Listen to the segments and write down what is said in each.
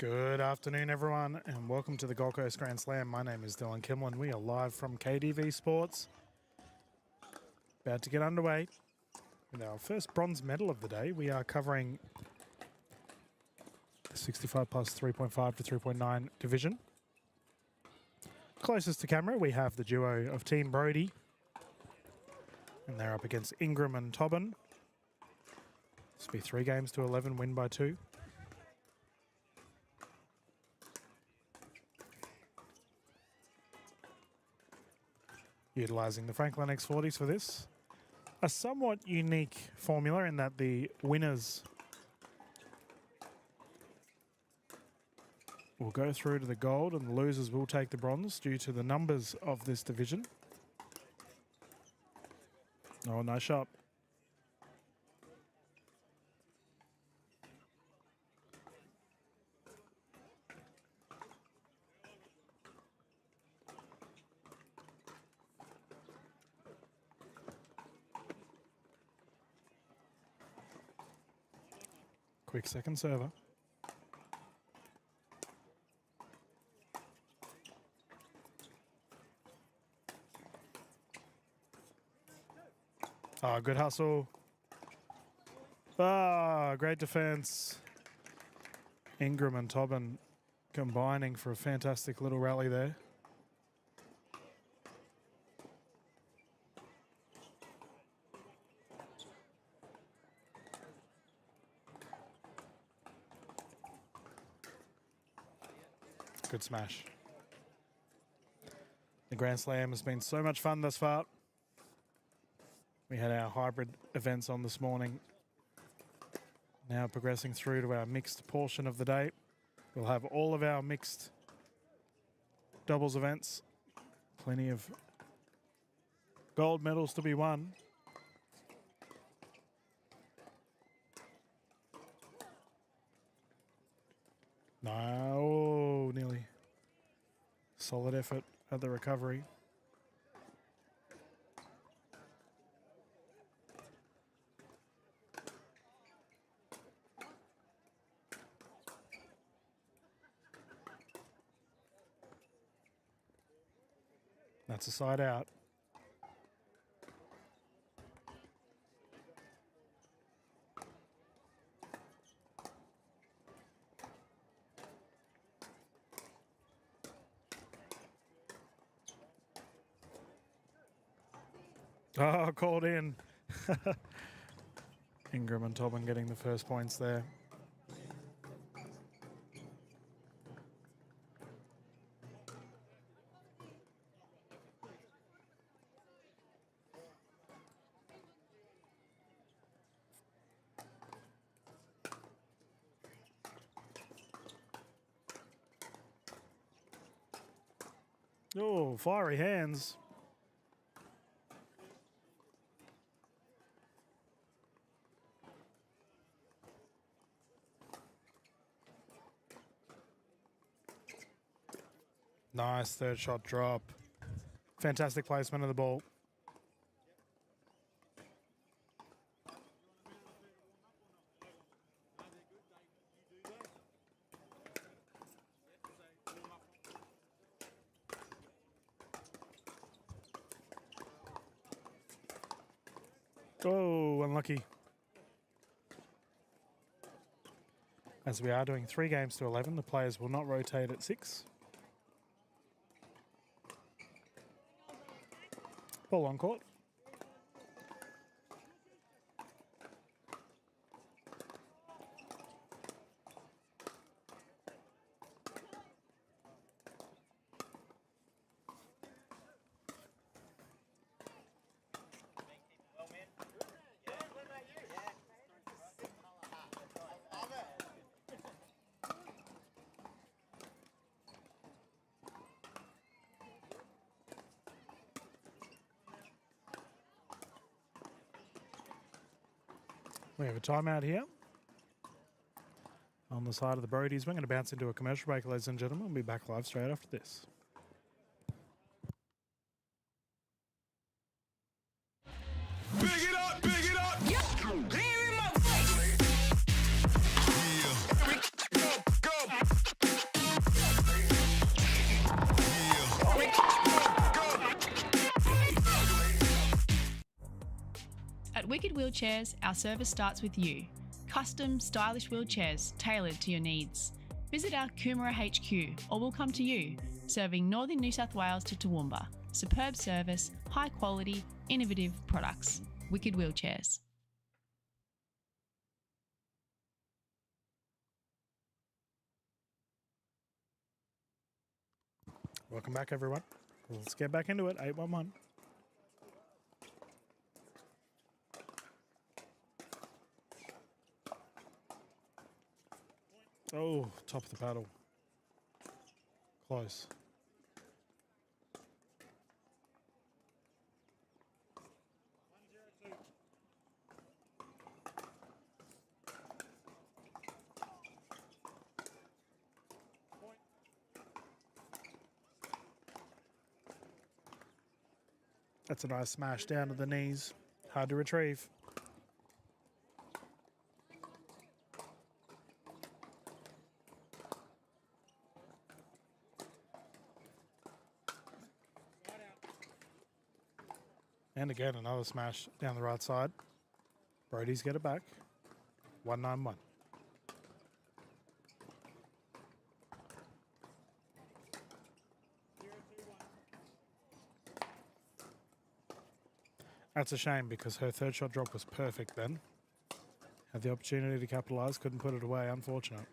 Good afternoon, everyone, and welcome to the Gold Coast Grand Slam. My name is Dylan Kimlin. We are live from KDV Sports. About to get underway with our first bronze medal of the day. We are covering the 65 plus 3.5 to 3.9 division. Closest to camera, we have the duo of Team Brody, and they're up against Ingram and Tobin. This will be 3 games to 11, win by 2. Utilising the Franklin X40s for this. A somewhat unique formula in that the winners will go through to the gold and the losers will take the bronze due to the numbers of this division. Oh, nice shot. Quick second server. Oh, good hustle. Ah, great defense. Ingram and Tobin combining for a fantastic little rally there. Good smash. The Grand Slam has been so much fun thus far. We had our hybrid events on this morning. Now progressing through to our mixed portion of the day. We'll have all of our mixed doubles events. Plenty of gold medals to be won. No, nearly. Solid effort at the recovery. That's a side out. Oh, called in. Ingram and Tobin getting the first points there. Oh, fiery hands. Nice third shot drop. Fantastic placement of the ball. Oh, unlucky. As we are doing 3 games to 11, the players will not rotate at 6. Ball on court. We have a timeout here on the side of the Brodies. We're going to bounce into a commercial break, ladies and gentlemen. We'll be back live straight after this. Big it up, big it up. Here we go, go. At Wicked Wheelchairs, our service starts with you. Custom, stylish wheelchairs tailored to your needs. Visit our Coomera HQ or we'll come to you, serving northern New South Wales to Toowoomba. Superb service, high quality, innovative products. Wicked Wheelchairs. Welcome back, everyone. Let's get back into it. 8-1-1. Oh, top of the paddle. Close. That's a nice smash down to the knees. Hard to retrieve. And again, another smash down the right side. Brody's get it back. 1-9-1. That's a shame because her third shot drop was perfect then. Had the opportunity to capitalise, couldn't put it away, unfortunate.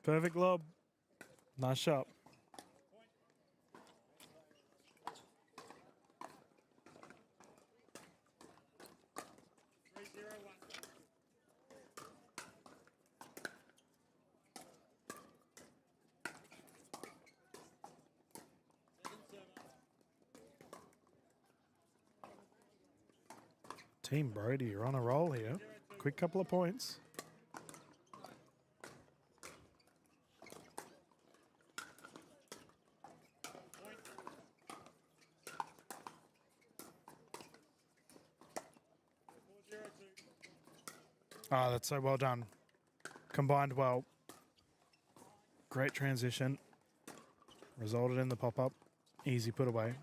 Perfect lob. Nice shot. Team Brody, you're on a roll here. Quick couple of points. Ah, that's so well done. Combined well. Great transition. Resulted in the pop-up. Easy put away.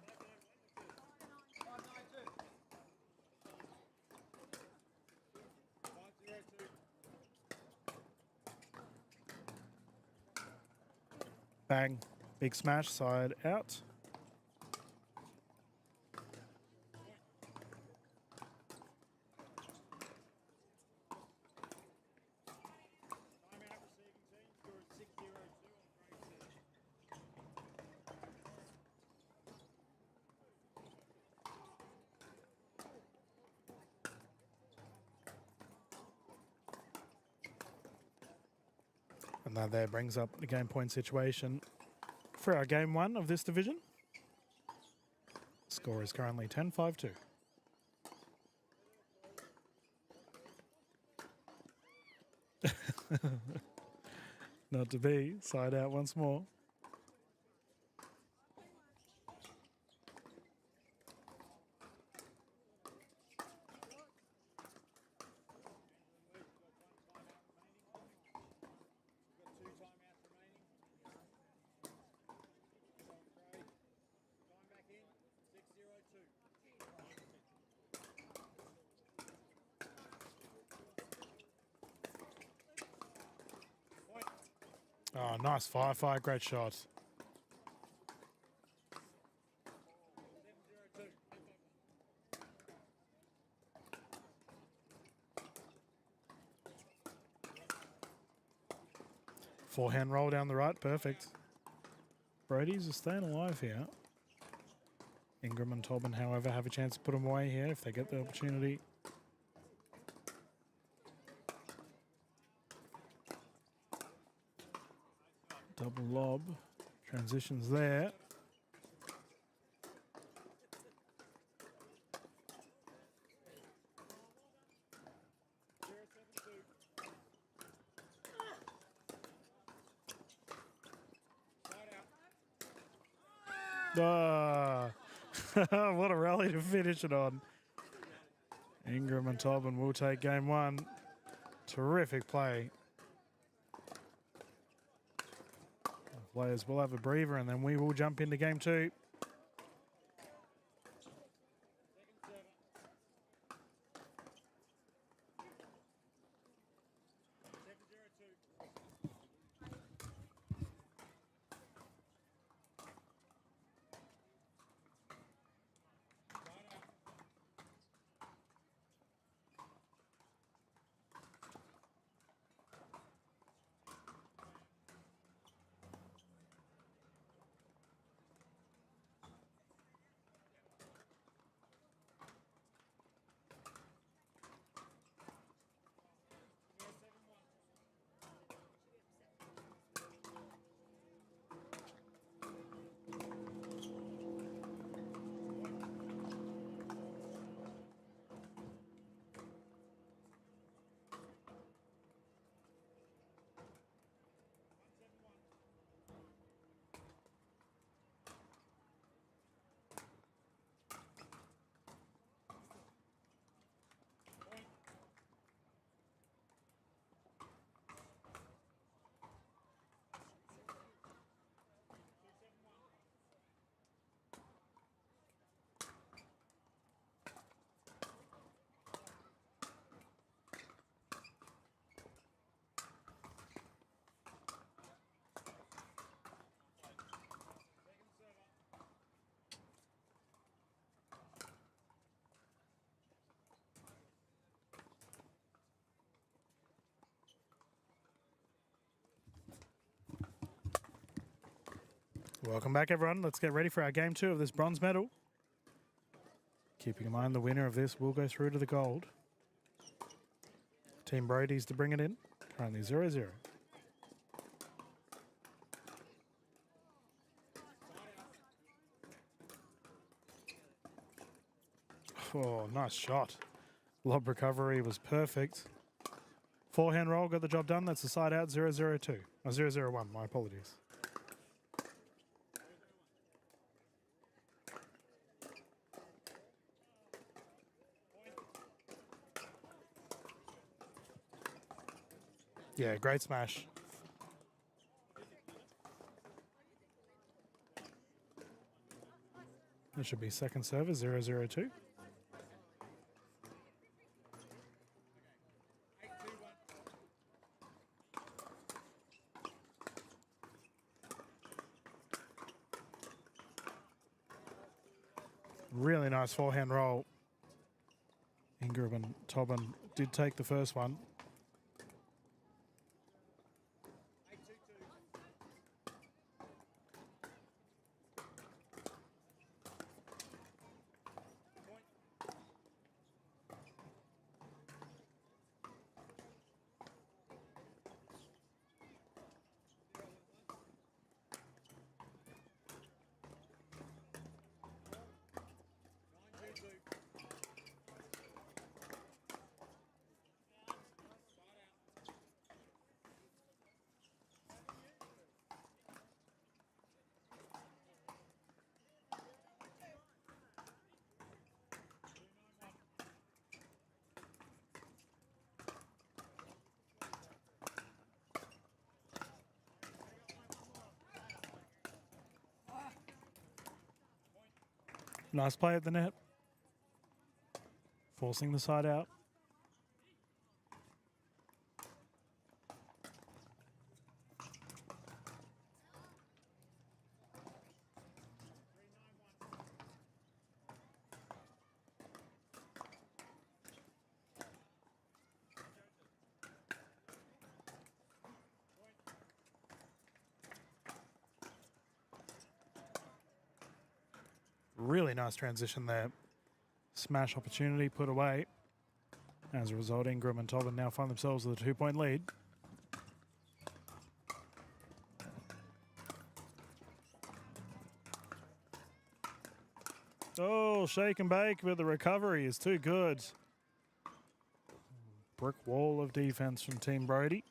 Bang. Big smash, side out. And that there brings up the game point situation for our game one of this division. Score is currently 10-5-2. Not to be. Side out once more. Oh, nice firefight. Great shot. Forehand roll down the right. Perfect. Brody's are staying alive here. Ingram and Tobin, however, have a chance to put them away here if they get the opportunity. Double lob. Transitions there. Ah, what a rally to finish it on. Ingram and Tobin will take game one. Terrific play. Players will have a breather and then we will jump into game two. Welcome back, everyone. Let's get ready for our game two of this bronze medal. Keeping in mind the winner of this will go through to the gold. Team Brody's to bring it in. Currently 0-0. Oh, nice shot. Lob recovery was perfect. Forehand roll, got the job done. That's the side out, 0-0-2. Oh, 0-0-1, my apologies. Yeah, great smash. This should be second server, 0-0-2. Really nice forehand roll. Ingram and Tobin did take the first one. Nice play at the net. Forcing the side out. Really nice transition there. Smash opportunity put away. As a result, Ingram and Tobin now find themselves with a 2-point lead. Oh, shake and bake, but the recovery is too good. Brick wall of defense from Team Brody.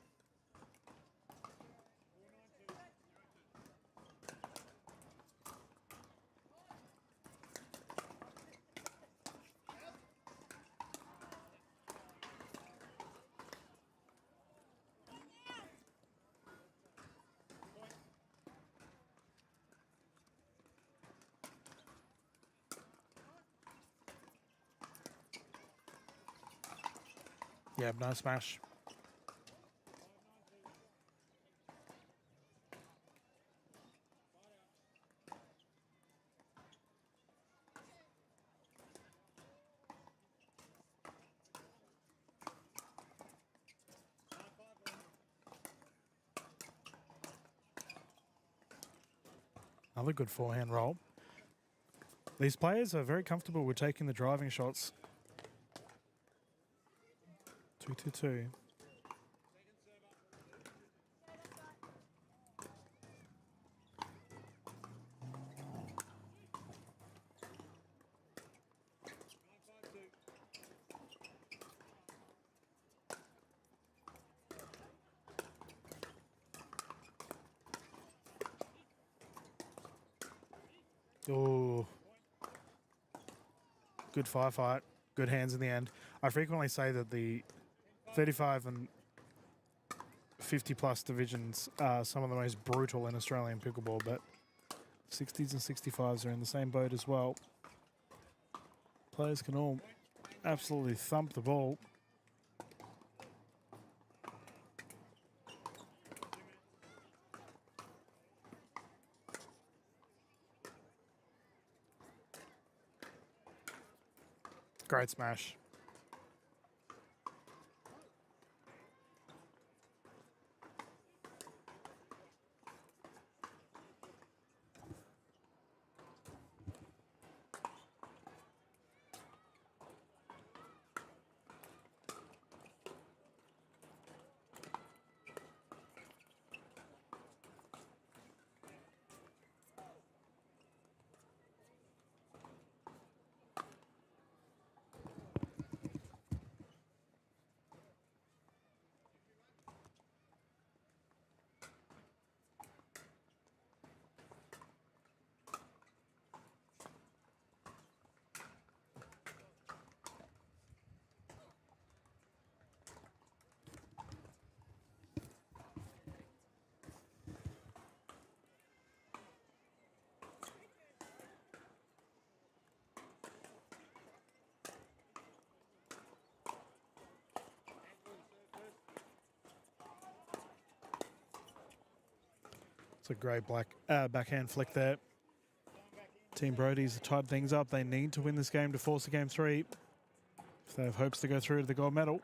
Yeah, nice smash. Another good forehand roll. These players are very comfortable with taking the driving shots. 2-2-2. Oh, good firefight. Good hands in the end. I frequently say that the 35 and 50 plus divisions are some of the most brutal in Australian pickleball, but 60s and 65s are in the same boat as well. Players can all absolutely thump the ball. Great smash. It's a great backhand flick there. Team Brody's tied things up. They need to win this game to force a game 3 if they have hopes to go through to the gold medal.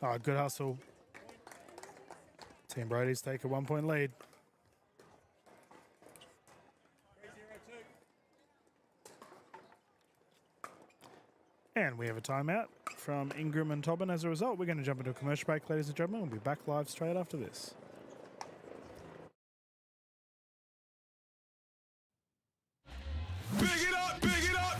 Oh, good hustle. Team Brody's take a 1-point lead. And we have a timeout from Ingram and Tobin as a result. We're going to jump into a commercial break, ladies and gentlemen. We'll be back live straight after this. Big it up, big it up.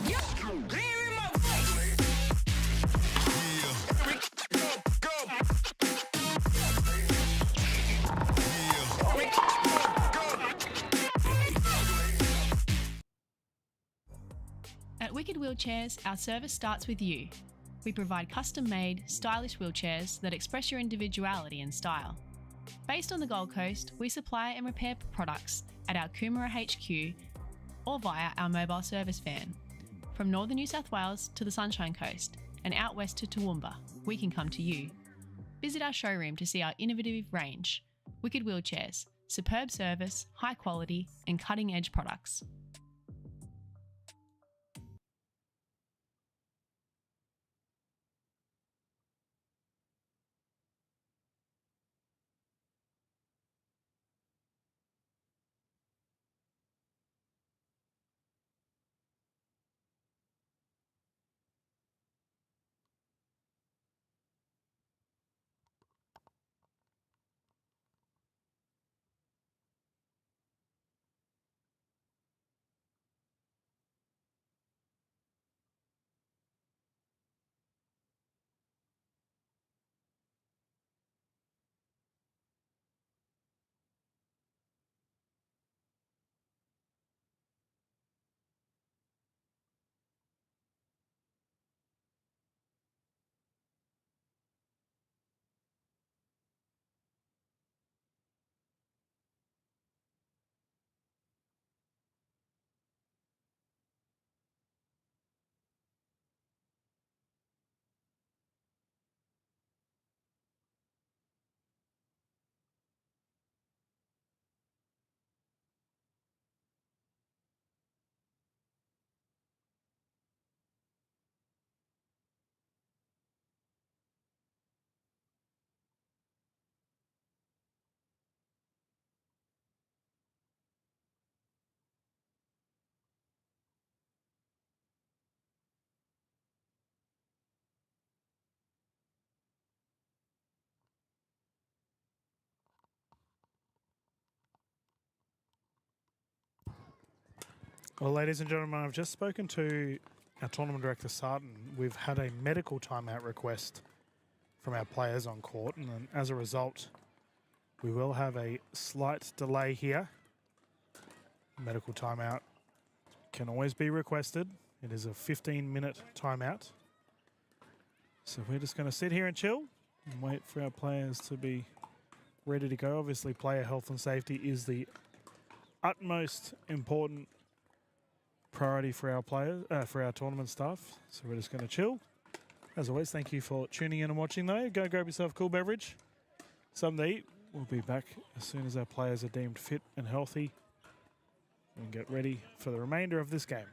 At Wicked Wheelchairs, our service starts with you. We provide custom-made, stylish wheelchairs that express your individuality and style. Based on the Gold Coast, we supply and repair products at our Coomera HQ or via our mobile service van. From northern New South Wales to the Sunshine Coast and out west to Toowoomba, we can come to you. Visit our showroom to see our innovative range. Wicked Wheelchairs, superb service, high quality and cutting-edge products. Well, ladies and gentlemen, I've just spoken to our tournament director, Sarton. We've had a medical timeout request from our players on court, and then as a result, we will have a slight delay here. Medical timeout can always be requested. It is a 15-minute timeout. So we're just going to sit here and chill and wait for our players to be ready to go. Obviously, player health and safety is the utmost important priority for our players, for our tournament staff. So we're just going to chill. As always, thank you for tuning in and watching though. Go grab yourself a cool beverage, something to eat. We'll be back as soon as our players are deemed fit and healthy and get ready for the remainder of this game.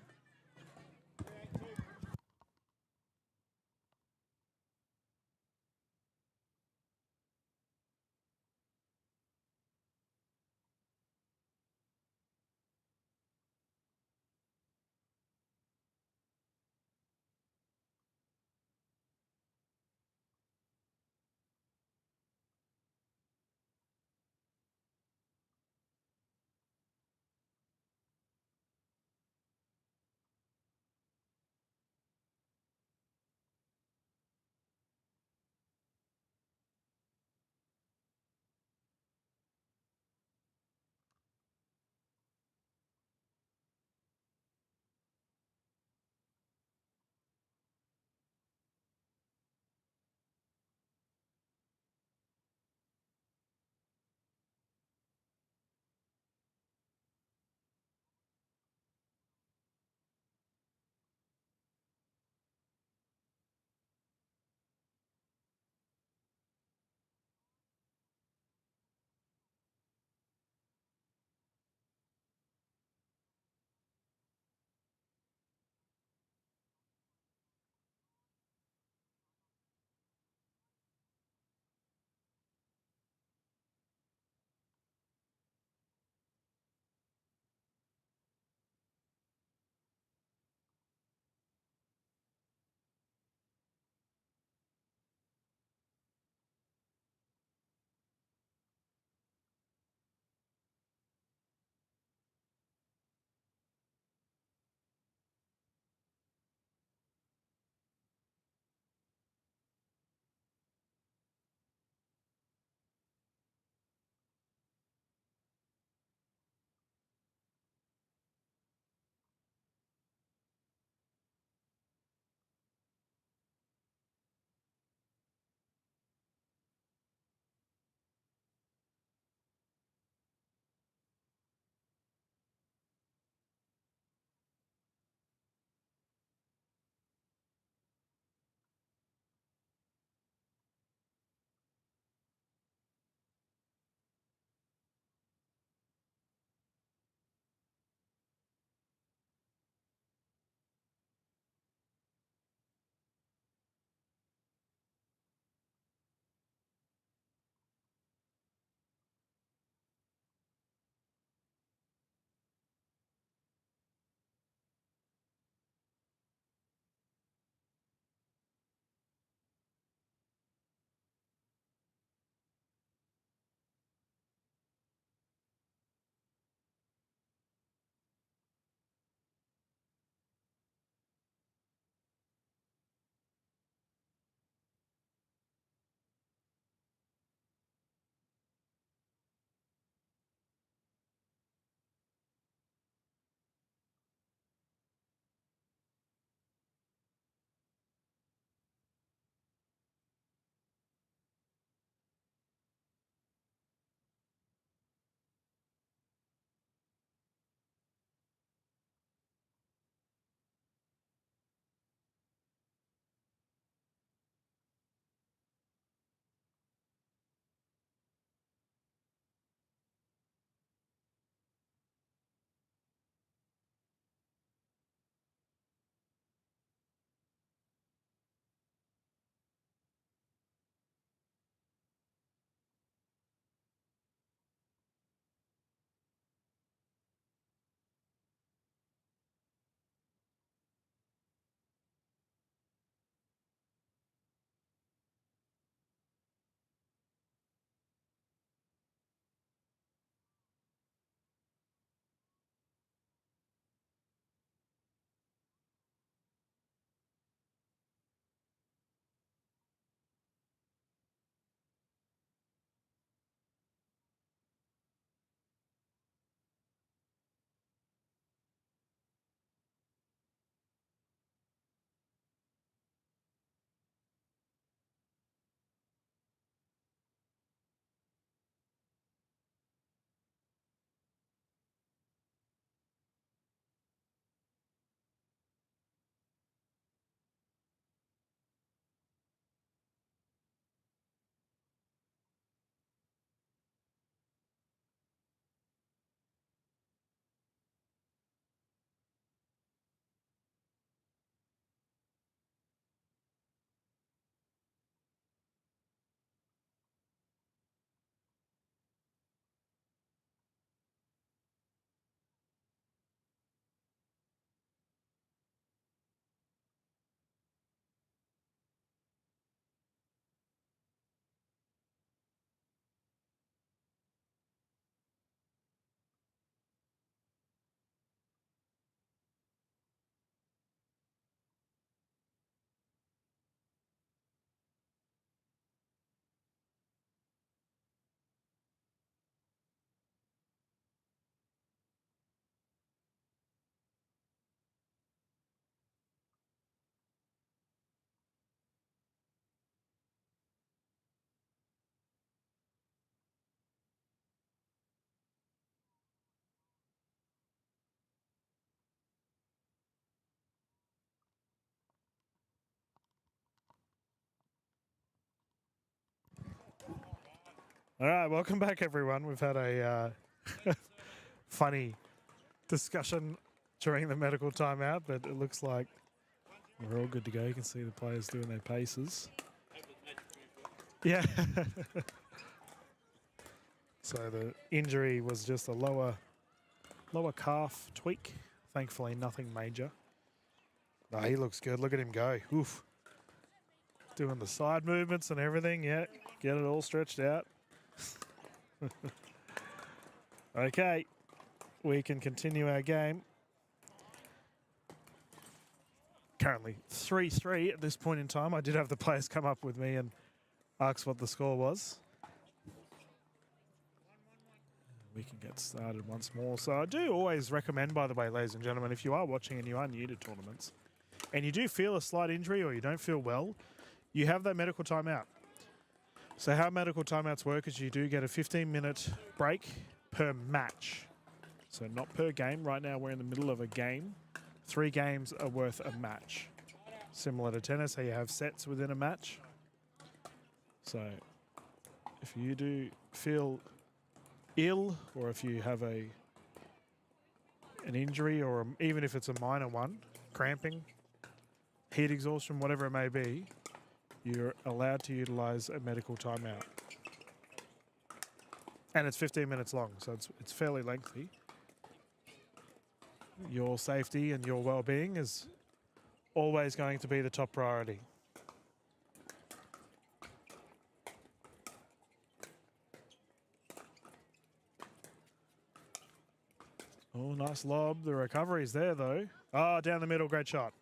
All right, welcome back, everyone. We've had a funny discussion during the medical timeout, but it looks like we're all good to go. You can see the players doing their paces. Yeah. So the injury was just a lower calf tweak. Thankfully, nothing major. No, he looks good. Look at him go. Oof. Doing the side movements and everything. Yeah, get it all stretched out. Okay, we can continue our game. Currently 3-3 at this point in time. I did have the players come up with me and ask what the score was. We can get started once more. So I do always recommend, by the way, ladies and gentlemen, if you are watching and you are new to tournaments and you do feel a slight injury or you don't feel well, you have that medical timeout. So how medical timeouts work is you do get a 15-minute break per match. So not per game. Right now we're in the middle of a game. 3 games are worth a match. Similar to tennis, how you have sets within a match. So if you do feel ill, or if you have an injury, or even if it's a minor one, cramping, heat exhaustion, whatever it may be, you're allowed to utilize a medical timeout. And it's 15 minutes long, so it's fairly lengthy. Your safety and your well-being is always going to be the top priority. Oh, nice lob. The recovery's there, though. Oh, down the middle. Great shot.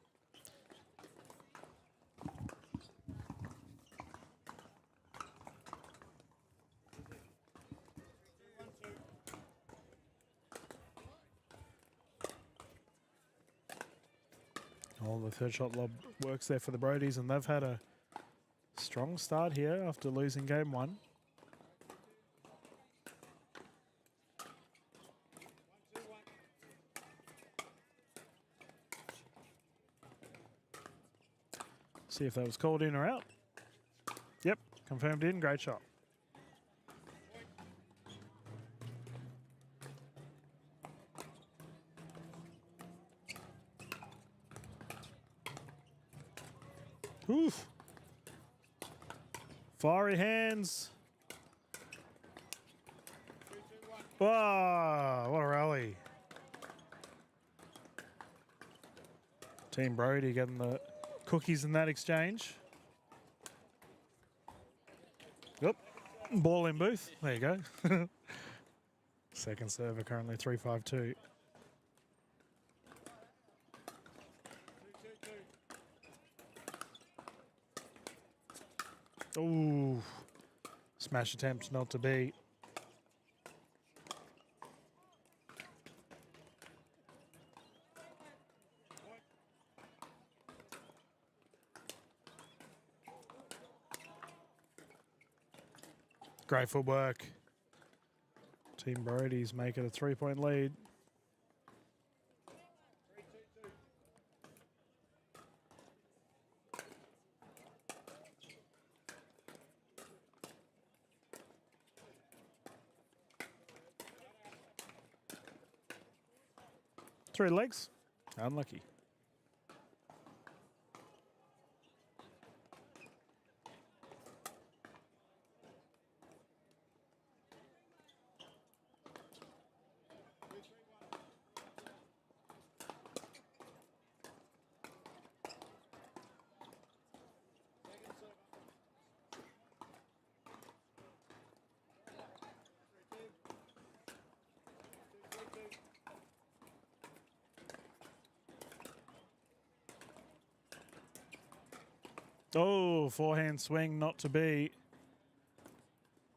Oh, the third shot lob works there for the Brodies, and they've had a strong start here after losing game 1. See if that was called in or out. Yep, confirmed in. Great shot. Oof. Fiery hands. Wow, what a rally. Team Brody getting the cookies in that exchange. Yep. Ball in booth. There you go. Second server currently 3-5-2. Ooh. Smash attempt not to beat. Great footwork. Team Brody's make it a 3-point lead. Three legs. Unlucky. Oh, forehand swing not to be.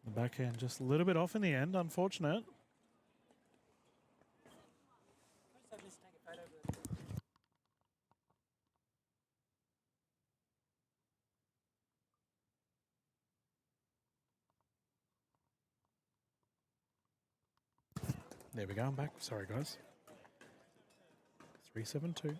The backhand just a little bit off in the end, unfortunate. There we go, I'm back. Sorry, guys. 3-7-2.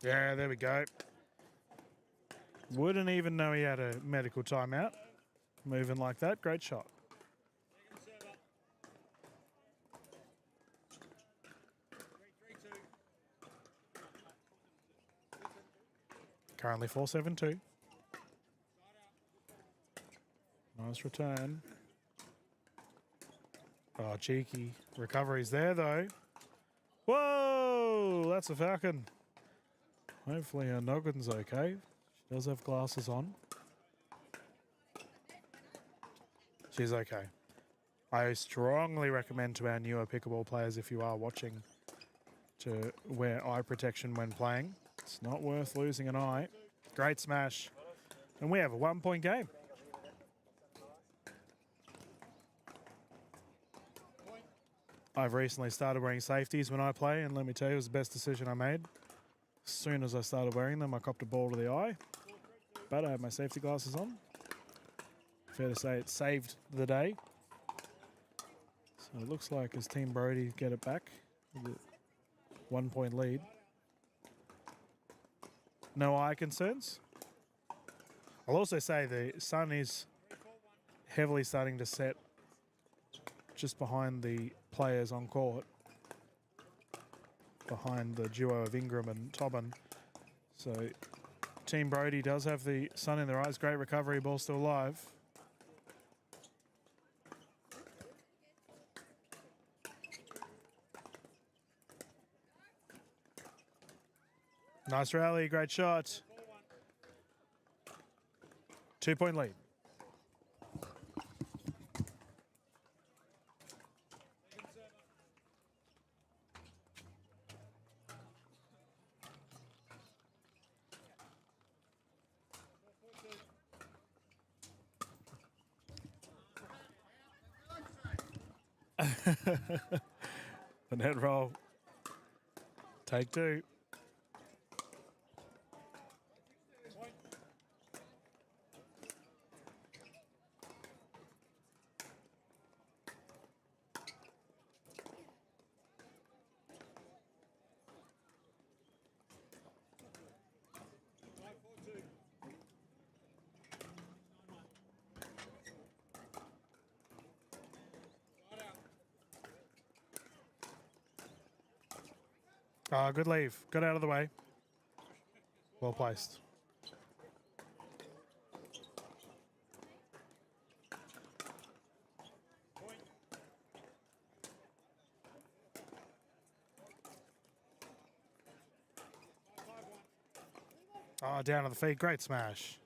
Yeah, there we go. Wouldn't even know he had a medical timeout. Moving like that, great shot. Currently 4-7-2. Nice return. Oh, cheeky. Recovery's there, though. Whoa! That's a Falcon. Hopefully her noggin's okay. She does have glasses on. She's okay. I strongly recommend to our newer pickleball players, if you are watching, to wear eye protection when playing. It's not worth losing an eye. Great smash. And we have a 1-point game. I've recently started wearing safeties when I play, and let me tell you, it was the best decision I made. As soon as I started wearing them, I copped a ball to the eye. But I have my safety glasses on. Fair to say it saved the day. So it looks like as Team Brodie get it back with a 1-point lead. No eye concerns. I'll also say the sun is heavily starting to set just behind the players on court, behind the duo of Ingram and Tobin. So Team Brodie does have the sun in their eyes. Great recovery, ball still alive. Nice rally, great shot. 2-point lead. The net roll. Take two. Good leave. Got out of the way. Well placed. Down to the feet. Great smash.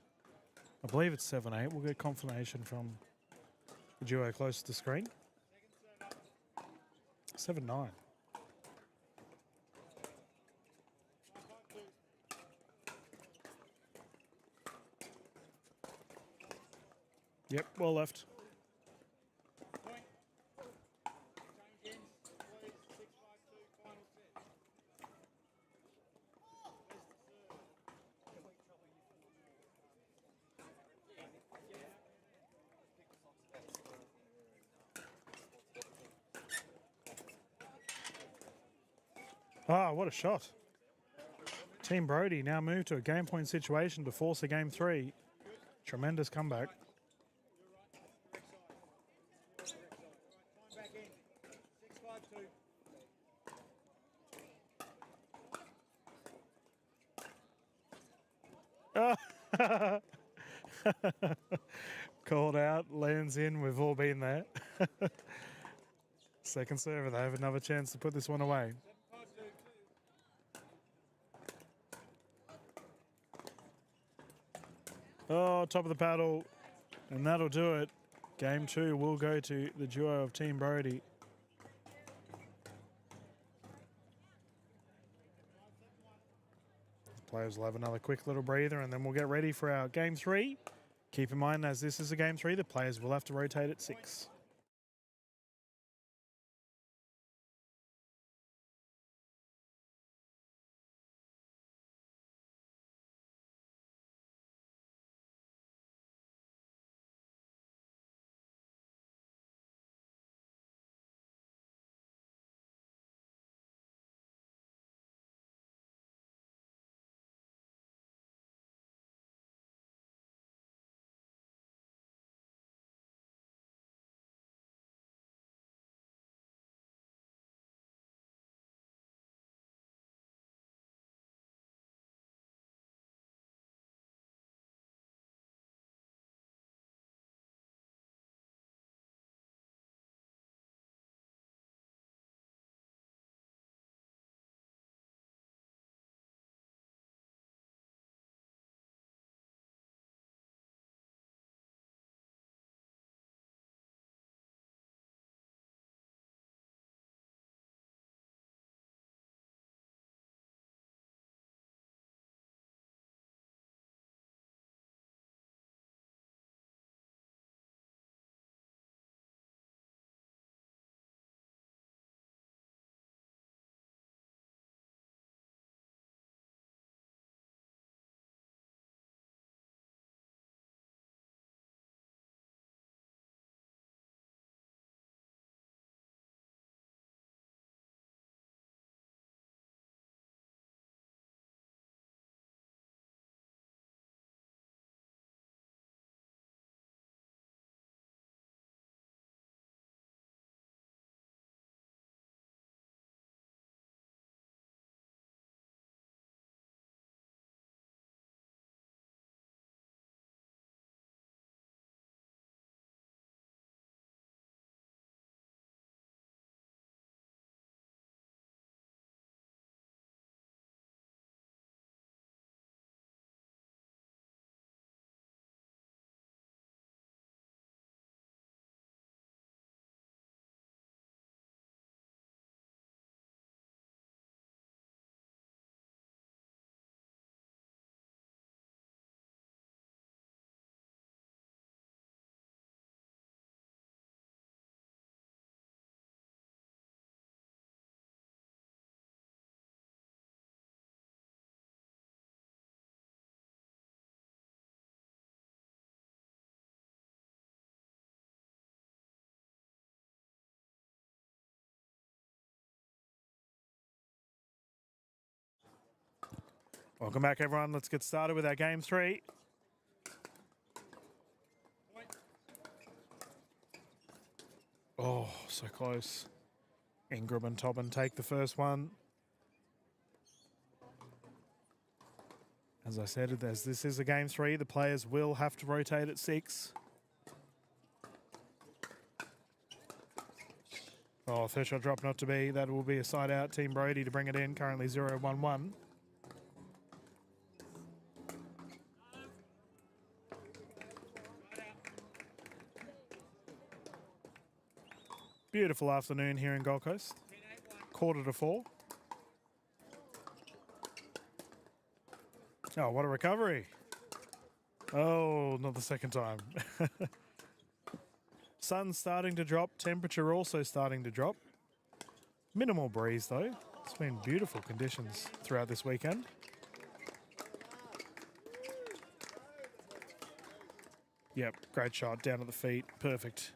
I believe it's 7-8. We'll get confirmation from the duo close to the screen. 7-9. Yep, well left. What a shot. Team Brodie now move to a game point situation to force a game 3. Tremendous comeback. Called out, lands in, we've all been there. Second server, they have another chance to put this one away. Oh, top of the paddle, and that'll do it. Game 2 will go to the duo of Team Brodie. Players will have another quick little breather, and then we'll get ready for our Game 3. Keep in mind, as this is a Game 3, the players will have to rotate at 6. Welcome back, everyone. Let's get started with our game 3. Oh, so close. Ingram and Tobin take the first one. As I said, as this is a game 3, the players will have to rotate at 6. Oh, third shot drop not to be. That will be a side out. Team Brody to bring it in. Currently 0-1-1. Beautiful afternoon here in Gold Coast. 3:45. Oh, what a recovery. Oh, not the second time. Sun's starting to drop. Temperature also starting to drop. Minimal breeze, though. It's been beautiful conditions throughout this weekend. Yep, great shot down at the feet. Perfect.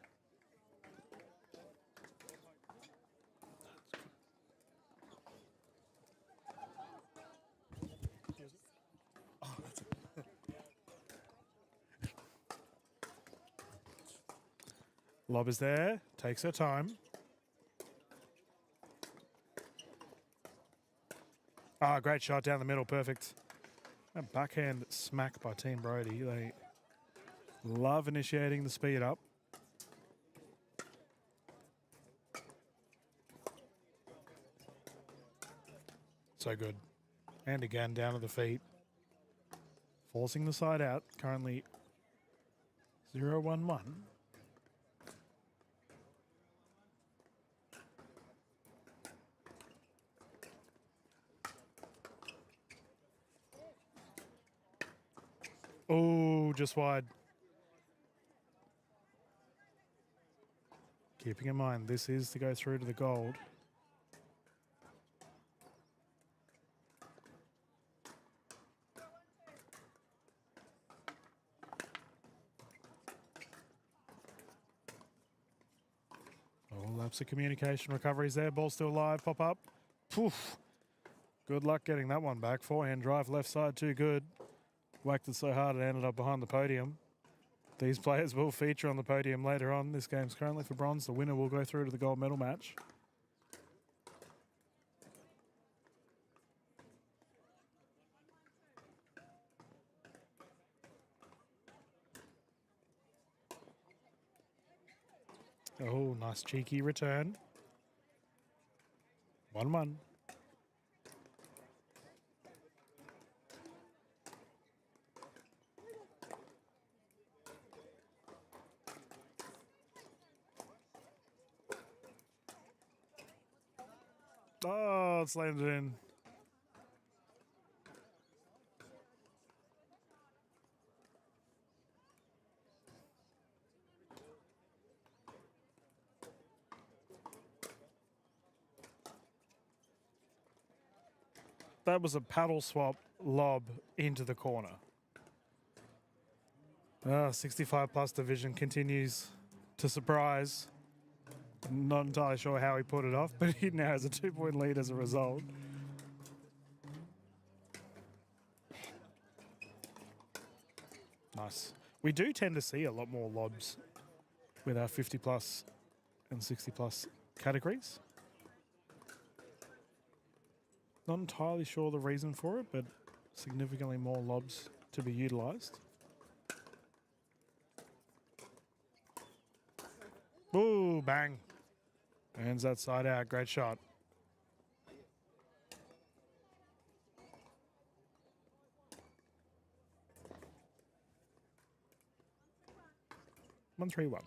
Lob is there, takes her time. Ah, great shot down the middle, perfect. A backhand smack by Team Brody. They love initiating the speed up. So good. And again, down to the feet. Forcing the side out, currently 0-1-1. Oh, just wide. Keeping in mind, this is to go through to the gold. Oh, laps of communication recoveries there. Ball still live, pop up. Poof. Good luck getting that one back. Forehand drive left side, too good. Whacked it so hard it ended up behind the podium. These players will feature on the podium later on. This game's currently for bronze. The winner will go through to the gold medal match. Oh, nice cheeky return. 1-1. Oh, it's landed in. That was a paddle swap lob into the corner. 65 plus division continues to surprise. Not entirely sure how he put it off, but he now has a 2-point lead as a result. Nice. We do tend to see a lot more lobs with our 50 plus and 60 plus categories. Not entirely sure the reason for it, but significantly more lobs to be utilised. Ooh, bang. Hands that side out. Great shot. One 3-1.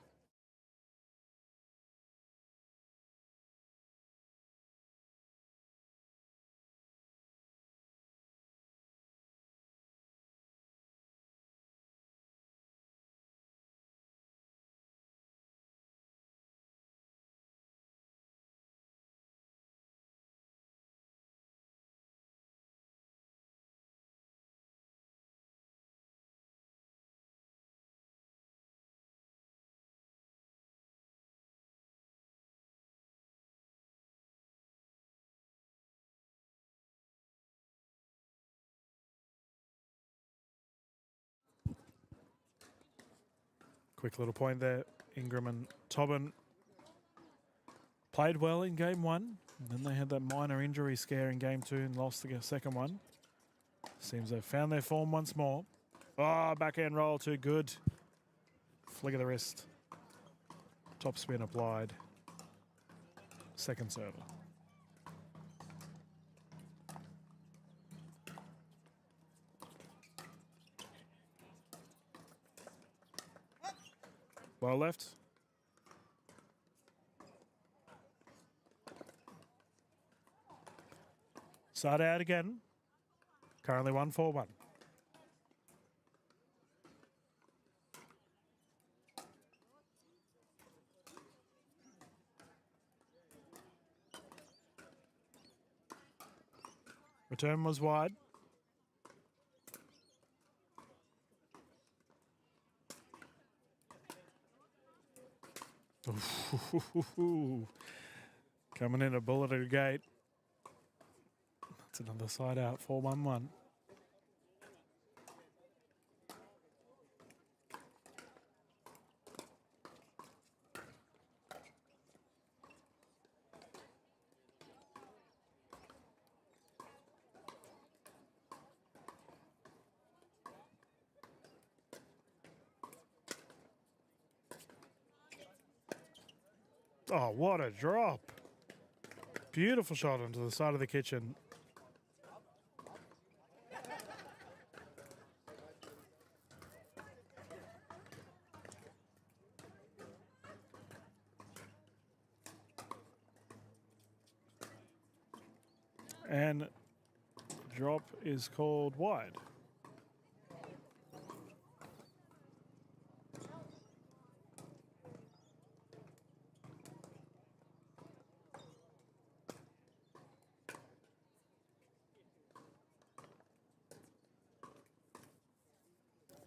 Quick little point there. Ingram and Tobin played well in game one. And then they had that minor injury scare in game two and lost the second one. Seems they've found their form once more. Oh, backhand roll too good. Flick of the wrist. Top spin applied. Second server. Well left. Start out again. Currently 1-4-1. Return was wide. Coming in a bullet at a gate. That's another side out, 4-1-1. Oh, what a drop. Beautiful shot onto the side of the kitchen. And drop is called wide.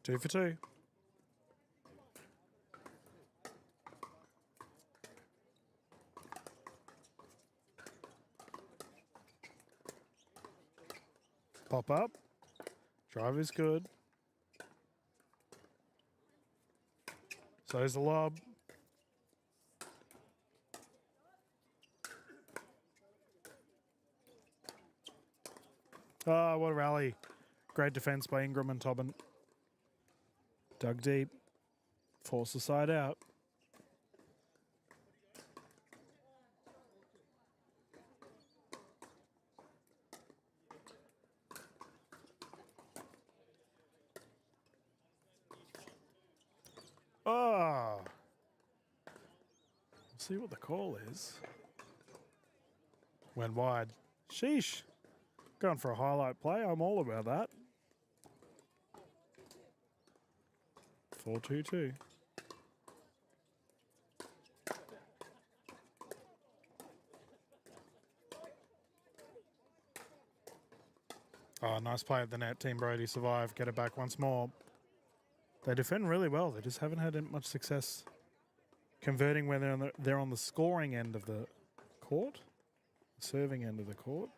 Two for two. Pop up. Drive is good. So is the lob. Ah, what a rally. Great defense by Ingram and Tobin. Dug deep. Force the side out. Ah. See what the call is. Went wide. Sheesh. Going for a highlight play. I'm all about that. 4-2-2. Oh, nice play at the net. Team Brody survived. Get it back once more. They defend really well. They just haven't had much success converting when they're on the scoring end of the court, the serving end of the court.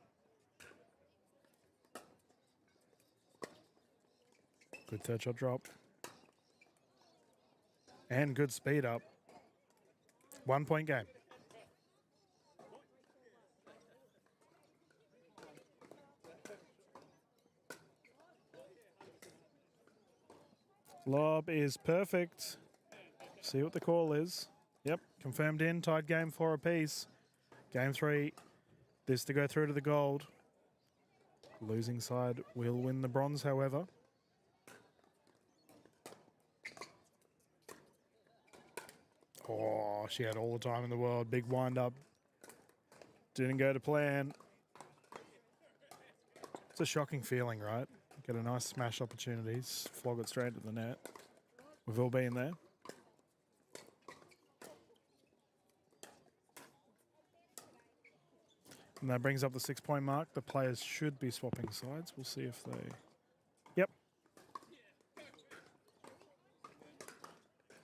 Good third shot drop. And good speed up. 1 point game. Lob is perfect. See what the call is. Yep, confirmed in. Tied game 4 apiece. Game 3, this to go through to the gold. Losing side will win the bronze, however. Oh, she had all the time in the world. Big wind up. Didn't go to plan. It's a shocking feeling, right? Get a nice smash opportunities, flog it straight to the net. We've all been there. And that brings up the 6 point mark. The players should be swapping sides. We'll see if they... Yep.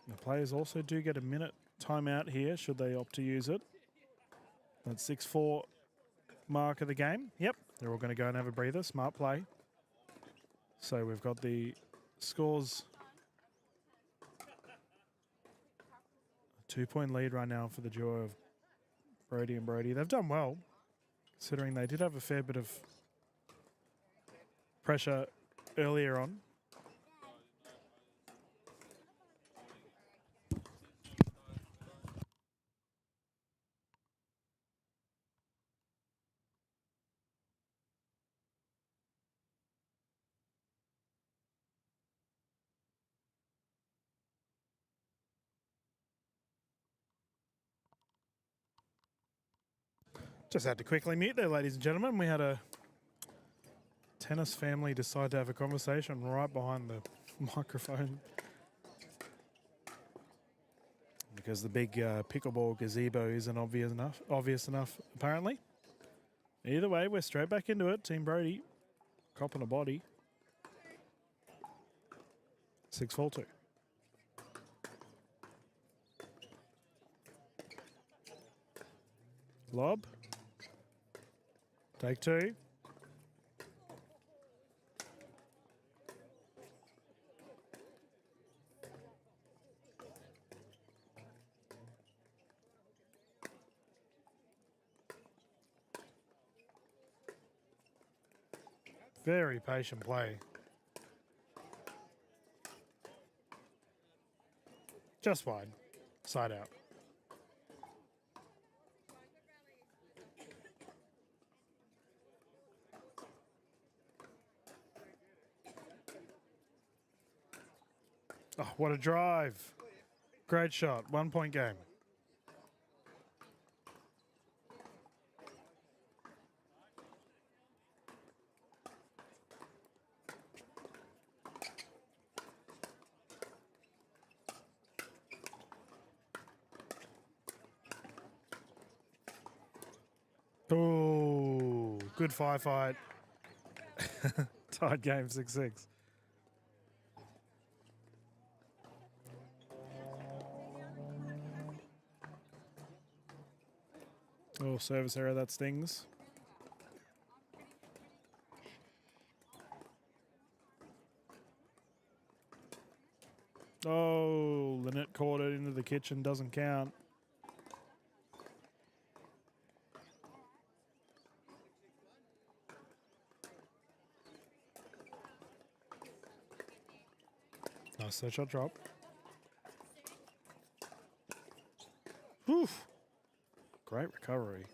The players also do get a minute timeout here, should they opt to use it. That 6-4 mark of the game. Yep, they're all going to go and have a breather. Smart play. So we've got the scores 2-point lead right now for the duo of Brody and Brody. They've done well, considering they did have a fair bit of pressure earlier on. Just had to quickly mute there, ladies and gentlemen. We had a tennis family decide to have a conversation right behind the microphone because the big pickleball gazebo isn't obvious enough, apparently. Either way, we're straight back into it. Team Brody copping a body. 6-4-2. Lob. Take two. Very patient play. Just wide. Side out. Oh, what a drive. Great shot. 1 point game. Oh, good firefight. Tied game 6-6. Oh, service error, that stings. Oh, Lynette caught it into the kitchen, doesn't count. Nice third shot drop. Oof. Great recovery.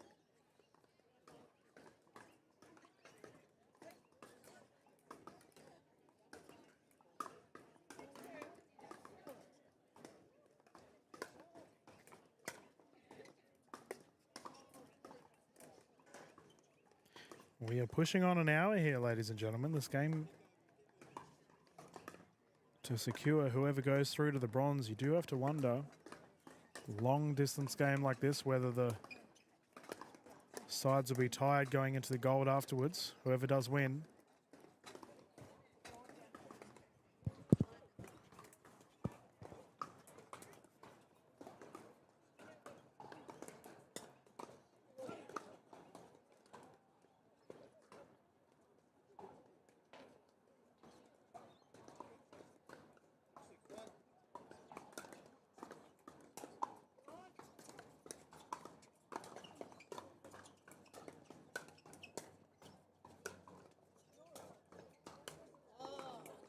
We are pushing on an hour here, ladies and gentlemen. This game, to secure whoever goes through to the bronze, you do have to wonder, long distance game like this, whether the sides will be tired going into the gold afterwards, whoever does win.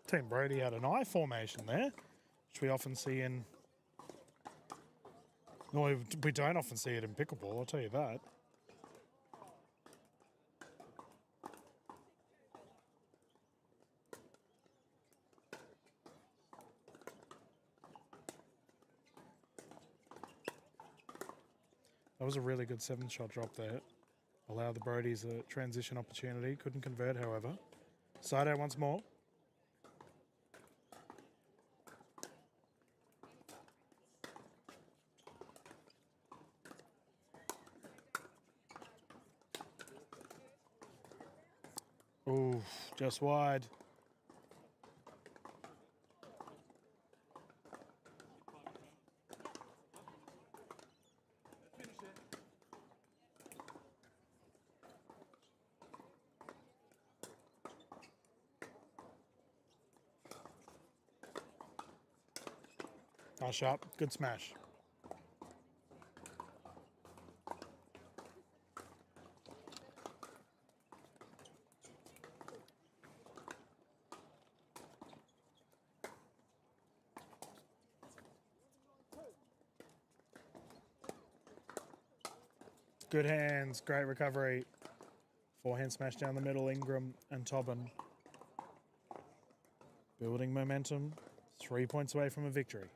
Team Brody had an I formation there, which we often see in... No, we don't often see it in pickleball, I'll tell you that. That was a really good 7-shot drop there. Allowed the Brodies a transition opportunity. Couldn't convert, however. Side out once more. Ooh, just wide. Nice shot. Good smash. Good hands. Great recovery. Forehand smash down the middle. Ingram and Tobin. Building momentum. 3 points away from a victory.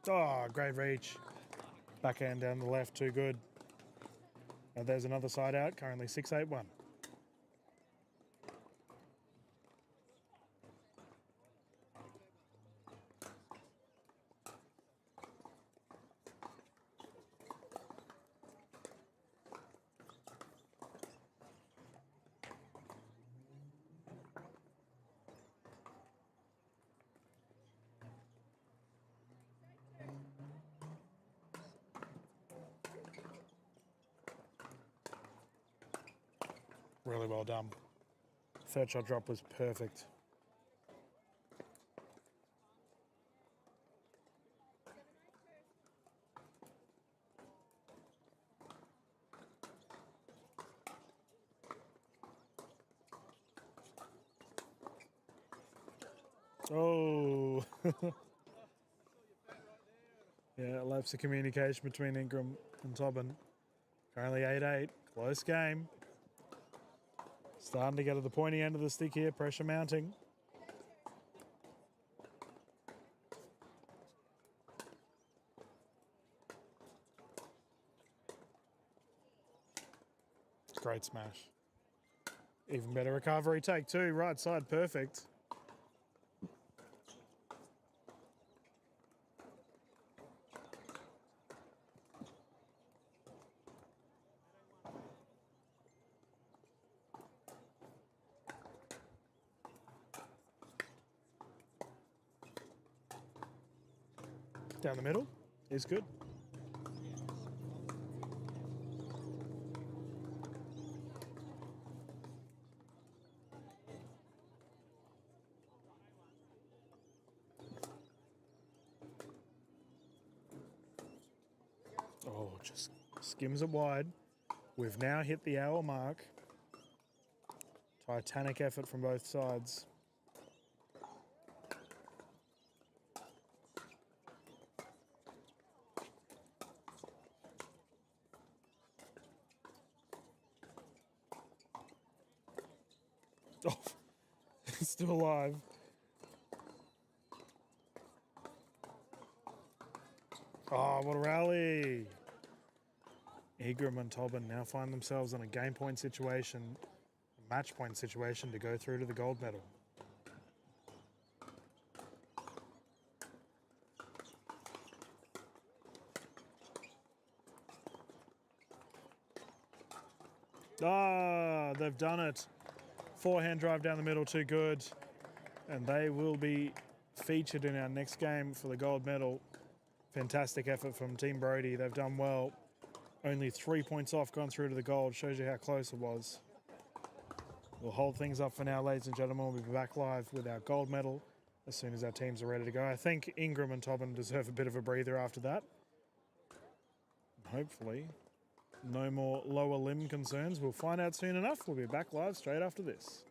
Oh, great reach. Backhand down the left, too good. Now there's another side out, currently 6-8-1. Really well done. Third shot drop was perfect. Oh. Yeah, lapse of communication between Ingram and Tobin. Currently 8-8. Close game. Starting to get to the pointy end of the stick here. Pressure mounting. Great smash. Even better recovery. Take two. Right side. Perfect. Down the middle is good. Oh, just skims it wide. We've now hit the hour mark. Titanic effort from both sides. Oh, still alive. Oh, what a rally. Ingram and Tobin now find themselves in a game point situation, a match point situation to go through to the gold medal. Ah, they've done it. Forehand drive down the middle, too good. And they will be featured in our next game for the gold medal. Fantastic effort from Team Brodie. They've done well. Only 3 points off, gone through to the gold. Shows you how close it was. We'll hold things up for now, ladies and gentlemen. We'll be back live with our gold medal as soon as our teams are ready to go. I think Ingram and Tobin deserve a bit of a breather after that. Hopefully, no more lower limb concerns. We'll find out soon enough. We'll be back live straight after this.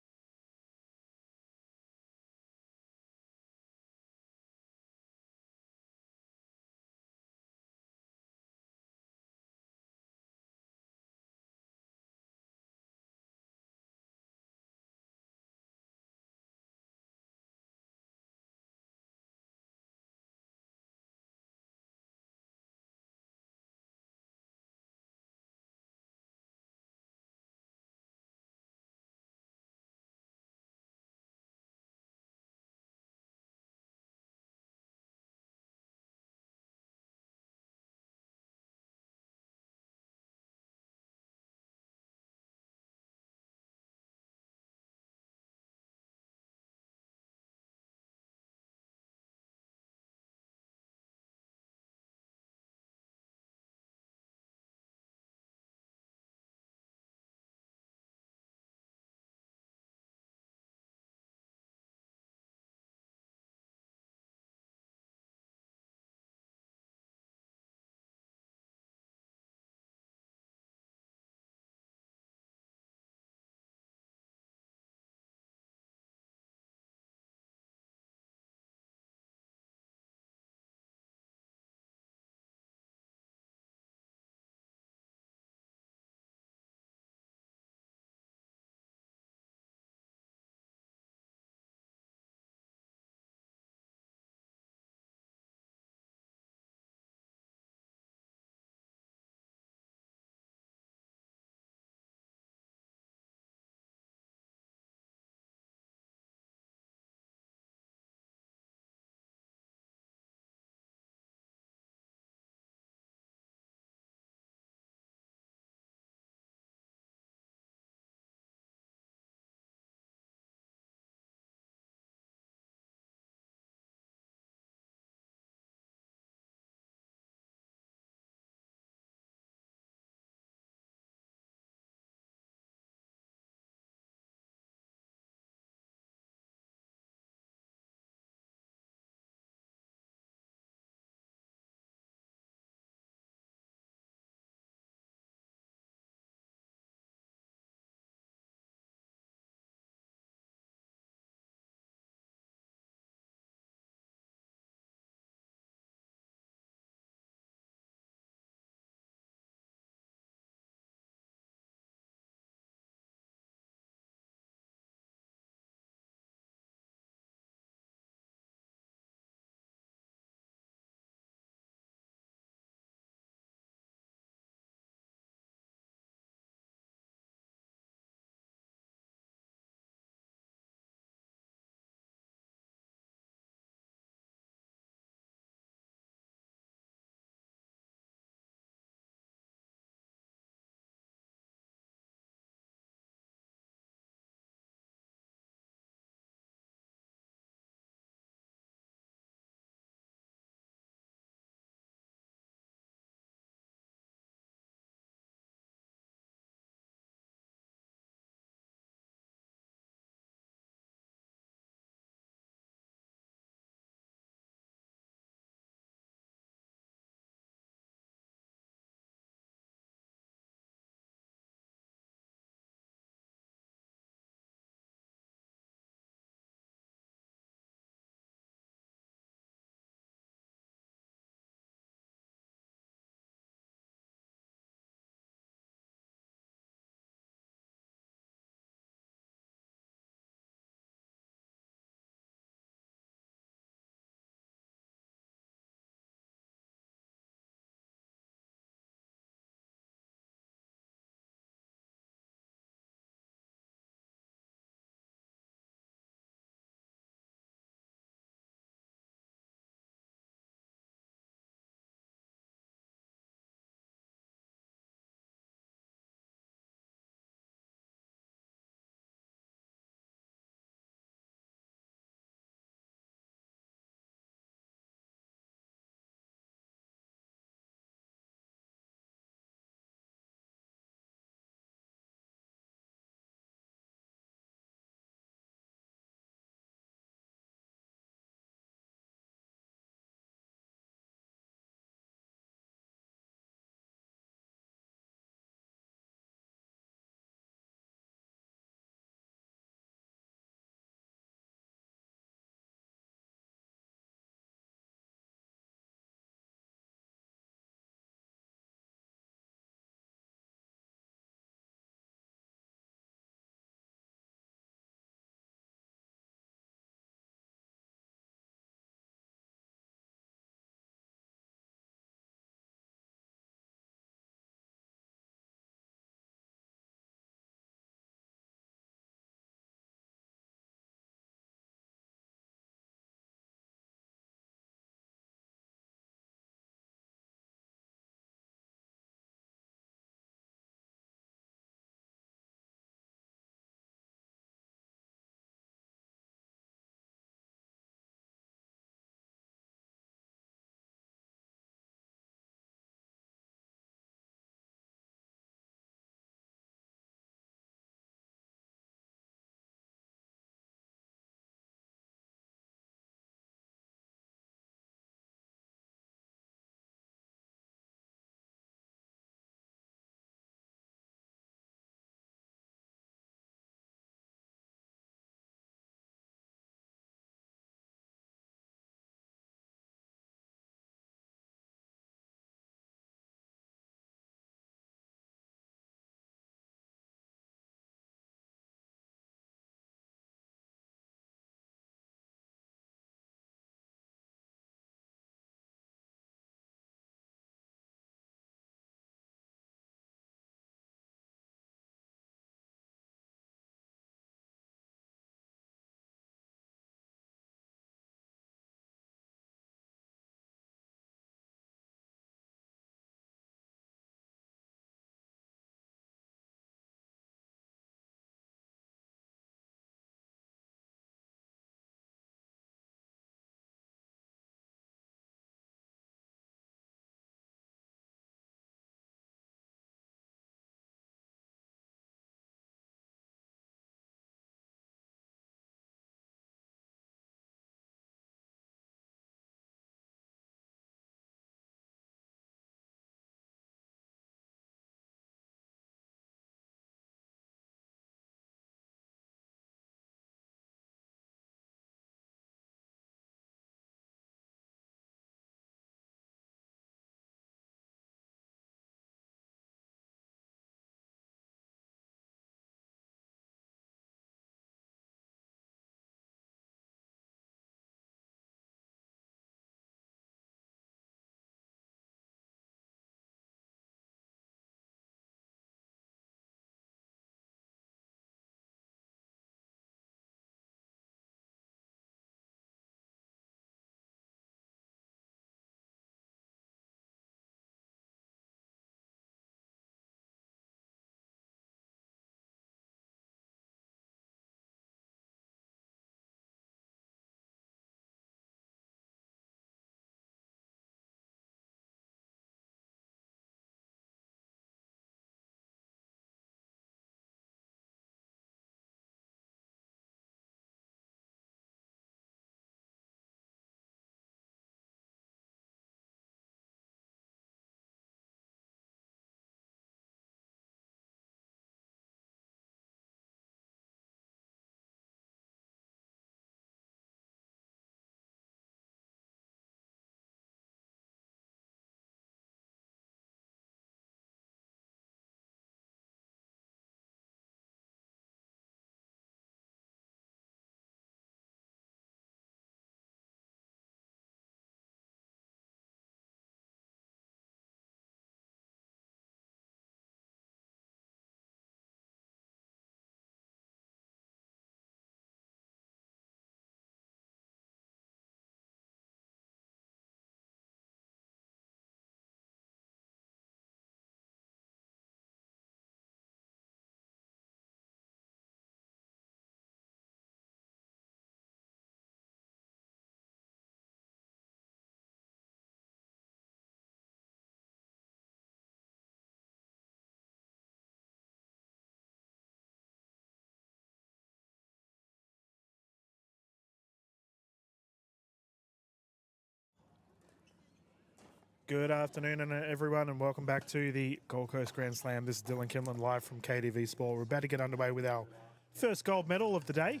Good afternoon, everyone, and welcome back to the Gold Coast Grand Slam. This is Dylan Kinlan live from KTV Sport. We're about to get underway with our first gold medal of the day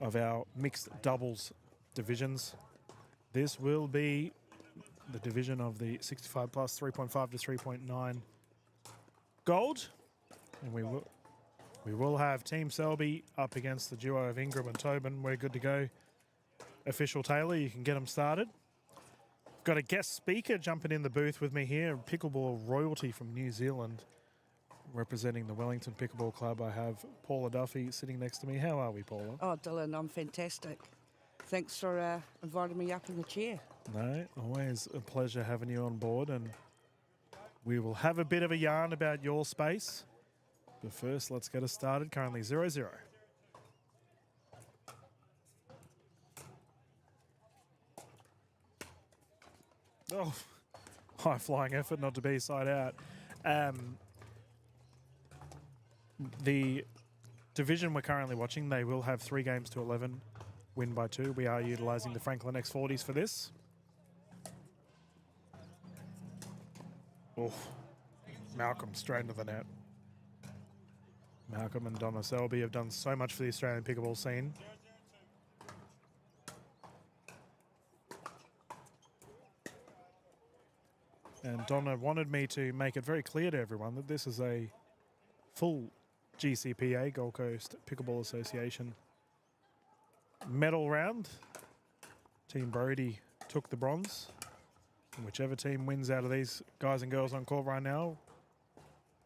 of our mixed doubles divisions. This will be the division of the 65 plus 3.5 to 3.9 gold, and we will have Team Selby up against the duo of Ingram and Tobin. We're good to go. Official Taylor, you can get them started. Got a guest speaker jumping in the booth with me here, pickleball royalty from New Zealand, representing the Wellington Pickleball Club. I have Paula Duffy sitting next to me. How are we, Paula? Oh, Dylan, I'm fantastic. Thanks for inviting me up in the chair. No, always a pleasure having you on board, and we will have a bit of a yarn about your space. But first, let's get us started. Currently 0-0. Oh, high flying effort not to be side out. The division we're currently watching, they will have 3 games to 11, win by 2. We are utilising the Franklin X40s for this. Oh, Malcolm straight into the net. Malcolm and Donna Selby have done so much for the Australian pickleball scene. And Donna wanted me to make it very clear to everyone that this is a full GCPA, Gold Coast Pickleball Association, medal round. Team Brody took the bronze. And whichever team wins out of these guys and girls on court right now,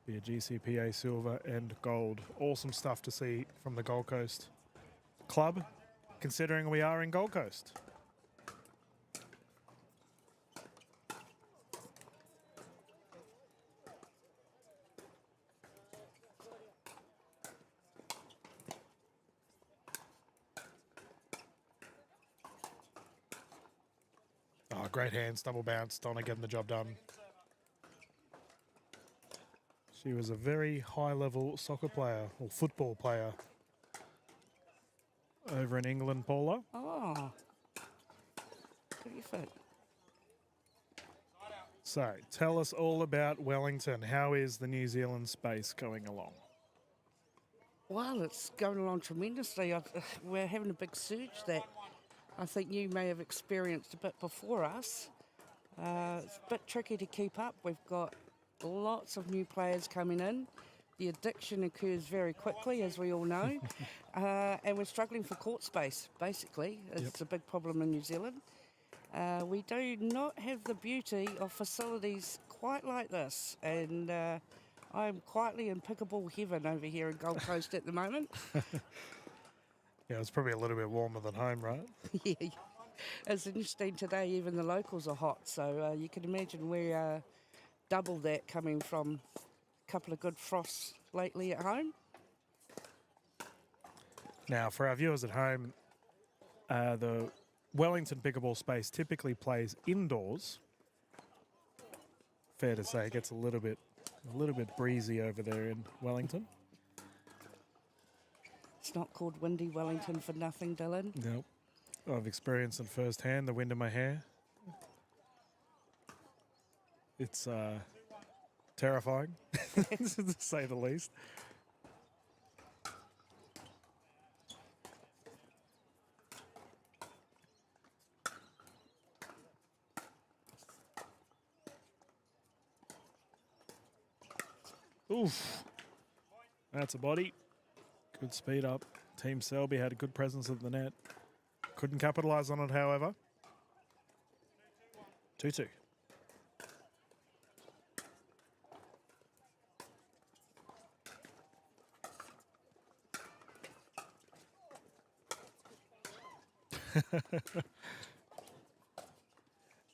be a GCPA silver and gold. Awesome stuff to see from the Gold Coast club, considering we are in Gold Coast. Oh, great hands, double bounce. Donna getting the job done. She was a very high-level soccer player, or football player, over in England, Paula. Oh, terrific. So, tell us all about Wellington. How is the New Zealand space going along? Well, it's going along tremendously. We're having a big surge that I think you may have experienced a bit before us. It's a bit tricky to keep up. We've got lots of new players coming in. The addiction occurs very quickly, as we all know. And we're struggling for court space, basically. It's a big problem in New Zealand. We do not have the beauty of facilities quite like this. And I'm quietly in pickleball heaven over here in Gold Coast at the moment. Yeah, it's probably a little bit warmer than home, right? Yeah, it's interesting today, even the locals are hot. So you can imagine we're double that coming from a couple of good frosts lately at home. Now, for our viewers at home, the Wellington pickleball space typically plays indoors. Fair to say, it gets a little bit breezy over there in Wellington. It's not called Windy Wellington for nothing, Dylan. Nope. I've experienced it firsthand, the wind in my hair. It's terrifying, to say the least. Oof. That's a body. Good speed up. Team Selby had a good presence at the net. Couldn't capitalise on it, however. 2-2.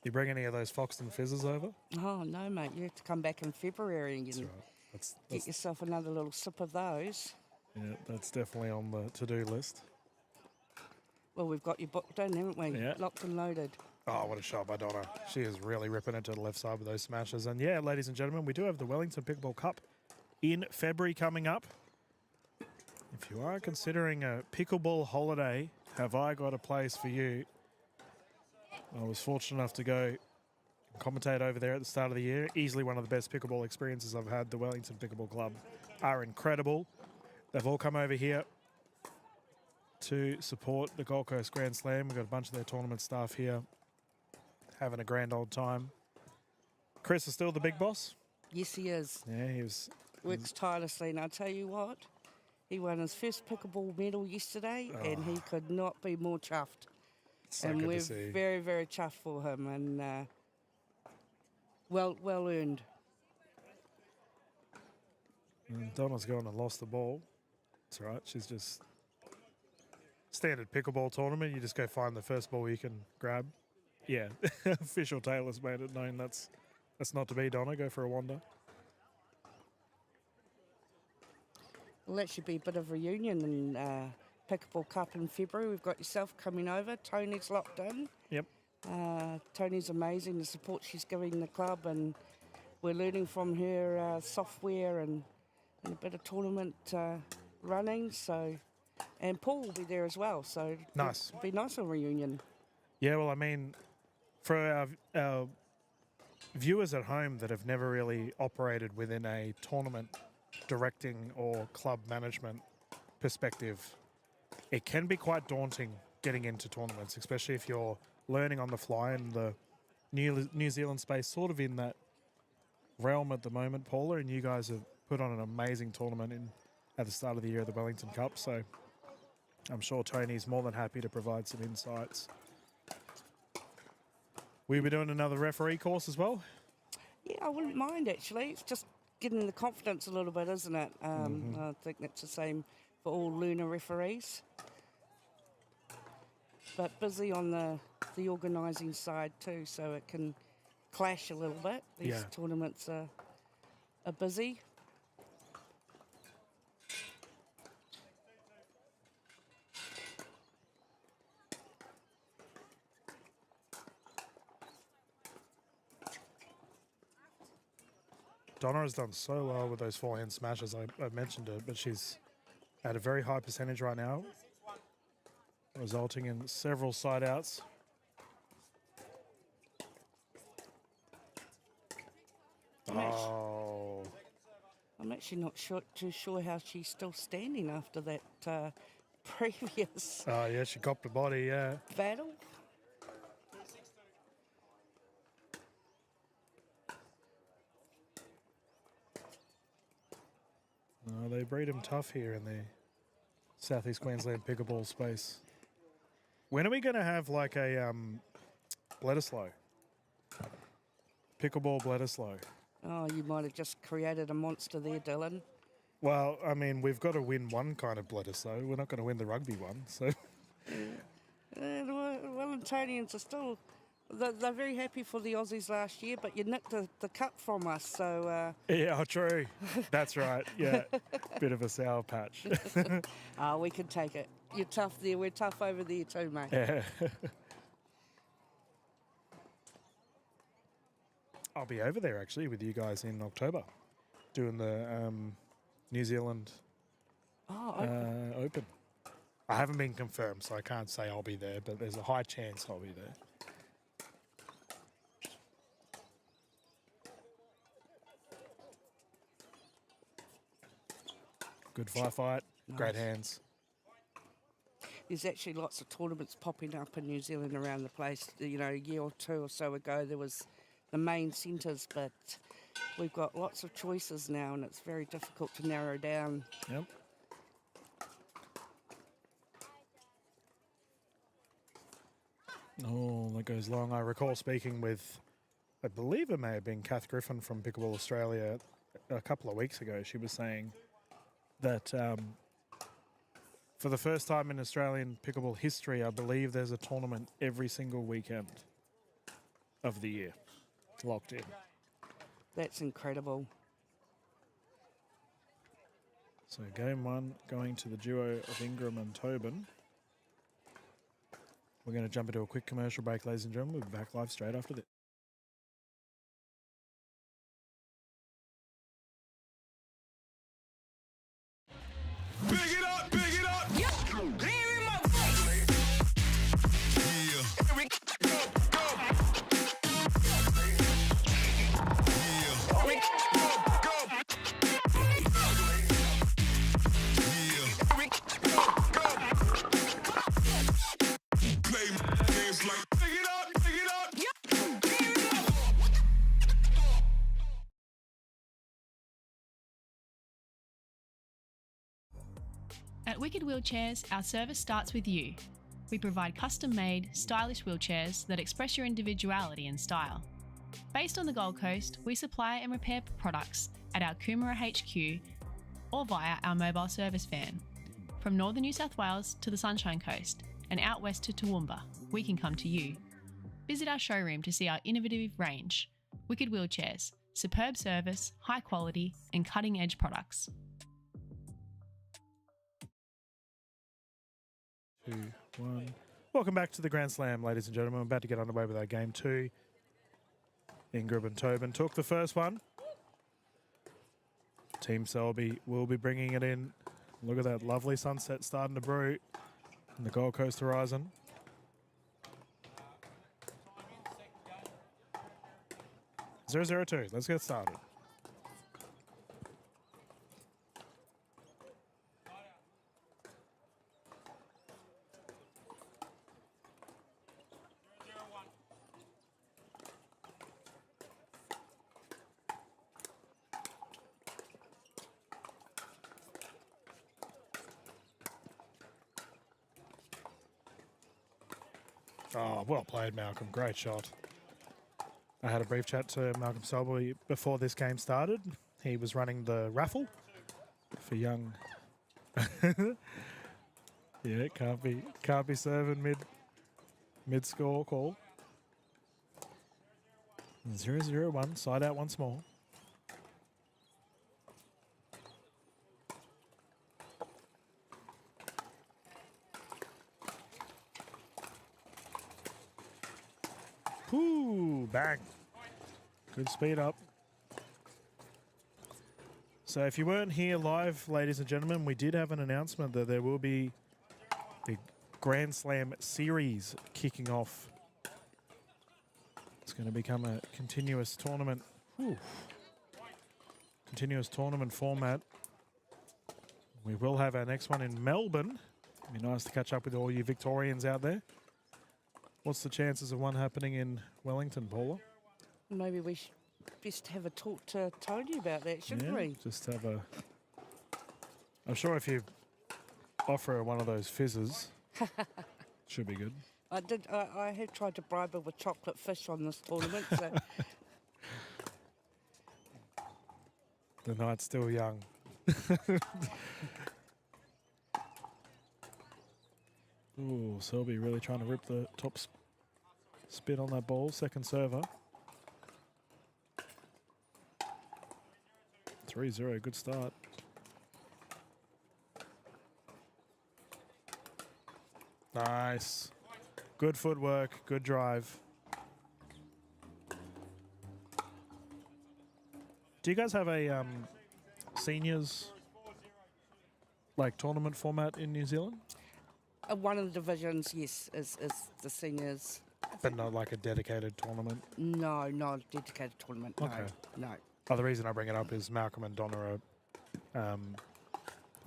You bring any of those Foxton fizzes over? Oh, no, mate. You have to come back in February and That's right. That's get yourself another little sip of those. yeah, that's definitely on the to-do list. Well, we've got you booked in, haven't we? Yeah. Locked and loaded. Oh, what a shot by Donna. She is really ripping it to the left side with those smashes. And yeah, ladies and gentlemen, we do have the Wellington Pickleball Cup in February coming up. If you are considering a pickleball holiday, have I got a place for you? I was fortunate enough to go commentate over there at the start of the year. Easily one of the best pickleball experiences I've had. The Wellington Pickleball Club are incredible. They've all come over here to support the Gold Coast Grand Slam. We've got a bunch of their tournament staff here having a grand old time. Chris is still the big boss. Yes, he is. Yeah, he was. Works tirelessly. And I'll tell you what, he won his first pickleball medal yesterday, and he could not be more chuffed. So And good we're to see. very, very chuffed for him, and well earned. And Donna's gone and lost the ball. That's all right. She's just standard pickleball tournament. You just go find the first ball you can grab. Yeah, official Taylor's made it known that's not to be, Donna. Go for a wander. Well, that should be a bit of a reunion in Pickleball Cup in February. We've got yourself coming over. Tony's locked in. Yep. Tony's amazing, the support she's giving the club, and we're learning from her software and a bit of tournament running. So, and Paul will be there as well. So Nice. it'll be nice, a reunion. Yeah, well, I mean, for our viewers at home that have never really operated within a tournament directing or club management perspective, it can be quite daunting getting into tournaments, especially if you're learning on the fly in the New Zealand space, sort of in that realm at the moment, Paula, and you guys have put on an amazing tournament at the start of the year at the Wellington Cup, so I'm sure Tony's more than happy to provide some insights. We'll be doing another referee course as well. Yeah, I wouldn't mind actually. It's just getting the confidence a little bit, isn't it? I think that's the same for all learner referees. But busy on the organising side too, so it can clash a little bit. These Yeah. tournaments are busy. Donna has done so well with those forehand smashes. I mentioned it, but she's at a very high percentage right now, resulting in several side outs. Oh, I'm actually not too sure how she's still standing after that previous oh yeah, she copped a body, yeah. battle. They breed them tough here in the Southeast Queensland pickleball space. When are we going to have like a Bledisloe? Pickleball Bledisloe. Oh, you might have just created a monster there, Dylan. Well, I mean, we've got to win one kind of Bledisloe. We're not going to win the rugby one, so... The Wellingtonians are still... They're very happy for the Aussies last year, but you nicked the cup from us, so... Yeah, oh, true. That's right. Yeah, bit of a sour patch. we can take it. You're tough there. We're tough over there too, mate. Yeah. I'll be over there actually with you guys in October, doing the New Zealand Open. I haven't been confirmed, so I can't say I'll be there, but there's a high chance I'll be there. Good firefight, great hands. There's actually lots of tournaments popping up in New Zealand around the place. You know, a year or two or so ago, there was the main centres, but we've got lots of choices now, and it's very difficult to narrow down. Yep. Oh, that goes long. I recall speaking with, I believe it may have been Kath Griffin from Pickleball Australia a couple of weeks ago. She was saying that for the first time in Australian pickleball history, I believe there's a tournament every single weekend of the year locked in. That's incredible. So game one going to the duo of Ingram and Tobin. We're going to jump into a quick commercial break, ladies and gentlemen. We'll be back live straight after this. Big it up, big it up. Yeah. Here we go, go. Wicked Wheelchairs, our service starts with you. We provide custom-made, stylish wheelchairs that express your individuality and style. Based on the Gold Coast, we supply and repair products at our Coomera HQ or via our mobile service van. From northern New South Wales to the Sunshine Coast and out west to Toowoomba, we can come to you. Visit our showroom to see our innovative range. Wicked Wheelchairs, superb service, high quality and cutting-edge products. 2, 1. Welcome back to the Grand Slam, ladies and gentlemen. We're about to get underway with our game 2. Ingram and Tobin took the first one. Team Selby will be bringing it in. Look at that lovely sunset starting to brew in the Gold Coast horizon. Zero, 0-2. Let's get started. Oh, well played, Malcolm. Great shot. I had a brief chat to Malcolm Selby before this game started. He was running the raffle for young. Yeah, can't be serving mid score call. 0-0-1, side out once more. Ooh, bang. Good speed up. So if you weren't here live, ladies and gentlemen, we did have an announcement that there will be the Grand Slam series kicking off. It's going to become a continuous tournament. Continuous tournament format. We will have our next one in Melbourne. It'd be nice to catch up with all you Victorians out there. What's the chances of one happening in Wellington, Paula? Maybe we should best have a talk to Tony about that, shouldn't we? Just have a... I'm sure if you offer her one of those fizzes, should be good. I have tried to bribe her with chocolate fish on this tournament, so... The night's still young. Ooh, Selby really trying to rip the top spin on that ball. Second server. 3-0, good start. Nice. Good footwork, good drive. Do you guys have a seniors like tournament format in New Zealand? One of the divisions, yes, is the seniors. But not like a dedicated tournament? No, not a dedicated tournament, no. Okay. No. Oh, the reason I bring it up is Malcolm and Donna are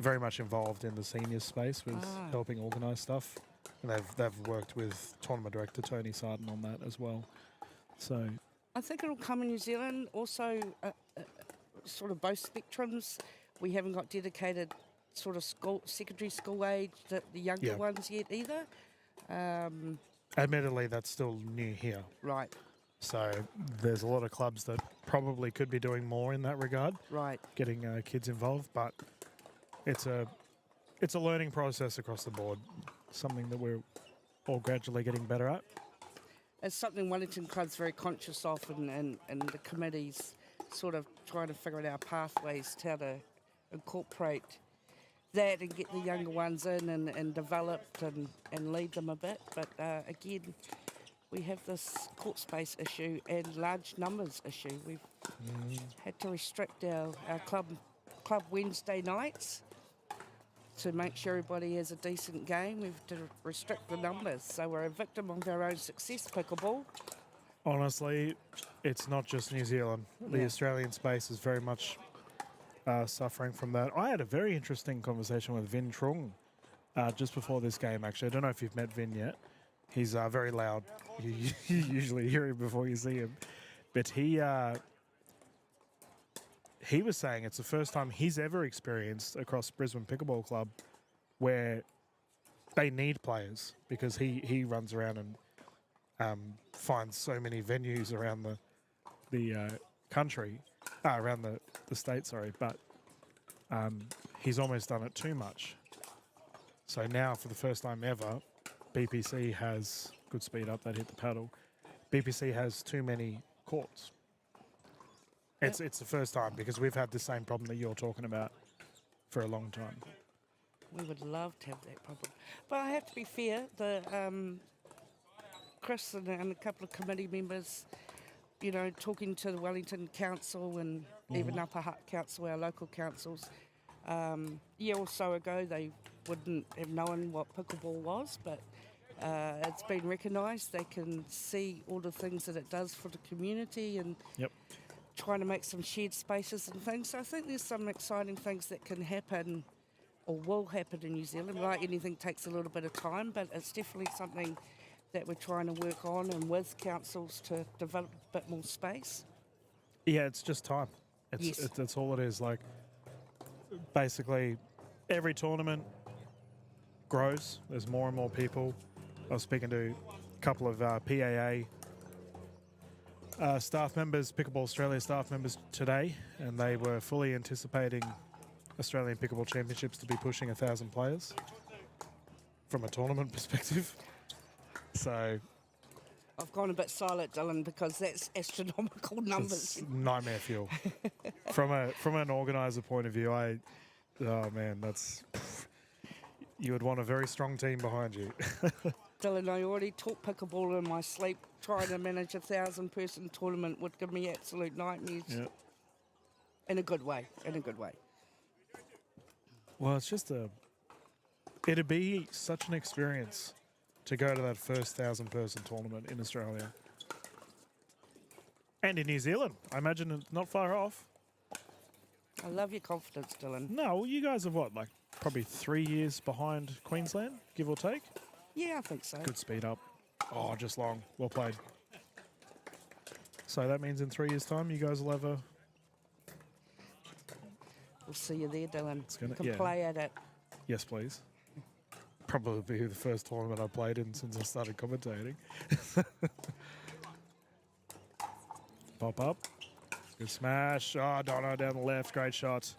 very much involved in the seniors space with helping organise stuff. And they've worked with tournament director Tony Sarton on that as well. So I think it'll come in New Zealand. Also, sort of both spectrums. We haven't got dedicated sort of secondary school age, the younger ones yet either. Admittedly, that's still new here. Right. So there's a lot of clubs that probably could be doing more in that regard. Right. Getting kids involved, but it's a learning process across the board. Something that we're all gradually getting better at. It's something Wellington Club's very conscious of, and the committee's sort of trying to figure out our pathways to how to incorporate that and get the younger ones in and developed and lead them a bit. But again, we have this court space issue and large numbers issue. We've had to restrict our club Wednesday nights to make sure everybody has a decent game. We've to restrict the numbers. So we're a victim of our own success, pickleball. Honestly, it's not just New Zealand. The Australian space is very much suffering from that. I had a very interesting conversation with Vin Trung just before this game, actually. I don't know if you've met Vin yet. He's very loud. You usually hear him before you see him. But he was saying it's the first time he's ever experienced across Brisbane Pickleball Club where they need players because he runs around and finds so many venues around the country, around the state, sorry, but he's almost done it too much. So now, for the first time ever, BPC has, good speed up, that hit the paddle, BPC has too many courts. It's the first time, because we've had the same problem that you're talking about for a long time. We would love to have that problem. But I have to be fair, Chris and a couple of committee members, you know, talking to the Wellington Council and even Upper Hutt Council, our local councils, a year or so ago they wouldn't have known what pickleball was, but it's been recognised. They can see all the things that it does for the community and Yep. trying to make some shared spaces and things. So I think there's some exciting things that can happen or will happen in New Zealand. Like anything takes a little bit of time, but it's definitely something that we're trying to work on and with councils to develop a bit more space. Yeah, it's just time. Yes. That's all it is. Like, basically, every tournament grows. There's more and more people. I was speaking to a couple of PAA staff members, Pickleball Australia staff members today, and they were fully anticipating Australian Pickleball Championships to be pushing 1,000 players from a tournament perspective. So I've gone a bit silent, Dylan, because that's astronomical numbers. it's nightmare fuel. from an organizer point of view, oh man, you would want a very strong team behind you. Dylan, I already taught pickleball in my sleep. Trying to manage a 1,000-person tournament would give me absolute nightmares. Yeah. In a good way. In a good way. Well, it's just it'd be such an experience to go to that first 1,000-person tournament in Australia. And in New Zealand. I imagine it's not far off. I love your confidence, Dylan. No, well, you guys have what, like probably 3 years behind Queensland, give or take? Yeah, I think so. Good speed up. Oh, just long. Well played. So that means in 3 years' time, you guys will have a... We'll see you there, Dylan. gonna- You can yeah. play at it. Yes, please. Probably be the first tournament I played in since I started commentating. Pop up. Good smash. Oh, Donna down the left. Great shot.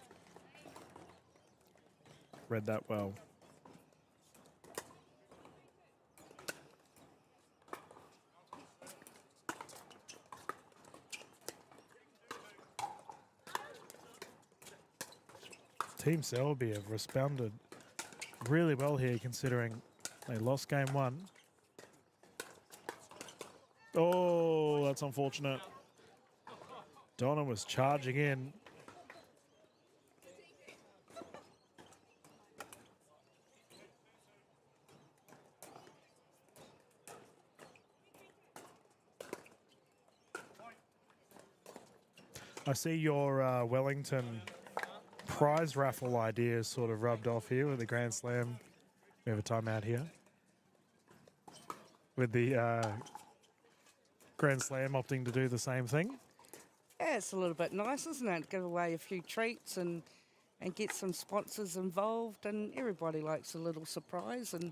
Read that well. Team Selby have responded really well here, considering they lost game one. Oh, that's unfortunate. Donna was charging in. I see your Wellington prize raffle ideas sort of rubbed off here with the Grand Slam. We have a timeout here. With the Grand Slam opting to do the same thing. Yeah, it's a little bit nice, isn't it? Give away a few treats and get some sponsors involved, and everybody likes a little surprise. And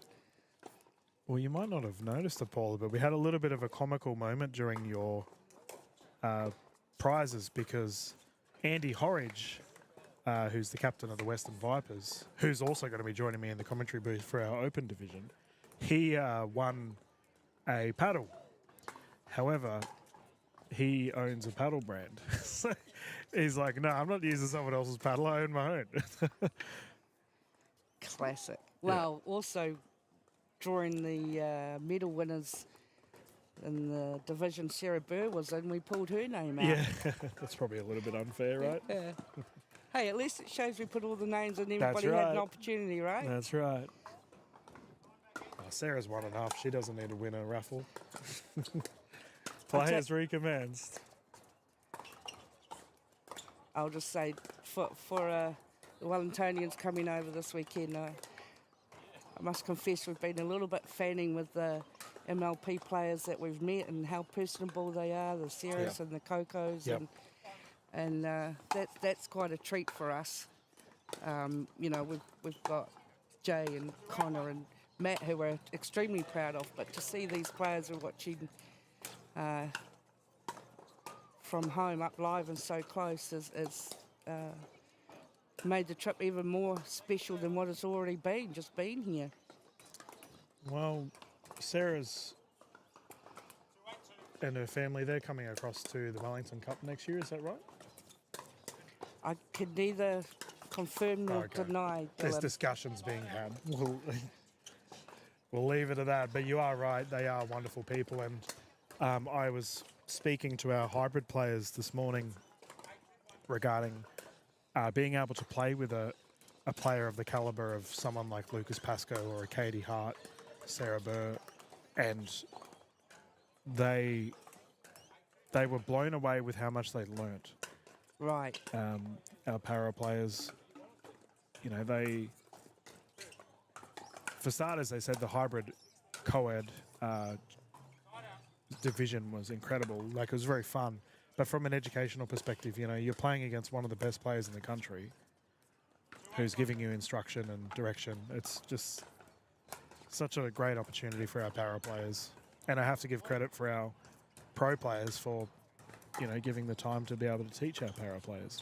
Well, you might not have noticed it, Paula, but we had a little bit of a comical moment during your prizes because Andy Horridge, who's the captain of the Western Vipers, who's also going to be joining me in the commentary booth for our Open division, he won a paddle. However, he owns a paddle brand. So he's like, no, I'm not using someone else's paddle, I own my own. classic. Well, also drawing the medal winners in the division Sarah Burr was in, we pulled her name out. Yeah, that's probably a little bit unfair, right? Yeah. Hey, at least it shows we put all the names and everybody had right. an opportunity, right? That's right. Oh, Sarah's won enough. She doesn't need to win a raffle. Play has recommenced. I'll just say for the Wellingtonians coming over this weekend, I must confess we've been a little bit fanning with the MLP players that we've met and how personable they are, the Sarahs and the Cocos, Yep. and that's quite a treat for us. You know, we've got Jay and Connor and Matt, who we're extremely proud of. But to see these players we're watching from home up live and so close is made the trip even more special than what it's already been, just being here. Well, Sarah's and her family, they're coming across to the Wellington Cup next year, is that right? I can neither confirm nor Okay. deny, There's Dylan. discussions being had. We'll leave it at that. But you are right, they are wonderful people. And I was speaking to our hybrid players this morning regarding being able to play with a player of the calibre of someone like Lucas Pascoe or a Katie Hart, Sarah Burr, and they were blown away with how much they'd learnt. Right. Our para players, you know, for starters, they said the hybrid co-ed division was incredible. Like, it was very fun. But from an educational perspective, you know, you're playing against one of the best players in the country who's giving you instruction and direction. It's just such a great opportunity for our para players. And I have to give credit for our pro players for, you know, giving the time to be able to teach our para players.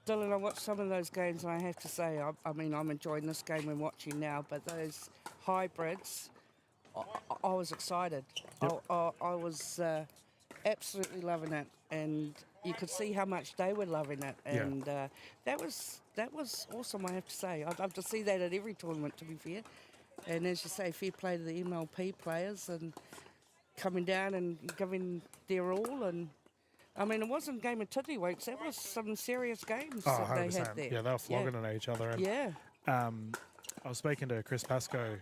Dylan, I watched some of those games, and I have to say, I mean, I'm enjoying this game we're watching now, but those hybrids, I was excited. Yep. I was absolutely loving it, and you could see how much they were loving it, and that was awesome, I have to say. I'd love to see that at every tournament, to be fair. And as you say, fair play to the MLP players and coming down and giving their all. And I mean, it wasn't game of tiddlywinks. That was some serious games Oh, that 100%. they had there. Yeah, they were flogging at each other. And, Yeah. I was speaking to Chris Pascoe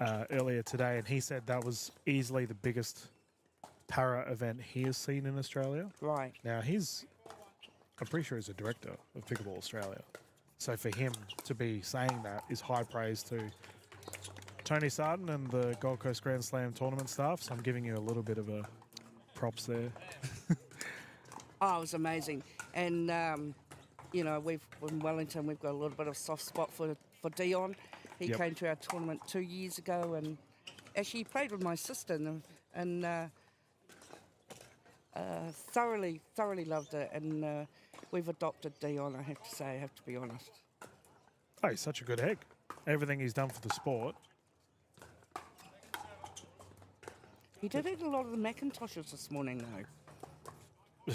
earlier today, and he said that was easily the biggest para event he has seen in Australia. Right. Now, I'm pretty sure he's a director of Pickleball Australia. So for him to be saying that is high praise to Tony Sarden and the Gold Coast Grand Slam tournament staff. So I'm giving you a little bit of a props there. Oh, it was amazing. And, you know, in Wellington, we've got a little bit of soft spot for Dion. He Yep. came to our tournament 2 years ago, and actually he played with my sister, and thoroughly loved it. And we've adopted Dion, I have to say, I have to be honest. Oh, he's such a good egg. Everything he's done for the sport. He did eat a lot of the Macintoshes this morning, though.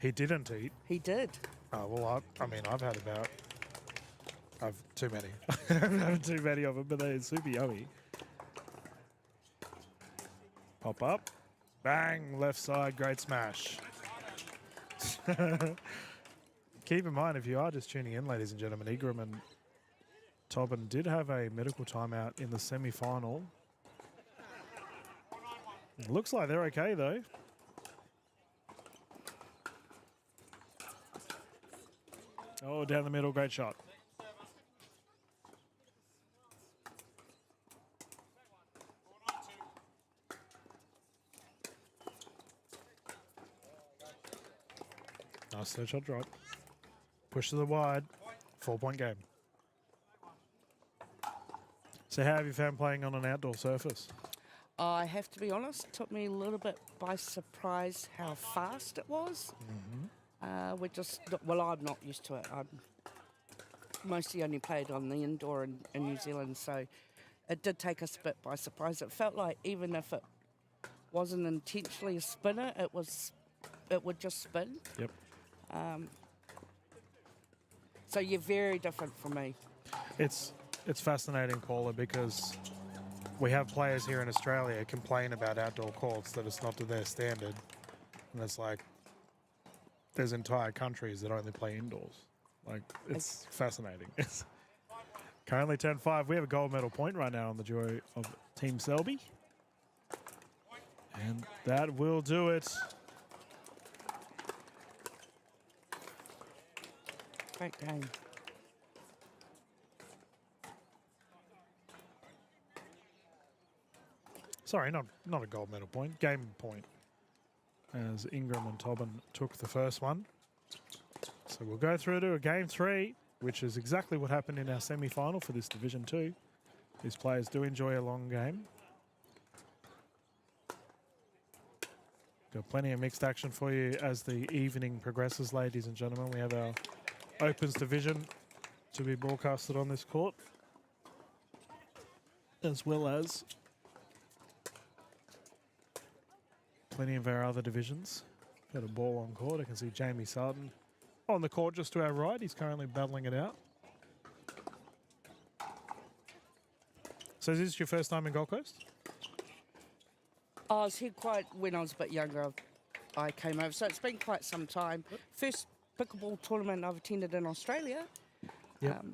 He didn't eat. He did. Oh, well, I've had about... I've too many. I've had too many of them, but they're super yummy. Pop up. Bang, left side, great smash. Keep in mind, if you are just tuning in, ladies and gentlemen, Ingram and Tobin did have a medical timeout in the semi-final. It looks like they're okay, though. Oh, down the middle, great shot. Nice third shot drop. Push to the wide. 4-point game. So how have you found playing on an outdoor surface? I have to be honest, it took me a little bit by surprise how fast it was. We're just, well, I'm not used to it. I'm mostly only played on the indoor in New Zealand, so it did take us a bit by surprise. It felt like even if it wasn't intentionally a spinner, it would just spin. Yep. So you're very different from me. It's fascinating, Paula, because we have players here in Australia complain about outdoor courts that it's not to their standard. And it's like, there's entire countries that only play indoors. Like, it's fascinating. It's currently 10-5. We have a gold medal point right now on the duo of Team Selby. And that will do it. Great game. Sorry, not a gold medal point, game point. As Ingram and Tobin took the first one. So we'll go through to a game 3. which is exactly what happened in our semi-final for this Division 2. These players do enjoy a long game. Got plenty of mixed action for you as the evening progresses, ladies and gentlemen. We have our Opens division to be broadcasted on this court, as well as plenty of our other divisions. Got a ball on court. I can see Jamie Sarton on the court just to our right. He's currently battling it out. So is this your first time in Gold Coast? I was here quite when I was a bit younger. I came over, so it's been quite some time. First pickleball tournament I've attended in Australia. Yep.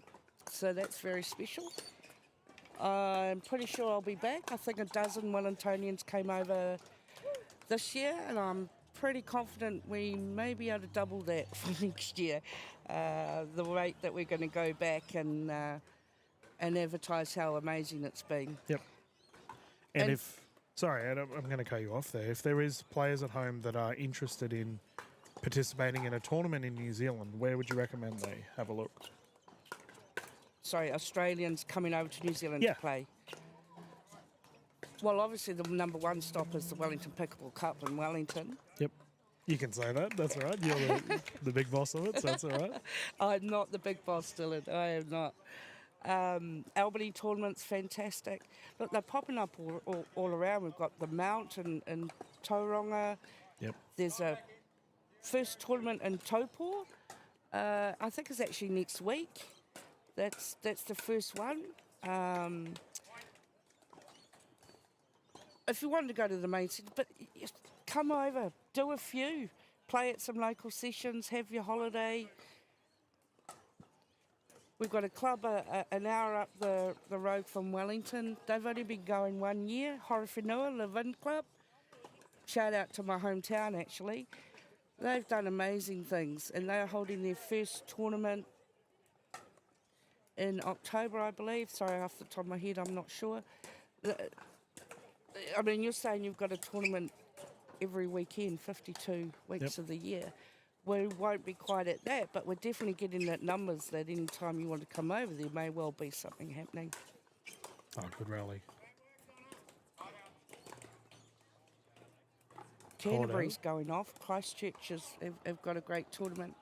So that's very special. I'm pretty sure I'll be back. I think a dozen Wellingtonians came over this year, and I'm pretty confident we may be able to double that for next year. The rate that we're going to go back and advertise how amazing it's been. Yep. And if, sorry, Adam, I'm going to cut you off there. If there is players at home that are interested in participating in a tournament in New Zealand, where would you recommend they have a look? Sorry, Australians coming over to New Zealand Yeah. to play. Well, obviously the number one stop is the Wellington Pickleball Cup in Wellington. Yep. You can say that. That's all right. You're the big boss of it, so that's all right. I'm not the big boss, Dylan. I am not. Albany tournament's fantastic. Look, they're popping up all around. We've got the Mount in Tauranga. Yep. There's a first tournament in Taupō. I think it's actually next week. That's the first one. If you wanted to go to the main city, but come over, do a few, play at some local sessions, have your holiday. We've got a club an hour up the road from Wellington. They've only been going 1 year, Horowhenua, Levin Club. Shout out to my hometown, actually. They've done amazing things, and they're holding their first tournament in October, I believe. Sorry, off the top of my head, I'm not sure. I mean, you're saying you've got a tournament every weekend, 52 weeks of the year. We won't be quite at that, but we're definitely getting that numbers that any time you want to come over, there may well be something happening. Oh, good rally. Canterbury's going off. Christchurch have got a great tournament.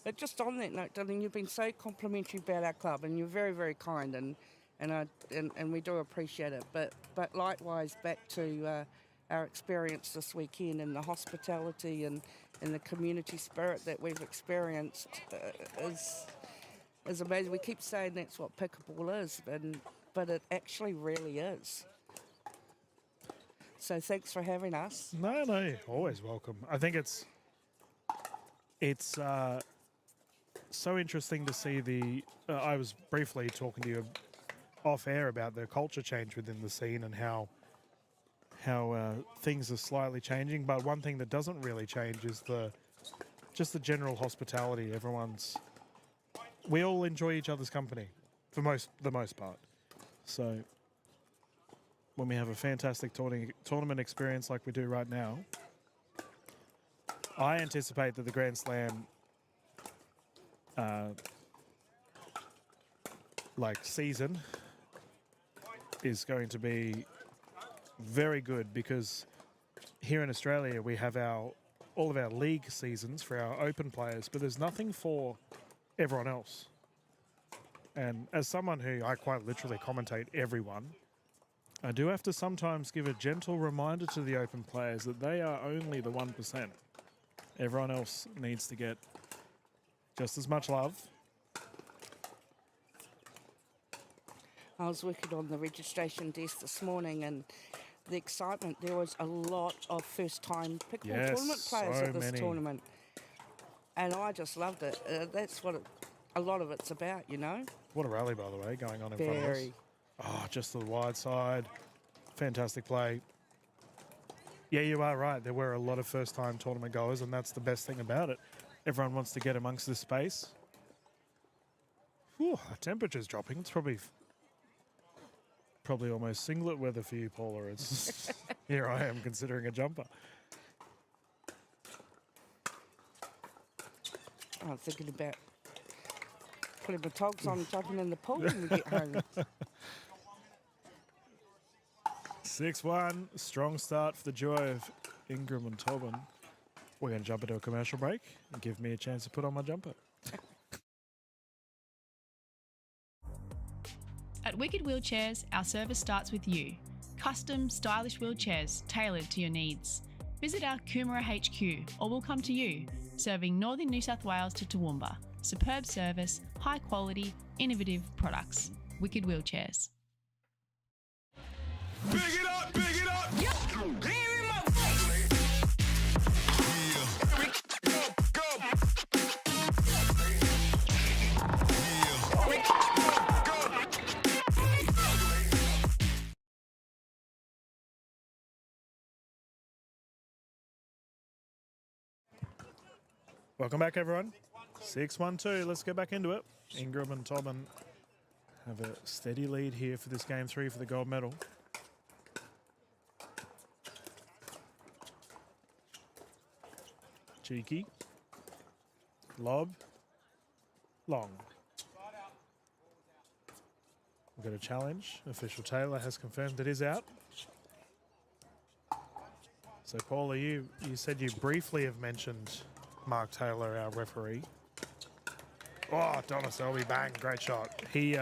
But just on that note, Dylan, you've been so complimentary about our club, and you're very, very kind, and we do appreciate it. But likewise, back to our experience this weekend and the hospitality and the community spirit that we've experienced is amazing. We keep saying that's what pickleball is, but it actually really is. So thanks for having us. No, always welcome. I think it's so interesting to see the. I was briefly talking to you off air about the culture change within the scene and how things are slightly changing. But one thing that doesn't really change is just the general hospitality. We all enjoy each other's company for the most part. So when we have a fantastic tournament experience like we do right now, I anticipate that the Grand Slam season is going to be very good, because here in Australia we have all of our league seasons for our open players, but there's nothing for everyone else. And as someone who I quite literally commentate everyone, I do have to sometimes give a gentle reminder to the open players that they are only the 1%. Everyone else needs to get just as much love. I was working on the registration desk this morning, and the excitement, there was a lot of first-time pickleball tournament players so at this many. tournament. And I just loved it. That's what a lot of it's about, you know? What a rally, by the way, going on in front of us. Very. Oh, just to the wide side. Fantastic play. Yeah, you are right. There were a lot of first-time tournament goers, and that's the best thing about it. Everyone wants to get amongst this space. Whew, our temperature's dropping. It's probably probably almost singlet weather for you, Paula. It's here I am considering a jumper. I'm thinking about putting my togs on and jumping in the pool when we get home. 6-1, strong start for the duo of Ingram and Tobin. We're going to jump into a commercial break and give me a chance to put on my jumper. At Wicked Wheelchairs, our service starts with you. Custom, stylish wheelchairs tailored to your needs. Visit our Coomera HQ or we'll come to you, serving northern New South Wales to Toowoomba. Superb service, high quality, innovative products. Wicked Wheelchairs. Big it up, big it up. Welcome back, everyone. 6-1-2. Let's get back into it. Ingram and Tobin have a steady lead here for this game 3 for the gold medal. Cheeky. Lob. Long. We've got a challenge. Official Taylor has confirmed it is out. So, Paula, you said you briefly have mentioned Mark Taylor, our referee. Oh, Donna Selby, bang, great shot. He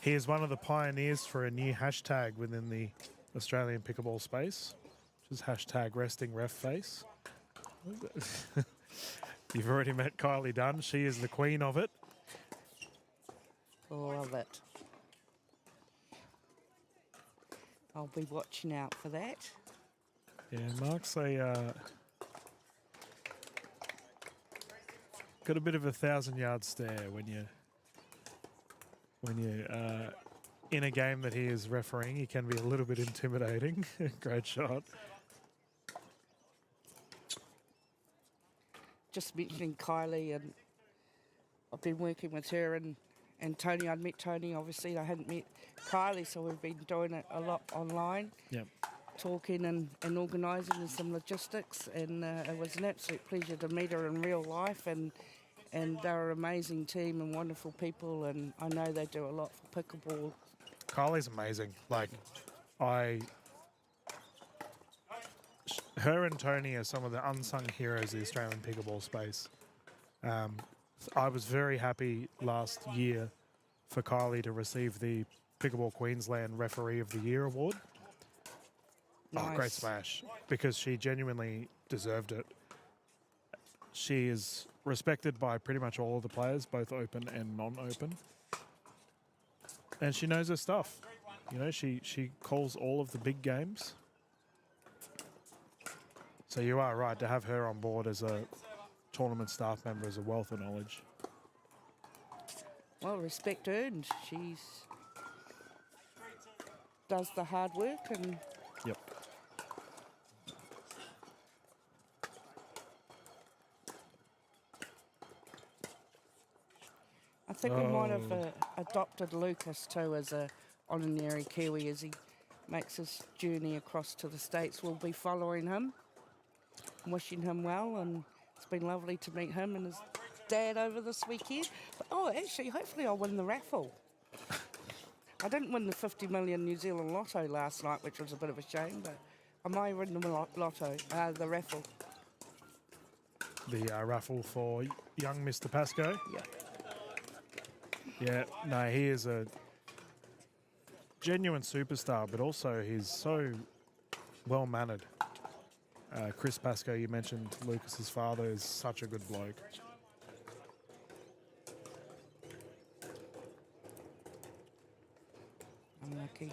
is one of the pioneers for a new hashtag within the Australian pickleball space, which is hashtag resting ref face. You've already met Kylie Dunn. She is the queen of it. Love it. I'll be watching out for that. Yeah, Mark's got a bit of a 1,000-yard stare when you in a game that he is refereeing. He can be a little bit intimidating. Great shot. Just mentioning Kylie, and I've been working with her and Tony. I'd met Tony, obviously. I hadn't met Kylie, so we've been doing it a lot online. Yep. Talking and organising and some logistics, and it was an absolute pleasure to meet her in real life, and they're an amazing team and wonderful people, and I know they do a lot for pickleball. Kylie's amazing. Like, her and Tony are some of the unsung heroes of the Australian pickleball space. I was very happy last year for Kylie to receive the Pickleball Queensland Referee of the Year award. Nice. Oh, great smash, because she genuinely deserved it. She is respected by pretty much all of the players, both open and non-open. And she knows her stuff. You know, she calls all of the big games. So you are right, to have her on board as a tournament staff member is a wealth of knowledge. Well, respect earned. She's does the hard work, and Yep. I think we might have adopted Lucas too as a honorary Kiwi as he makes his journey across to the States. We'll be following him, wishing him well, and it's been lovely to meet him and his dad over this weekend. But, actually, hopefully I'll win the raffle. I didn't win the 50 million New Zealand lotto last night, which was a bit of a shame, but I might win the the raffle. The raffle for young Mr. Pascoe. Yeah. Yeah, no, he is a genuine superstar, but also he's so well-mannered. Chris Pascoe, you mentioned Lucas's father, is such a good bloke. Unlucky.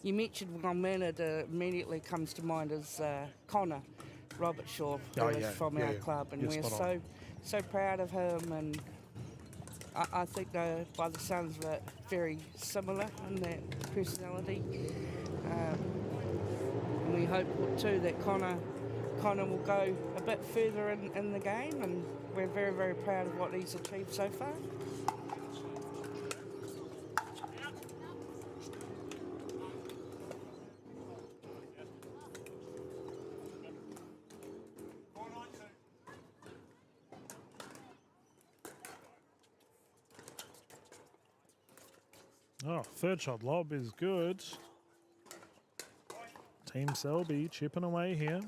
You mentioned well-mannered, immediately comes to mind is Connor Robertshaw, who is from our club, and we're so proud of him, and I think they're, by the sounds of it, very similar in their personality. And we hope too that Connor will go a bit further in the game, and we're very, very proud of what he's achieved so far. Oh, third shot lob is good. Team Selby chipping away here.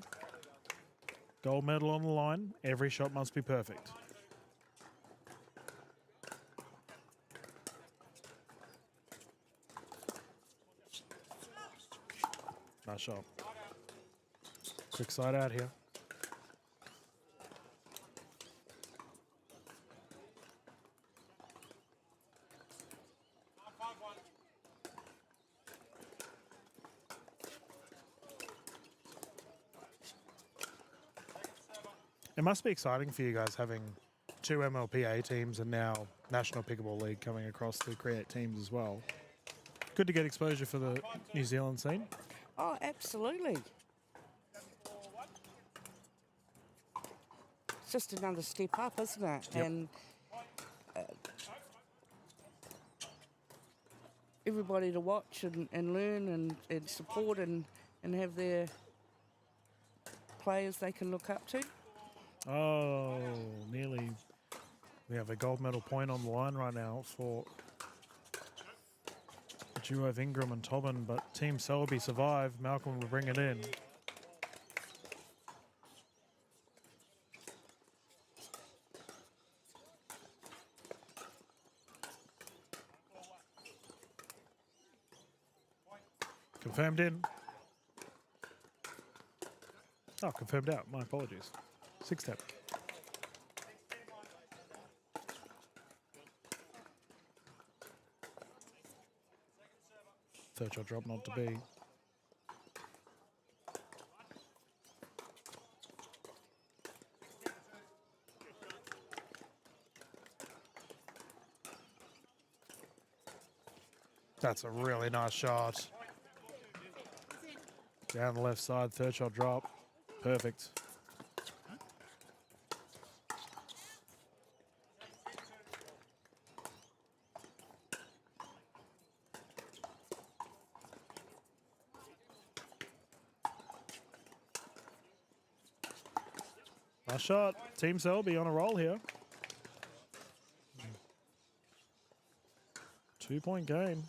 Gold medal on the line. Every shot must be perfect. Nice shot. Quick side out here. It must be exciting for you guys having two MLPA teams and now National Pickleball League coming across to create teams as well. Good to get exposure for the New Zealand scene. Oh, absolutely. It's just another step up, isn't it? Yep. And everybody to watch and learn and support and have their players they can look up to. Oh, nearly. We have a gold medal point on the line right now for the duo of Ingram and Tobin, but Team Selby survived. Malcolm will bring it in. Confirmed in. Oh, confirmed out. My apologies. 6-step. Third shot drop not to be. That's a really nice shot. Down the left side, third shot drop. Perfect. Nice shot. Team Selby on a roll here. 2-point game.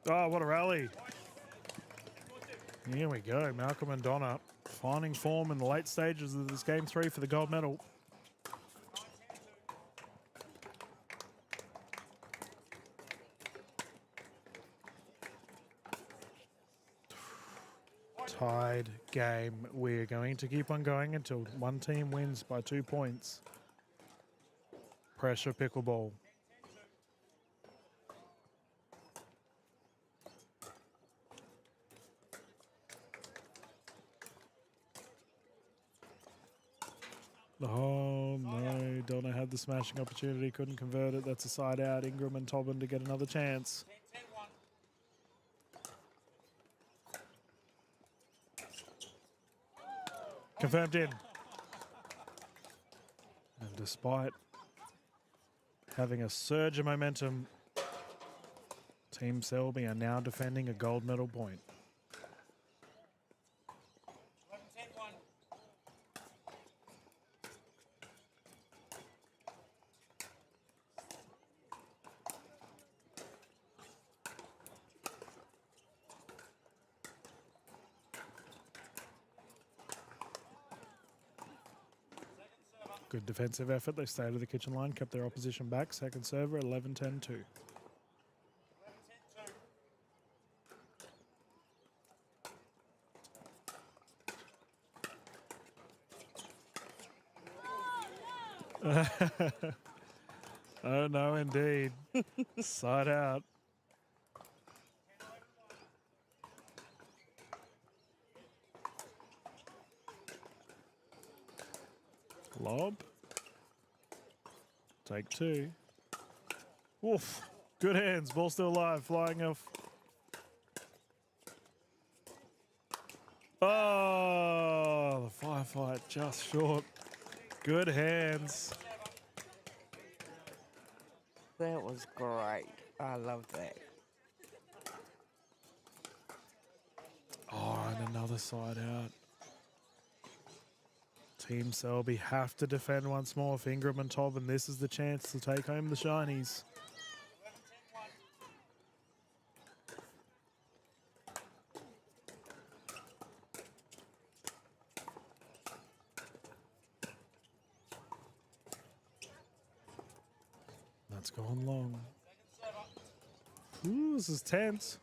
Oh, what a rally. Here we go. Malcolm and Donna finding form in the late stages of this game 3 for the gold medal. Tied game. We're going to keep on going until one team wins by 2 points. Pressure pickleball. Oh no, Donna had the smashing opportunity, couldn't convert it. That's a side out. Ingram and Tobin to get another chance. Confirmed in. And despite having a surge of momentum, Team Selby are now defending a gold medal point. Good defensive effort. They stayed to the kitchen line, kept their opposition back. Second server, 11-10-2. Oh no, indeed. Side out. Lob. Take 2. Woof. Good hands. Ball still alive. Flying off. Oh, the firefight just short. Good hands. That was great. I love that. Oh, and another side out. Team Selby have to defend once more for Ingram and Tobin. This is the chance to take home the shinies. That's gone long. Ooh, this is tense.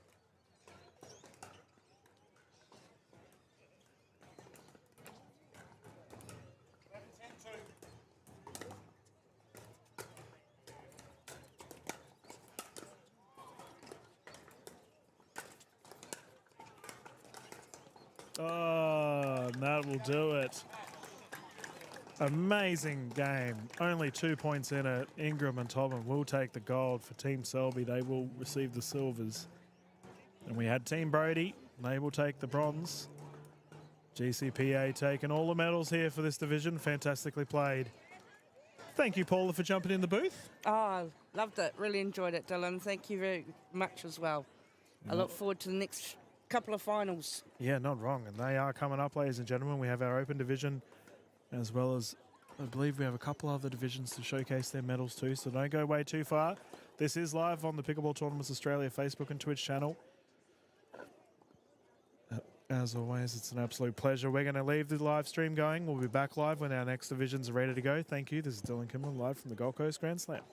Oh, and that will do it. Amazing game. Only 2 points in it. Ingram and Tobin will take the gold for Team Selby. They will receive the silvers. And we had Team Brody. They will take the bronze. GCPA taking all the medals here for this division. Fantastically played. Thank you, Paula, for jumping in the booth. Oh, loved it. Really enjoyed it, Dylan. Thank you very much as well. I look forward to the next couple of finals. Yeah, not wrong. And they are coming up, ladies and gentlemen. We have our open division as well as, I believe we have a couple other divisions to showcase their medals too. So don't go way too far. This is live on the Pickleball Tournaments Australia Facebook and Twitch channel. As always, it's an absolute pleasure. We're going to leave the live stream going. We'll be back live when our next divisions are ready to go. Thank you. This is Dylan Kimberlin live from the Gold Coast Grand Slam.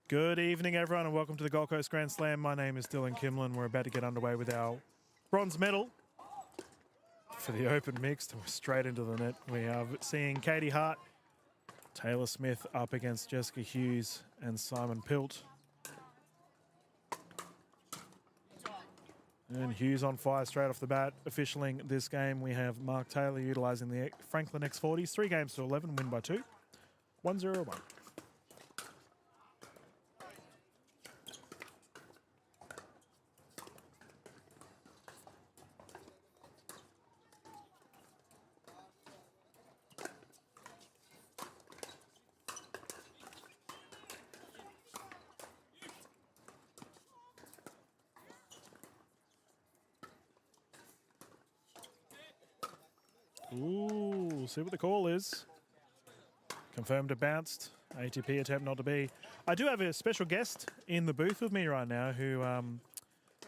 Good evening, everyone, and welcome to the Gold Coast Grand Slam. My name is Dylan Kimlin. We're about to get underway with our bronze medal for the open mixed. We're straight into the net. We are seeing Katie Hart, Taylor Smith up against Jessica Hughes and Simon Pilt. And Hughes on fire straight off the bat. Officialing this game, we have Mark Taylor utilising the Franklin X40s. 3 games to 11, win by 2. 1-0-1. Ooh, see what the call is. Confirmed it bounced. ATP attempt not to be. I do have a special guest in the booth with me right now who,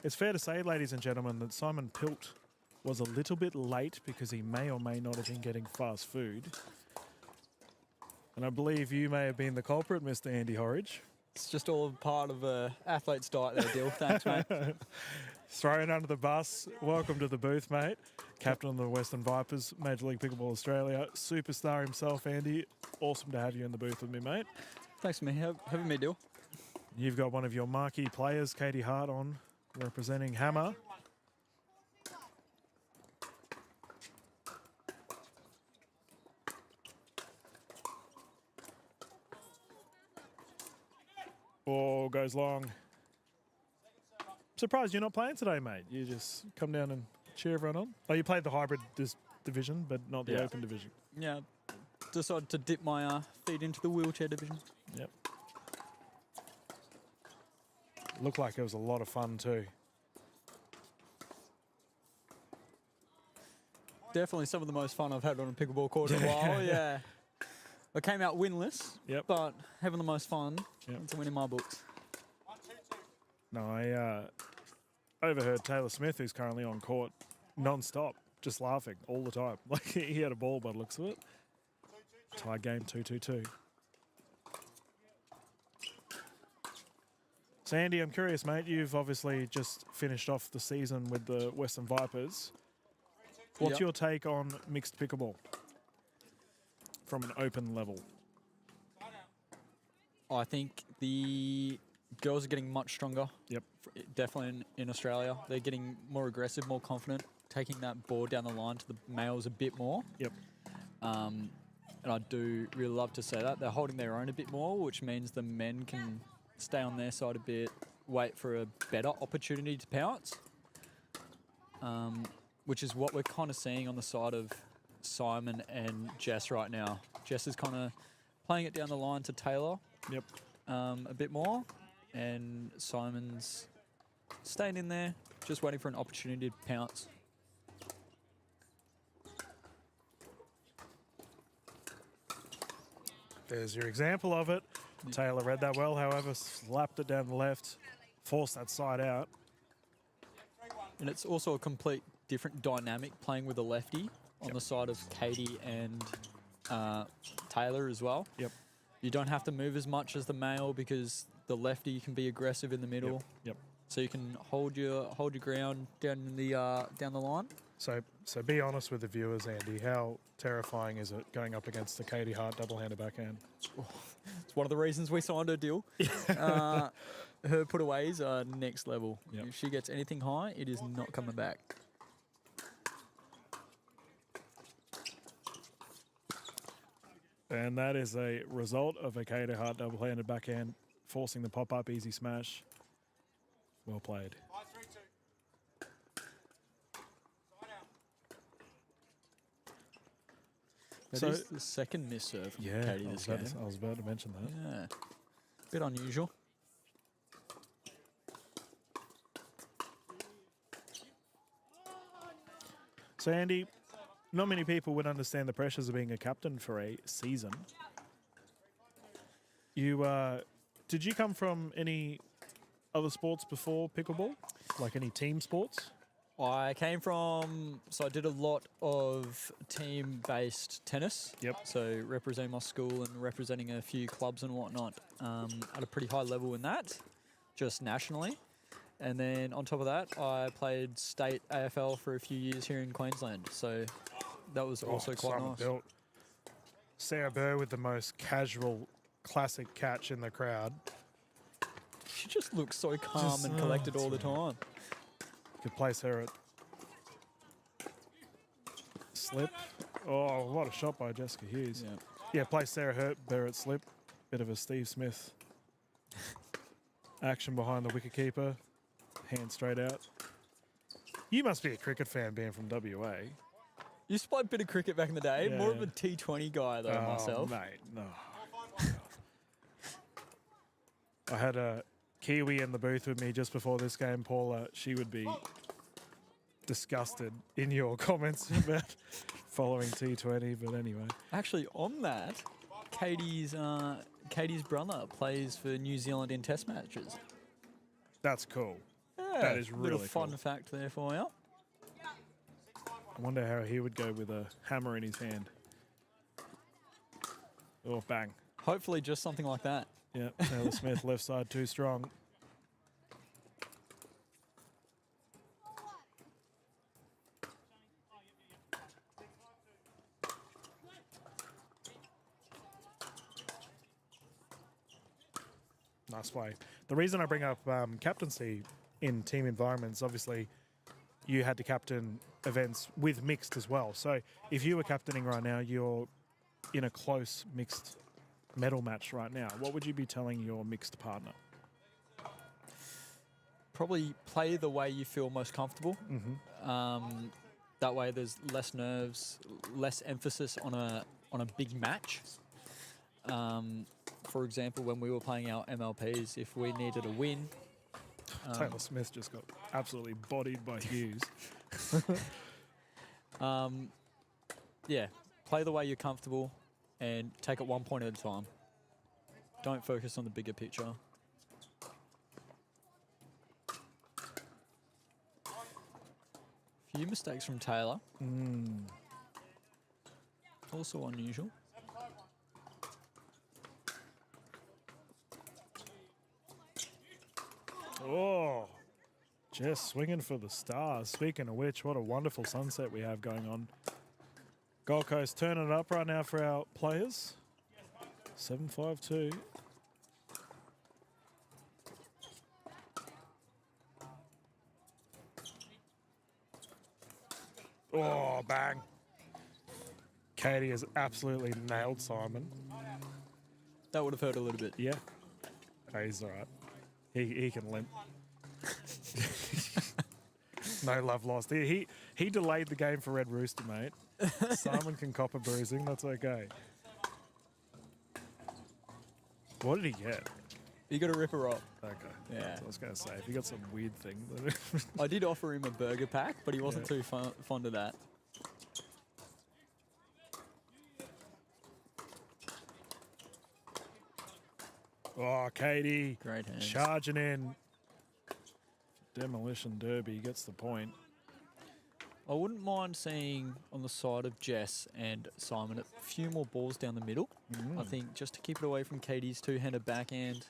it's fair to say, ladies and gentlemen, that Simon Pilt was a little bit late because he may or may not have been getting fast food. And I believe you may have been the culprit, Mr. Andy Horridge. It's just all part of an athlete's diet there, Dill. Thanks, mate. Thrown under the bus. Welcome to the booth, mate. Captain of the Western Vipers, Major League Pickleball Australia, superstar himself, Andy. Awesome to have you in the booth with me, mate. Thanks for having me, Dill. You've got one of your marquee players, Katie Hart, on representing Hammer. Ball goes long. Surprised you're not playing today, mate. You just come down and cheer everyone on. Oh, you played the hybrid division, but not the open division. Yeah, decided to dip my feet into the wheelchair division. Yep. Looked like it was a lot of fun too. Definitely some of the most fun I've had on a pickleball court in a while, yeah. I came out winless, but having the most fun. It's a win in my books. No, I overheard Taylor Smith, who's currently on court, non-stop, just laughing all the time. Like he had a ball by the looks of it. Tie game 2-2-2. So Andy, I'm curious, mate. You've obviously just finished off the season with the Western Vipers. What's your take on mixed pickleball from an open level? I think the girls are getting much stronger. Yep. Definitely in Australia. They're getting more aggressive, more confident, taking that ball down the line to the males a bit more. Yep. And I do really love to say that. They're holding their own a bit more, which means the men can stay on their side a bit, wait for a better opportunity to pounce, which is what we're kind of seeing on the side of Simon and Jess right now. Jess is kind of playing it down the line to Taylor a bit more, and Simon's staying in there, just waiting for an opportunity to pounce. There's your example of it. Taylor read that well, however, slapped it down the left, forced that side out. And it's also a complete different dynamic playing with a lefty on the side of Katie and Taylor as well. Yep. You don't have to move as much as the male because the lefty can be aggressive in the middle. Yep. So you can hold your ground down in the down the line. So be honest with the viewers, Andy. How terrifying is it going up against the Katie Hart double-handed backhand? It's one of the reasons we signed her deal. Her putaways are next level. Yep. If she gets anything high, it is not coming back. And that is a result of a Katie Hart double-handed backhand, forcing the pop-up easy smash. Well played. That is the second miss serve from Katie this game. I was about to mention that. Yeah, bit unusual. So Andy, not many people would understand the pressures of being a captain for a season. Did you come from any other sports before pickleball? Like any team sports? I came from, so I did a lot of team-based tennis. Yep. So representing my school and representing a few clubs and whatnot at a pretty high level in that, just nationally. And then on top of that, I played state AFL for a few years here in Queensland. So that was also quite Simon nice. Built. Sarah Burr with the most casual, classic catch in the crowd. She just looks so calm Just- and collected oh, all the time. Could place her at slip. Oh, what a shot by Jessica Hughes. Yeah. Yeah, place Sarah Burr at slip. Bit of a Steve Smith action behind the wicketkeeper. Hand straight out. You must be a cricket fan being from WA. Used to play a bit of cricket back in the day. More of Yeah. a T20 guy though Oh, myself. mate, no. I had a Kiwi in the booth with me just before this game, Paula. She would be disgusted in your comments about following T20, but anyway. Actually, on that, Katie's brother plays for New Zealand in Test matches. That's cool. Yeah, That is little really fun cool. fact there for you. I wonder how he would go with a hammer in his hand. Oh, bang. Hopefully, just something like that. Yeah, Taylor Smith, left side too strong. Nice play. The reason I bring up captaincy in team environments, obviously, you had to captain events with mixed as well. So if you were captaining right now, you're in a close mixed medal match right now. What would you be telling your mixed partner? Probably play the way you feel most comfortable. That way, there's less nerves, less emphasis on a big match. For example, when we were playing our MLPs, if we needed a win, Taylor Smith just got absolutely bodied by Hughes. yeah, play the way you're comfortable and take it one point at a time. Don't focus on the bigger picture. Few mistakes from Taylor. Also unusual. Oh, just swinging for the stars. Speaking of which, what a wonderful sunset we have going on. Gold Coast turning it up right now for our players. 7-5-2. Oh, bang. Katie has absolutely nailed Simon. That would have hurt a little bit. Yeah. Oh, he's all right. He can limp. No love lost. He delayed the game for Red Rooster, mate. Simon can cop a bruising. That's okay. What did he get? You got to rip her up. Okay. Yeah. That's what I was going to say. If you got some weird thing. I did offer him a burger pack, but he wasn't Yeah. too fond of that. Oh, Katie. Great hands. Charging in. Demolition Derby gets the point. I wouldn't mind seeing on the side of Jess and Simon a few more balls down the middle. I think just to keep it away from Katie's two-handed backhand,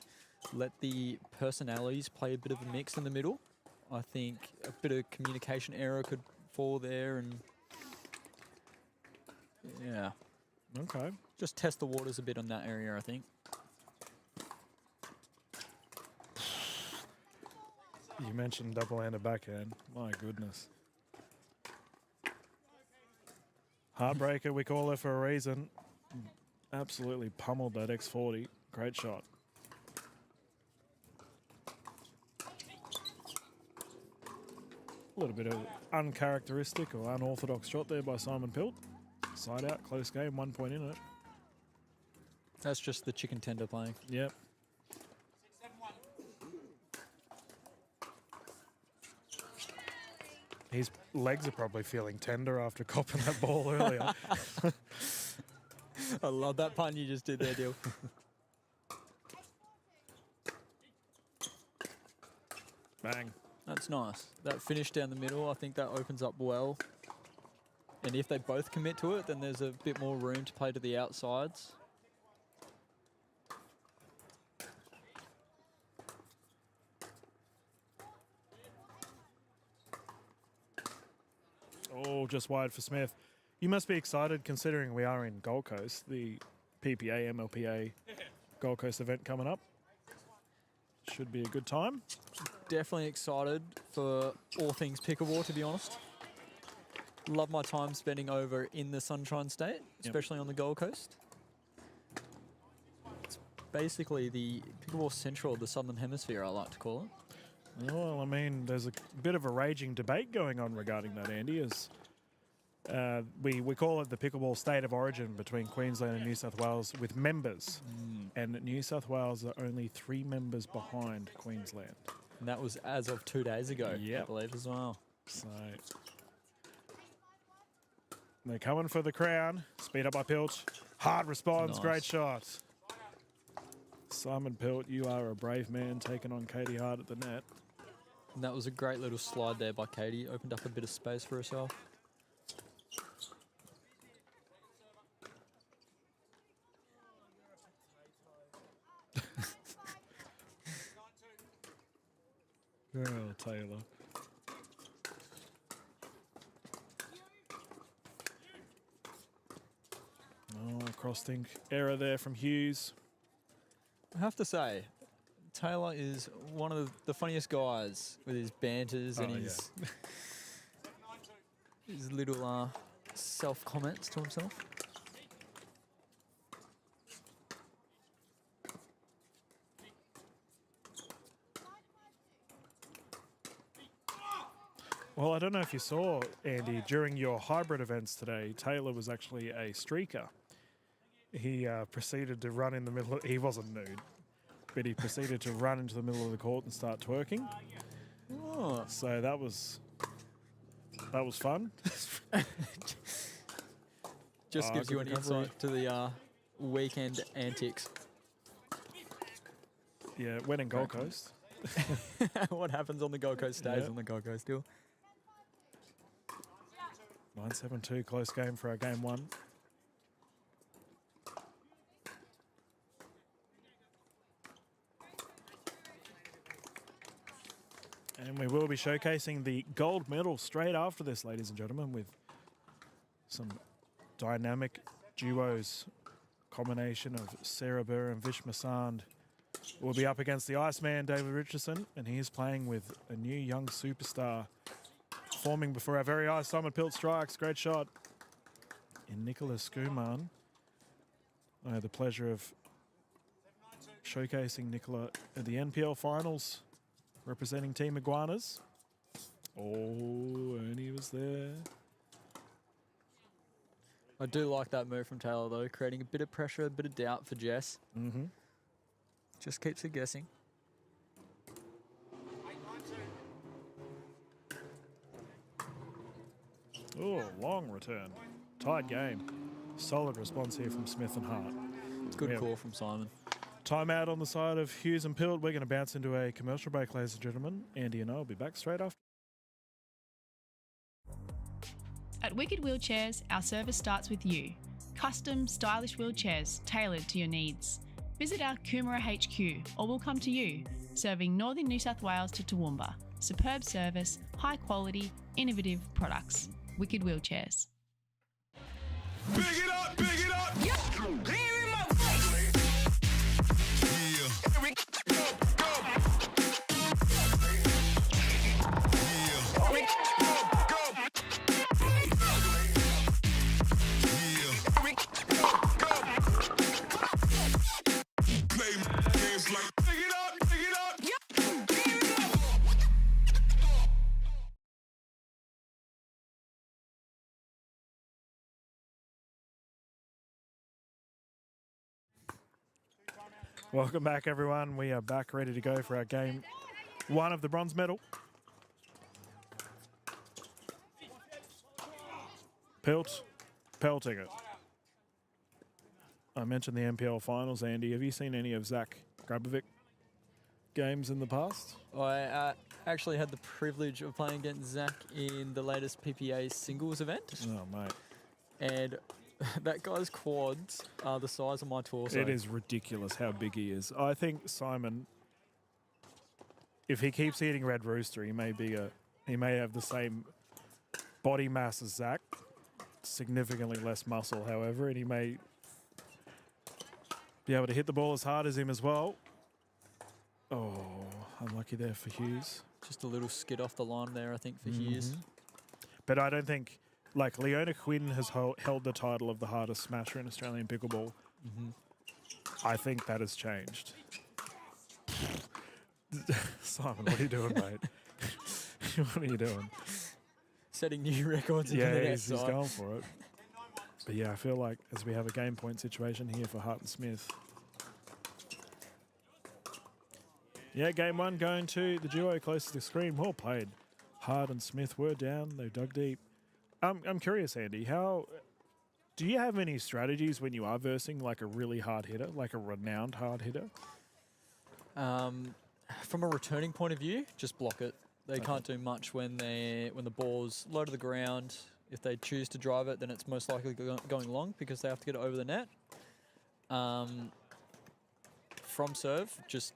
let the personalities play a bit of a mix in the middle. I think a bit of communication error could fall there, and yeah, Okay. just test the waters a bit on that area, I think. You mentioned double-handed backhand. My goodness. Heartbreaker, we call her for a reason. Absolutely pummeled that X40. Great shot. A little bit of uncharacteristic or unorthodox shot there by Simon Pilt. Side out, close game, 1 point in it. That's just the chicken tender playing. Yep. His legs are probably feeling tender after copping that ball earlier. I love that pun you just did there, Dill. Bang. That's nice. That finish down the middle, I think that opens up well. And if they both commit to it, then there's a bit more room to play to the outsides. Oh, just wide for Smith. You must be excited considering we are in Gold Coast, the PPA, MLPA Gold Coast event coming up. Should be a good time. Definitely excited for all things pickleball, to be honest. Love my time spending over in the Sunshine State, especially on the Gold Coast. It's basically the pickleball central of the Southern Hemisphere, I like to call it. Well, I mean, there's a bit of a raging debate going on regarding that, Andy, as we call it the pickleball state of origin between Queensland and New South Wales with members. And New South Wales are only 3 members behind Queensland. And that was as of 2 days ago, I Yep. believe, as well. So they're coming for the crown. Speed up by Pilt. Hard response. Nice. Great shot. Simon Pilt, you are a brave man taking on Katie Hart at the net. And that was a great little slide there by Katie. Opened up a bit of space for herself. Girl, Taylor. Oh, cross-think error there from Hughes. I have to say, Taylor is one of the funniest guys with his banters and Oh, his his little self-comments to himself. Well, I don't know if you saw, Andy, during your hybrid events today, Taylor was actually a streaker. He proceeded to run in the middle. He wasn't nude, but he proceeded to run into the middle of the court and start twerking. Oh, So that was fun. just gives good you an recovery. insight to the weekend antics. Yeah, went in Gold Coast. What happens on the Gold Coast stays Yeah. on the Gold Coast still. 9-7-2, close game for our game one. And we will be showcasing the gold medal straight after this, ladies and gentlemen, with some dynamic duos. Combination of Sarah Burr and Vish Masand will be up against the Iceman, David Richardson, and he is playing with a new young superstar forming before our very eyes. Simon Pilt strikes, great shot. In Nicholas Skuman. I had the pleasure of showcasing Nicola at the NPL finals, representing Team Iguanas. Oh, Ernie was there. I do like that move from Taylor, though, creating a bit of pressure, a bit of doubt for Jess. Mm-hmm. Just keeps her guessing. Oh, long return. Tied game. Solid response here from Smith and Hart. Good Yeah. call from Simon. Timeout on the side of Hughes and Pilt. We're going to bounce into a commercial break, ladies and gentlemen. Andy and I will be back straight after. At Wicked Wheelchairs, our service starts with you. Custom, stylish wheelchairs tailored to your needs. Visit our Coomera HQ or we'll come to you, serving northern New South Wales to Toowoomba. Superb service, high quality, innovative products. Wicked Wheelchairs. Big it up, big it up. Yeah. Here we go, go. Yeah. We go, go. Yeah. We go, go. Play games like big it up, big it up. Yeah. Here we go. Welcome back, everyone. We are back ready to go for our game one of the bronze medal. Pilt, pelting it. I mentioned the NPL finals, Andy. Have you seen any of Zach Grabovic games in the past? I actually had the privilege of playing against Zach in the latest PPA singles event, Oh, mate. and that guy's quads are the size of my torso. It is ridiculous how big he is. I think Simon, if he keeps eating Red Rooster, he may have the same body mass as Zach, significantly less muscle, however, and he may be able to hit the ball as hard as him as well. Oh, unlucky there for Hughes. Just a little skid off the line there, I think, for Hughes. But I don't think, like, Leona Quinn has held the title of the hardest smasher in Australian pickleball. I think that has changed. Simon, what are you doing, mate? What are you doing? Setting new records in Yeah, the he's net side. going for it. But yeah, I feel like as we have a game point situation here for Hart and Smith. Yeah, game one going to the duo closest to the screen. Well played. Hart and Smith were down. They dug deep. I'm curious, Andy, do you have any strategies when you are versing like a really hard hitter, like a renowned hard hitter? From a returning point of view, just block it. They can't do much when the ball's low to the ground. If they choose to drive it, then it's most likely going long because they have to get it over the net. From serve, just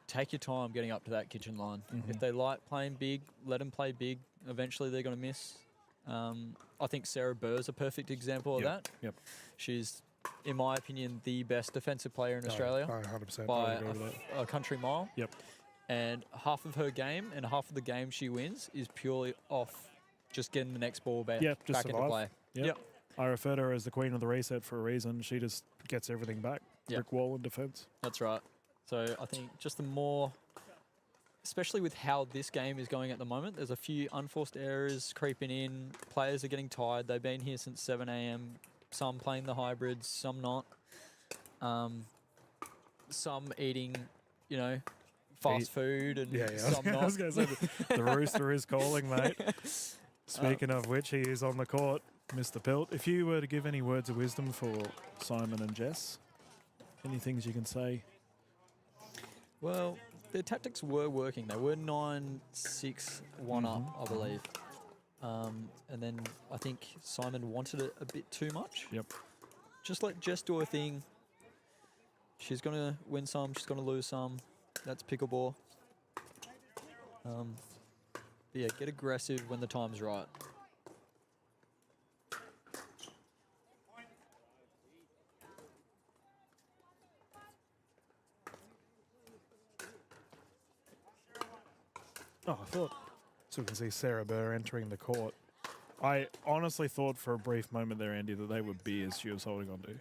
take your time getting up to that kitchen line. If they like playing big, let them play big. Eventually, they're going to miss. I think Sarah Burr's a perfect example of that. Yep. She's, in my opinion, the best defensive player in Australia I 100% by agree with that. a country mile. Yep. And half of her game and half of the game she wins is purely off just getting the next ball back, Yep, just back into survive. play. Yep. I refer to her as the queen of the reset for a reason. She just gets everything back. Yep. Brick wall in defense. That's right. So I think just the more, especially with how this game is going at the moment, there's a few unforced errors creeping in. Players are getting tired. They've been here since 7 a.m. Some playing the hybrids, some not. Some eating, fast food and some I not. was going to say the rooster is calling, mate. Speaking of which, he is on the court, Mr. Pilt. If you were to give any words of wisdom for Simon and Jess, any things you can say? Well, their tactics were working. They were 9-6, 1 up, I believe. And then I think Simon wanted it a bit too much. Yep. Just let Jess do her thing. She's going to win some, she's going to lose some. That's pickleball. Yeah, get aggressive when the time's right. Oh, I thought. So we can see Sarah Burr entering the court. I honestly thought for a brief moment there, Andy, that they were beers she was holding on to.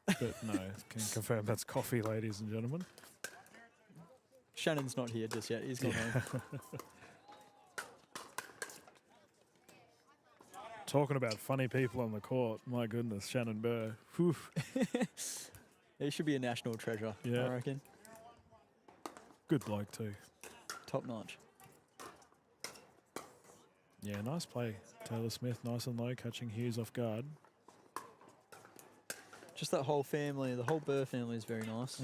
But no, can confirm that's coffee, ladies and gentlemen. Shannon's not here just yet. He's gone home. Talking about funny people on the court, my goodness, Shannon Burr. Whew. He should be a national treasure, Yeah. I reckon. Good bloke too. Top notch. Yeah, nice play. Taylor Smith, nice and low, catching Hughes off guard. Just that whole family, the whole Burr family is very nice.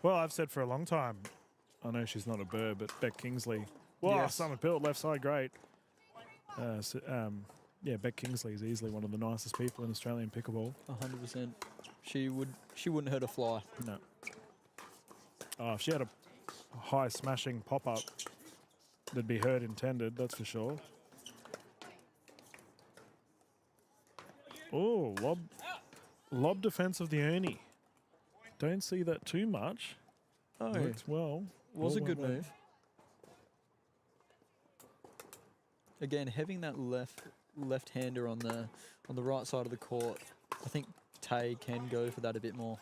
Well, I've said for a long time, I know she's not a Burr, but Beck Kingsley. Wow, Yes. Simon Pilt, left side, great. Yeah, Beck Kingsley is easily one of the nicest people in Australian pickleball. 100%. She wouldn't hurt a fly. No. Oh, if she had a high smashing pop-up, that'd be hurt intended, that's for sure. Oh, lob defense of the Ernie. Don't see that too much. Oh, Worked well. was a Well, good well, well. move. Again, having that left-hander on the right side of the court, I think Tay can go for that a bit more.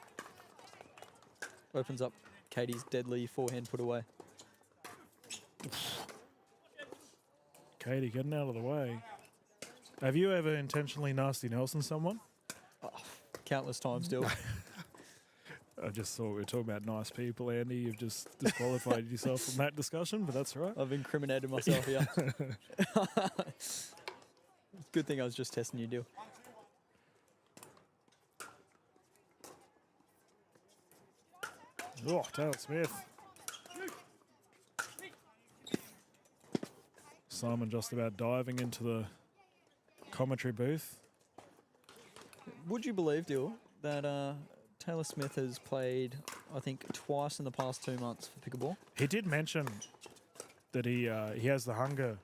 Opens up Katie's deadly forehand put away. Katie, getting out of the way. Have you ever intentionally nasty Nelson someone? Countless times still. I just thought we were talking about nice people, Andy. You've just disqualified yourself from that discussion, but that's all right. I've incriminated myself here. Good thing I was just testing you, Dill. Oh, Taylor Smith. Simon just about diving into the commentary booth. Would you believe, Dill, that Taylor Smith has played, I think, twice in the past 2 months for pickleball? He did mention that he has the hunger.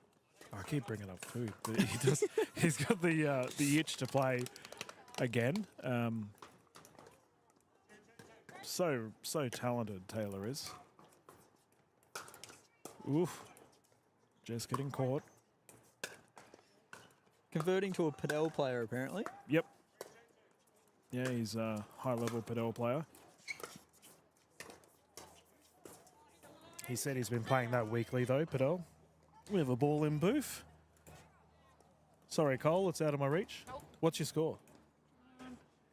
I keep bringing up food, but he does. He's got the itch to play again. So talented Taylor is. Oof. Just getting caught. Converting to a Padel player, apparently. Yep. Yeah, he's a high-level Padel player. He said he's been playing that weekly, though, Padel. We have a ball in booth. Sorry, Cole, it's out of my reach. What's your score?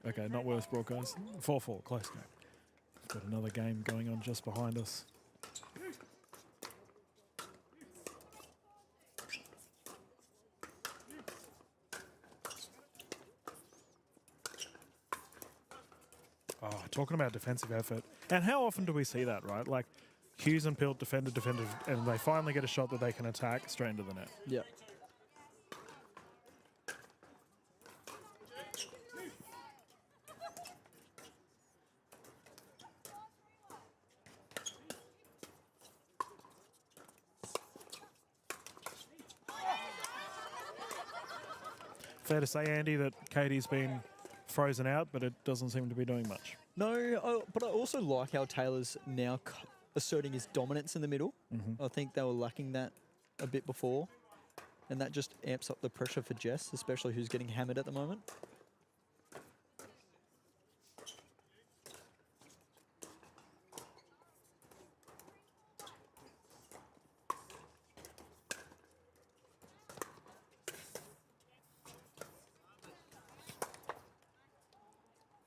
Okay, not worth broadcasting. 4-4, close game. We've got another game going on just behind us. Oh, talking about defensive effort. And how often do we see that, right? Like, Hughes and Pilt defended, and they finally get a shot that they can attack straight into the net. Yep. Fair to say, Andy, that Katie's been frozen out, but it doesn't seem to be doing much. No, but I also like how Taylor's now asserting his dominance in the middle. I think they were lacking that a bit before, and that just amps up the pressure for Jess, especially who's getting hammered at the moment.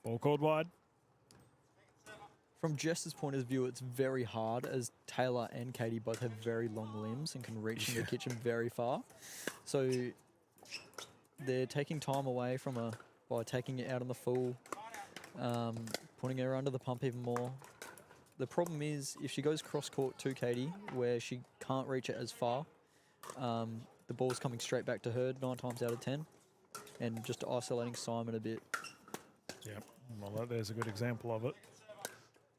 Ball called wide. From Jess's point of view, it's very hard as Taylor and Katie both have very long limbs and can reach in the kitchen very far. So they're taking time away from her by taking it out on the full, putting her under the pump even more. The problem is if she goes cross-court to Katie, where she can't reach it as far, the ball's coming straight back to her 9 times out of 10, and just isolating Simon a bit. Yep. Well, there's a good example of it.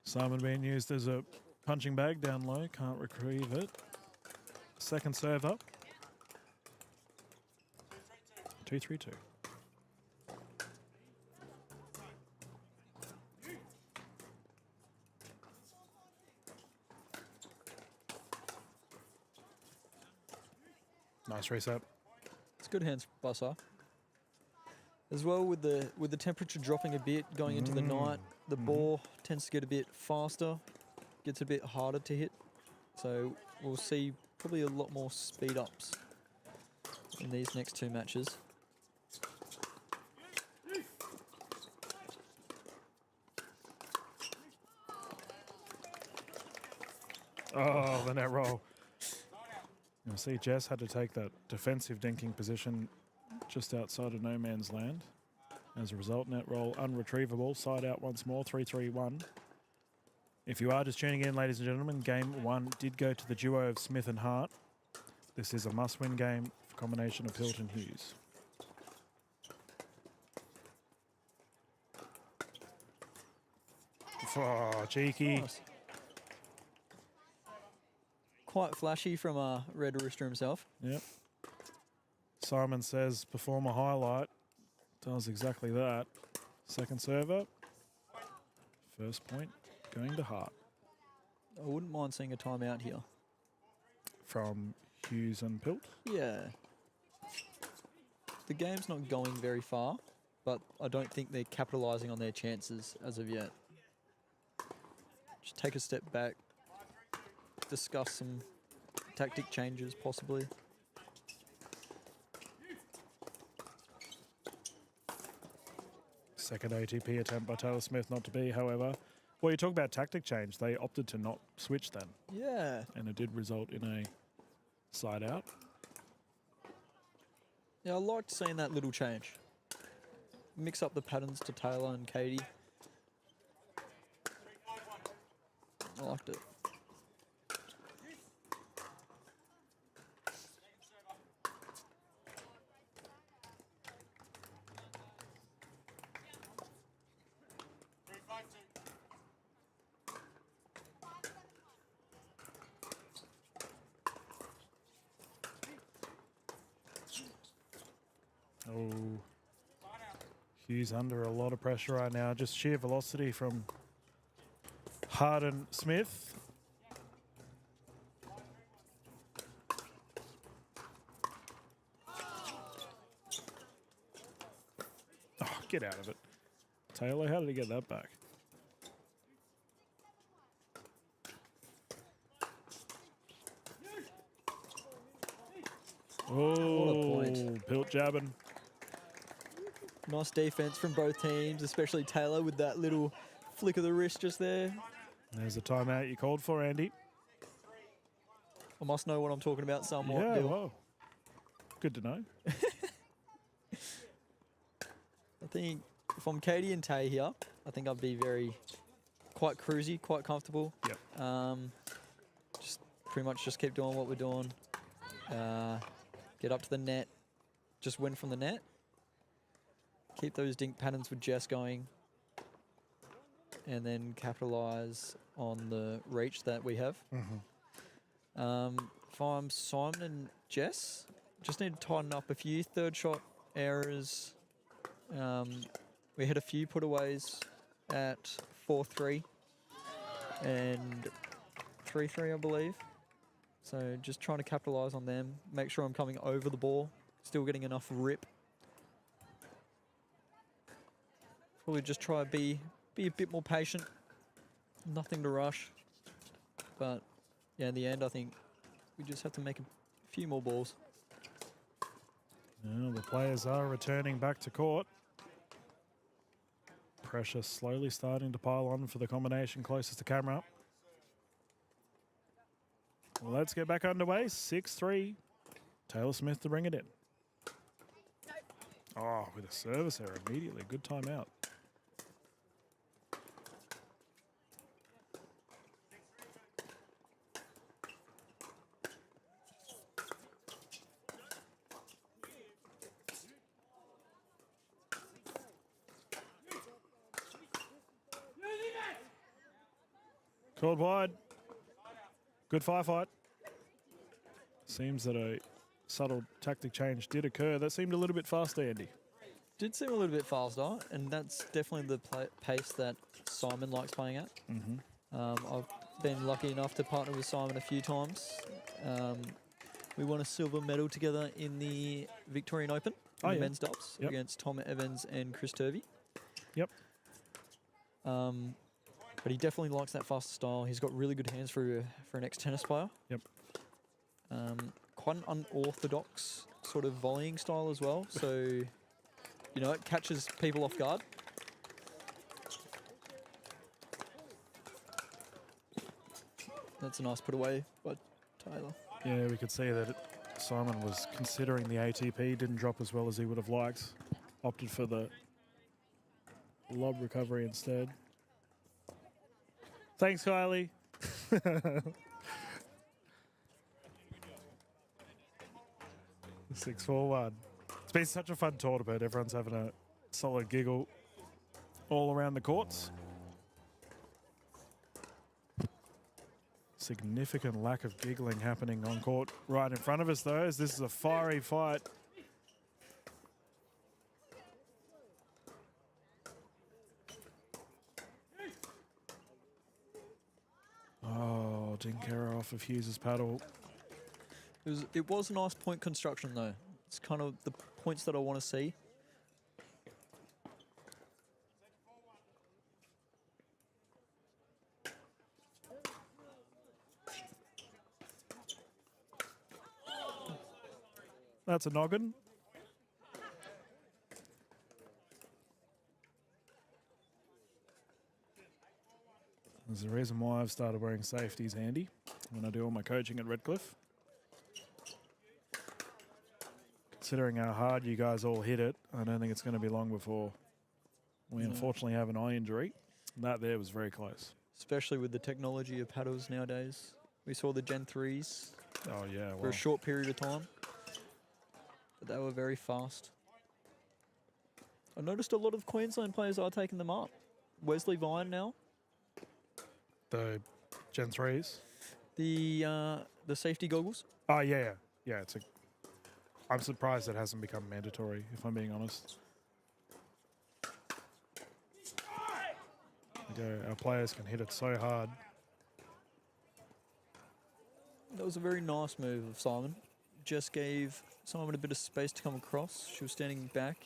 Simon being used as a punching bag down low, can't retrieve it. Second serve up. 2-3-2. Nice reset. It's good hands, Bussar. As well, with the temperature dropping a bit going into the night, the ball tends to get a bit faster, gets a bit harder to hit. So we'll see probably a lot more speed ups in these next 2 matches. Oh, the net roll. You'll see Jess had to take that defensive dinking position just outside of no man's land. As a result, net roll unretrievable. Side out once more, 3-3-1. If you are just tuning in, ladies and gentlemen, game 1 did go to the duo of Smith and Hart. This is a must-win game for combination of Hilton Hughes. Oh, cheeky. Nice. Quite flashy from Red Rooster himself. Yep. Simon says, perform a highlight. Does exactly that. Second serve up. First point going to Hart. I wouldn't mind seeing a timeout here. From Hughes and Pilt. Yeah. The game's not going very far, but I don't think they're capitalising on their chances as of yet. Just take a step back, discuss some tactic changes possibly. Second ATP attempt by Taylor Smith not to be, however. Well, you talk about tactic change. They opted to not switch then, Yeah. and it did result in a side out. Yeah, I liked seeing that little change. Mix up the patterns to Taylor and Katie. I liked it. Hughes under a lot of pressure right now. Just sheer velocity from Harden Smith. Oh, get out of it. Taylor, how did he get that back? Oh, point. Pilt jabbing. Nice defense from both teams, especially Taylor with that little flick of the wrist just there. There's a timeout you called for, Andy. I must know what I'm talking about somewhat. Yeah, Bill. well, good to know. I think if I'm Katie and Tay here, I think I'd be quite cruisy, quite comfortable. Yep. Just pretty much just keep doing what we're doing. Get up to the net, just win from the net. Keep those dink patterns with Jess going. And then capitalize on the reach that we have. If I'm Simon and Jess, just need to tighten up a few third shot errors. We had a few putaways at 4-3 and 3-3, I believe. So just trying to capitalize on them. Make sure I'm coming over the ball, still getting enough rip. Probably just try to be a bit more patient. Nothing to rush. But yeah, in the end, I think we just have to make a few more balls. Well, the players are returning back to court. Pressure slowly starting to pile on for the combination closest to camera. Well, let's get back underway. 6-3. Taylor Smith to bring it in. Oh, with a service error immediately. Good timeout. Called wide. Good firefight. Seems that a subtle tactic change did occur. That seemed a little bit faster, Andy. Did seem a little bit faster, and that's definitely the pace that Simon likes playing at. I've been lucky enough to partner with Simon a few times. We won a silver medal together in the Victorian Open in the men's doubles against Tom Evans and Chris Turvey. Yep. But he definitely likes that faster style. He's got really good hands for an ex-tennis player. Yep. Quite an unorthodox sort of volleying style as well. So, you know, it catches people off guard. That's a nice put away by Taylor. Yeah, we could see that Simon was considering the ATP, didn't drop as well as he would have liked. Opted for the lob recovery instead. Thanks, Kylie. 6-4-1. It's been such a fun tournament. Everyone's having a solid giggle all around the courts. Significant lack of giggling happening on court right in front of us, though, as this is a fiery fight. Oh, Dinkera off of Hughes' paddle. It was a nice point construction, though. It's kind of the points that I want to see. That's a noggin. There's a reason why I've started wearing safeties, Andy, when I do all my coaching at Redcliffe. Considering how hard you guys all hit it, I don't think it's going to be long before we unfortunately have an eye injury. That there was very close. Especially with the technology of paddles nowadays. We saw the Gen 3s Oh, yeah. for a short period of time. But they were very fast. I noticed a lot of Queensland players are taking them up. Wesley Vine now. The Gen 3s? The safety goggles. Oh, yeah. Yeah, it's I'm surprised it hasn't become mandatory, if I'm being honest. Our players can hit it so hard. That was a very nice move of Simon. Just gave Simon a bit of space to come across. She was standing back,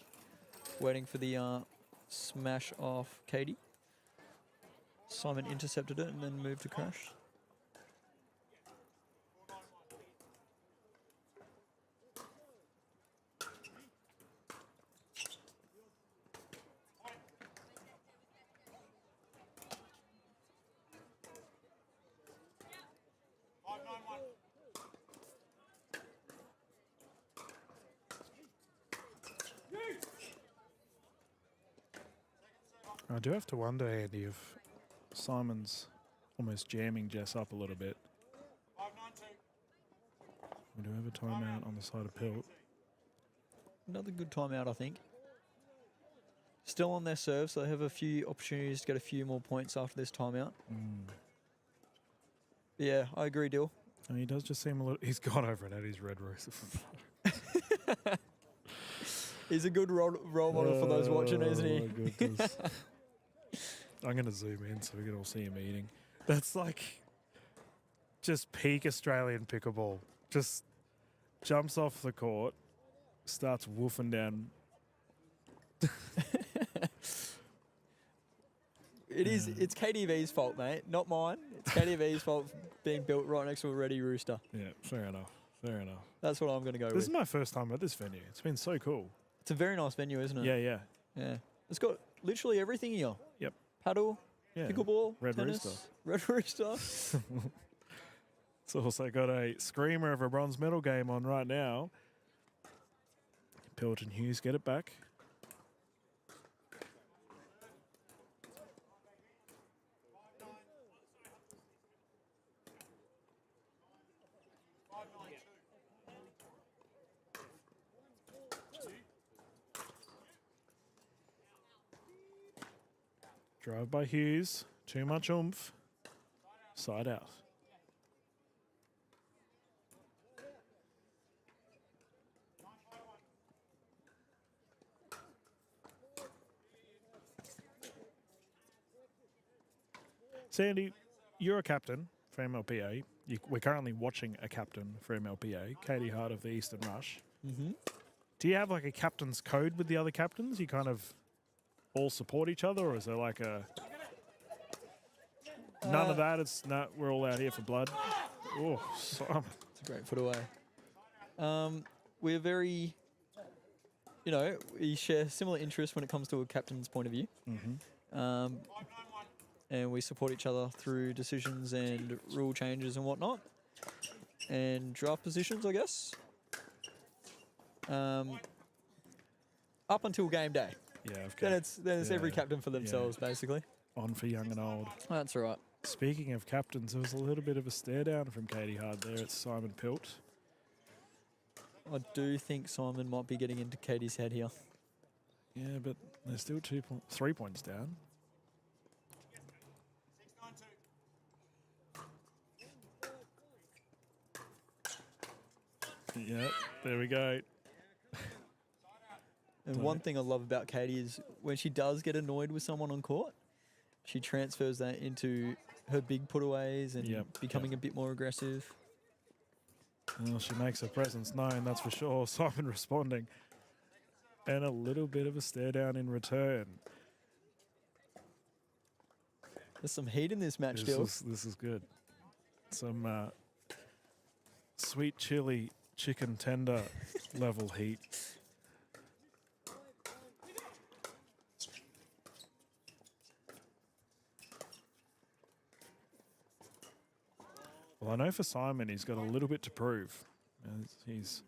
waiting for the smash off Katie. Simon intercepted it and then moved to crash. I do have to wonder, Andy, if Simon's almost jamming Jess up a little bit. We do have a timeout on the side of Pilt. Another good timeout, I think. Still on their serve, so they have a few opportunities to get a few more points after this timeout. Yeah, I agree, Dill. And he does just seem a little... He's gone over and had his red rooster. He's a good role model for those watching, isn't he? Oh, my goodness. I'm going to zoom in so we can all see him eating. That's like just peak Australian pickleball. Just jumps off the court, starts woofing down. It's KDV's fault, mate, not mine. It's KDV's fault for being built right next to a ready rooster. Yeah, fair enough. Fair enough. That's what I'm going to go This with. is my first time at this venue. It's been so cool. It's a very nice venue, isn't it? Yeah. Yeah. It's got literally everything here. Yep. Paddle, Yeah. pickleball, Red tennis, rooster. Red rooster. It's also got a screamer of a bronze medal game on right now. Pilt and Hughes get it back. Drive by Hughes. Too much oomph. Side out. Sandy, you're a captain for MLPA. We're currently watching a captain for MLPA, Katie Hart of the Eastern Rush. Mm-hmm. Do you have like a captain's code with the other captains? You kind of all support each other, or is there like a... None of that. It's not. We're all out here for blood. Oh, Simon. It's a great foot away. We're very, we share similar interests when it comes to a captain's point of view. Mm-hmm. And we support each other through decisions and rule changes and whatnot. And draft positions, I guess. Up until game day. Yeah, okay. Then it's every Yeah. captain for themselves, basically. On for young and old. That's all right. Speaking of captains, there was a little bit of a stare down from Katie Hart there at Simon Pilt. I do think Simon might be getting into Katie's head here. Yeah, but they're still 3 points down. Yep, there we go. And one thing I love about Katie is when she does get annoyed with someone on court, she transfers that into her big putaways and Yep, becoming a bit more aggressive. Well, she makes her presence known, that's for sure. Simon responding. And a little bit of a stare down in return. There's some heat in this match, still. This is good. Some sweet chili chicken tender level heat. Well, I know for Simon, he's got a little bit to prove. He's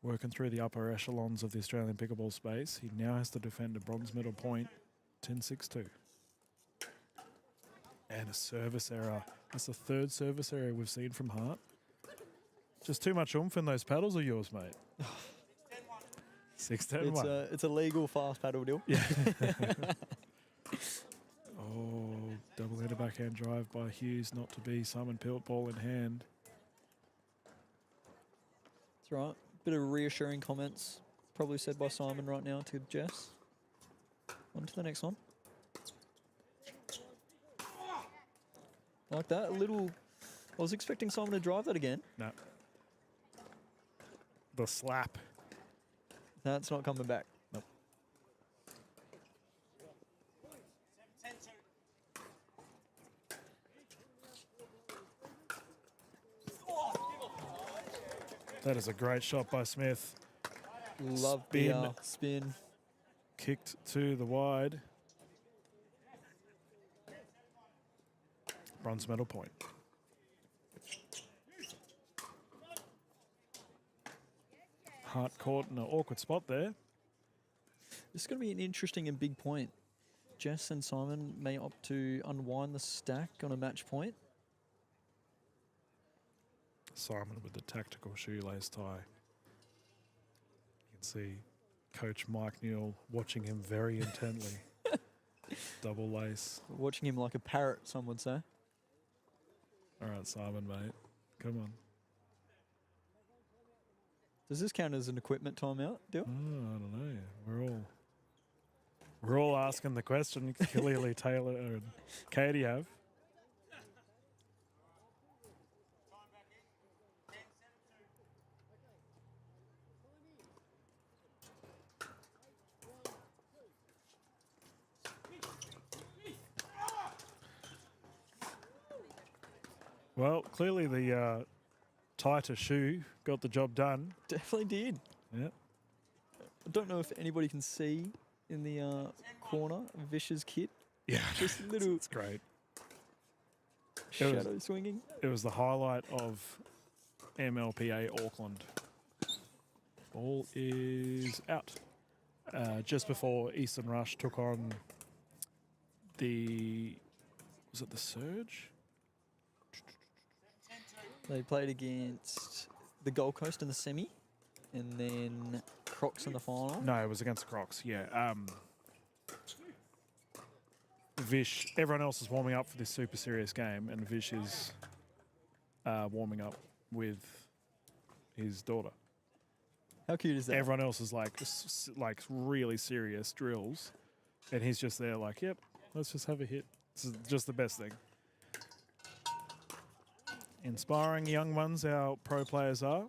working through the upper echelons of the Australian pickleball space. He now has to defend a bronze medal point, 10-6-2. And a service error. That's the third service error we've seen from Hart. Just too much oomph in those paddles are yours, mate. 6-10-1. It's a legal fast paddle deal. Yeah. Oh, double-header backhand drive by Hughes, not to be. Simon Pilt, ball in hand. That's right. Bit of reassuring comments probably said by Simon right now to Jess. On to the next one. Like that, a little. I was expecting Simon to drive that again. No. The slap. That's not coming back. Nope. That is a great shot by Smith. Love Spin. the spin. Kicked to the wide. Bronze medal point. Hart caught in an awkward spot there. This is going to be an interesting and big point. Jess and Simon may opt to unwind the stack on a match point. Simon with the tactical shoelace tie. You can see Coach Mike Newell watching him very intently. Double lace. Watching him like a parrot, some would say. All right, Simon, mate. Come on. Does this count as an equipment timeout, Dill? Oh, I don't know. We're all asking the question. Clearly, Taylor and Katie have. Well, clearly the tighter shoe got the job done. Definitely did. Yeah. I don't know if anybody can see in the corner Vish's kit. Yeah. Just a little It's great. It was- shadow swinging. It was the highlight of MLPA Auckland. Ball is out. Just before Eastern Rush took on was it the Surge? They played against the Gold Coast in the semi, and then Crocs in the final. No, it was against Crocs, yeah. Vish, everyone else is warming up for this super serious game, and Vish is warming up with his daughter. How cute is that? Everyone else is like really serious drills, and he's just there like, yep, let's just have a hit. This is just the best thing. Inspiring young ones, our pro players are.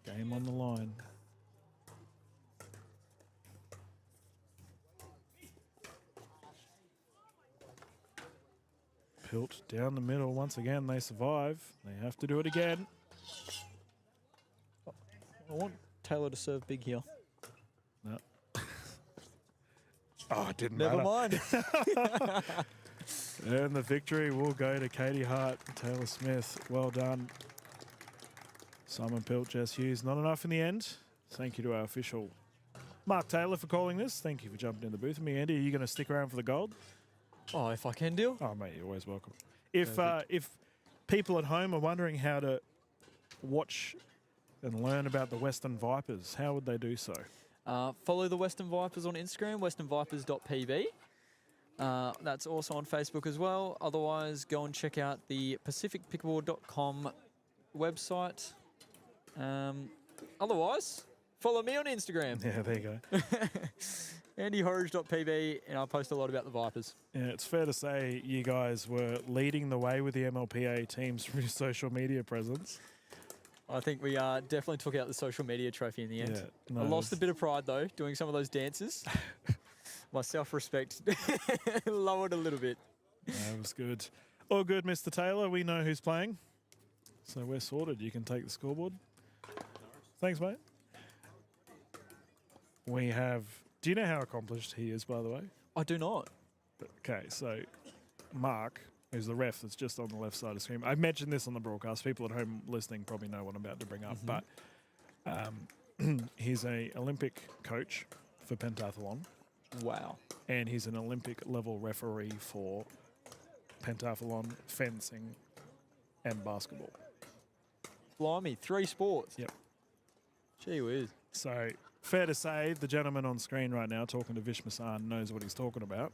Game on the line. Pilt down the middle once again. They survive. They have to do it again. I want Taylor to serve big here. No. Oh, it didn't Never matter. mind. And the victory will go to Katie Hart and Taylor Smith. Well done. Simon Pilt, Jess Hughes. Not enough in the end. Thank you to our official Mark Taylor for calling this. Thank you for jumping in the booth with me. Andy, are you going to stick around for the gold? Oh, if I can, Dill. Oh, mate, you're always welcome. If Perfect. people at home are wondering how to watch and learn about the Western Vipers, how would they do so? Follow the Western Vipers on Instagram, westernvipers.pb. That's also on Facebook as well. Otherwise, go and check out the pacificpickleball.com website. Otherwise, follow me on Instagram, Yeah, there you go. andyhorridge.pb, and I post a lot about the Vipers. Yeah, it's fair to say you guys were leading the way with the MLPA teams from your social media presence. I think we definitely took out the social media trophy in the end. Yeah, no, I lost it a bit of pride, though, doing some of those dances. My self-respect lowered a little bit. That was good. All good, Mr. Taylor. We know who's playing. So we're sorted. You can take the scoreboard. Thanks, mate. We have... Do you know how accomplished he is, by the way? I do not. Okay, so Mark, who's the ref that's just on the left side of the screen. I mentioned this on the broadcast. People at home listening probably know what I'm about to bring up. But he's a Olympic coach for pentathlon. Wow. And he's an Olympic level referee for pentathlon, fencing, and basketball. Blimey, 3 sports. Yep. Gee whiz. So fair to say the gentleman on screen right now talking to Vish Masan knows what he's talking about.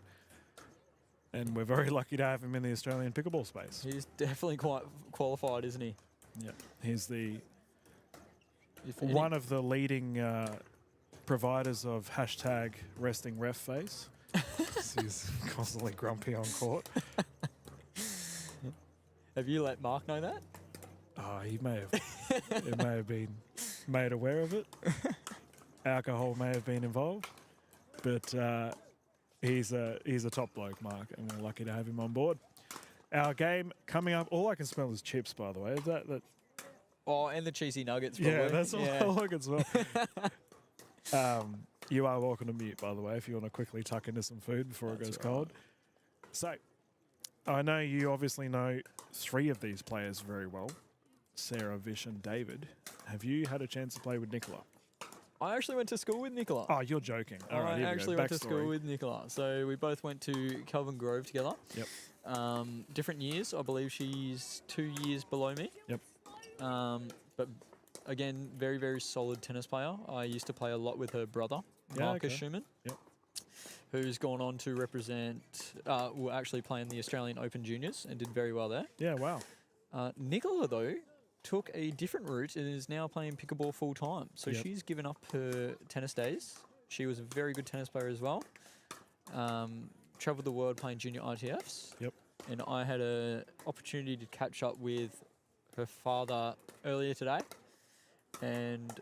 And we're very lucky to have him in the Australian pickleball space. He's definitely quite qualified, isn't he? Yep. He's the If one of the leading providers of hashtag resting ref face. He's constantly grumpy on court. Have you let Mark know that? Oh, he may have been made aware of it. Alcohol may have been involved, but he's a top bloke, Mark, and we're lucky to have him on board. Our game coming up. All I can smell is chips, by the way. Is that? Oh, and the cheesy nuggets. Probably. Yeah, that's all I can smell. You are welcome to mute, by the way, if you want to quickly tuck into some food before it goes cold. So, I know you obviously know 3 of these players very well. Sarah, Vish and David. Have you had a chance to play with Nicola? I actually went to school with Nicola. Oh, you're joking. All right, I here we actually go. went to Backstory. school with Nicola. So we both went to Kelvin Grove together. Yep. Different years. I believe she's 2 years below me. Yep. But again, very, very solid tennis player. I used to play a lot with her brother, Marcus Schumann. Yep. Who's gone on to represent, will actually play in the Australian Open Juniors and did very well there. Yeah, wow. Nicola, though, took a different route and is now playing pickleball full time. So Yep. she's given up her tennis days. She was a very good tennis player as well. Traveled the world playing junior ITFs. Yep. And I had an opportunity to catch up with her father earlier today. And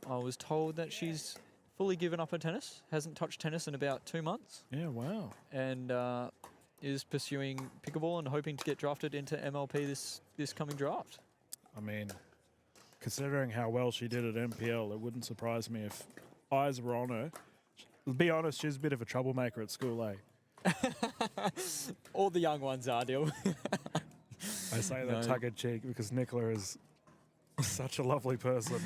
I was told that she's fully given up her tennis, hasn't touched tennis in about 2 months, Yeah, wow. and is pursuing pickleball and hoping to get drafted into MLP this coming draft. I mean, considering how well she did at MPL, it wouldn't surprise me if eyes were on her. To be honest, she's a bit of a troublemaker at school, eh? All the young ones are, Dill. I say that No. tongue in cheek because Nicola is such a lovely person.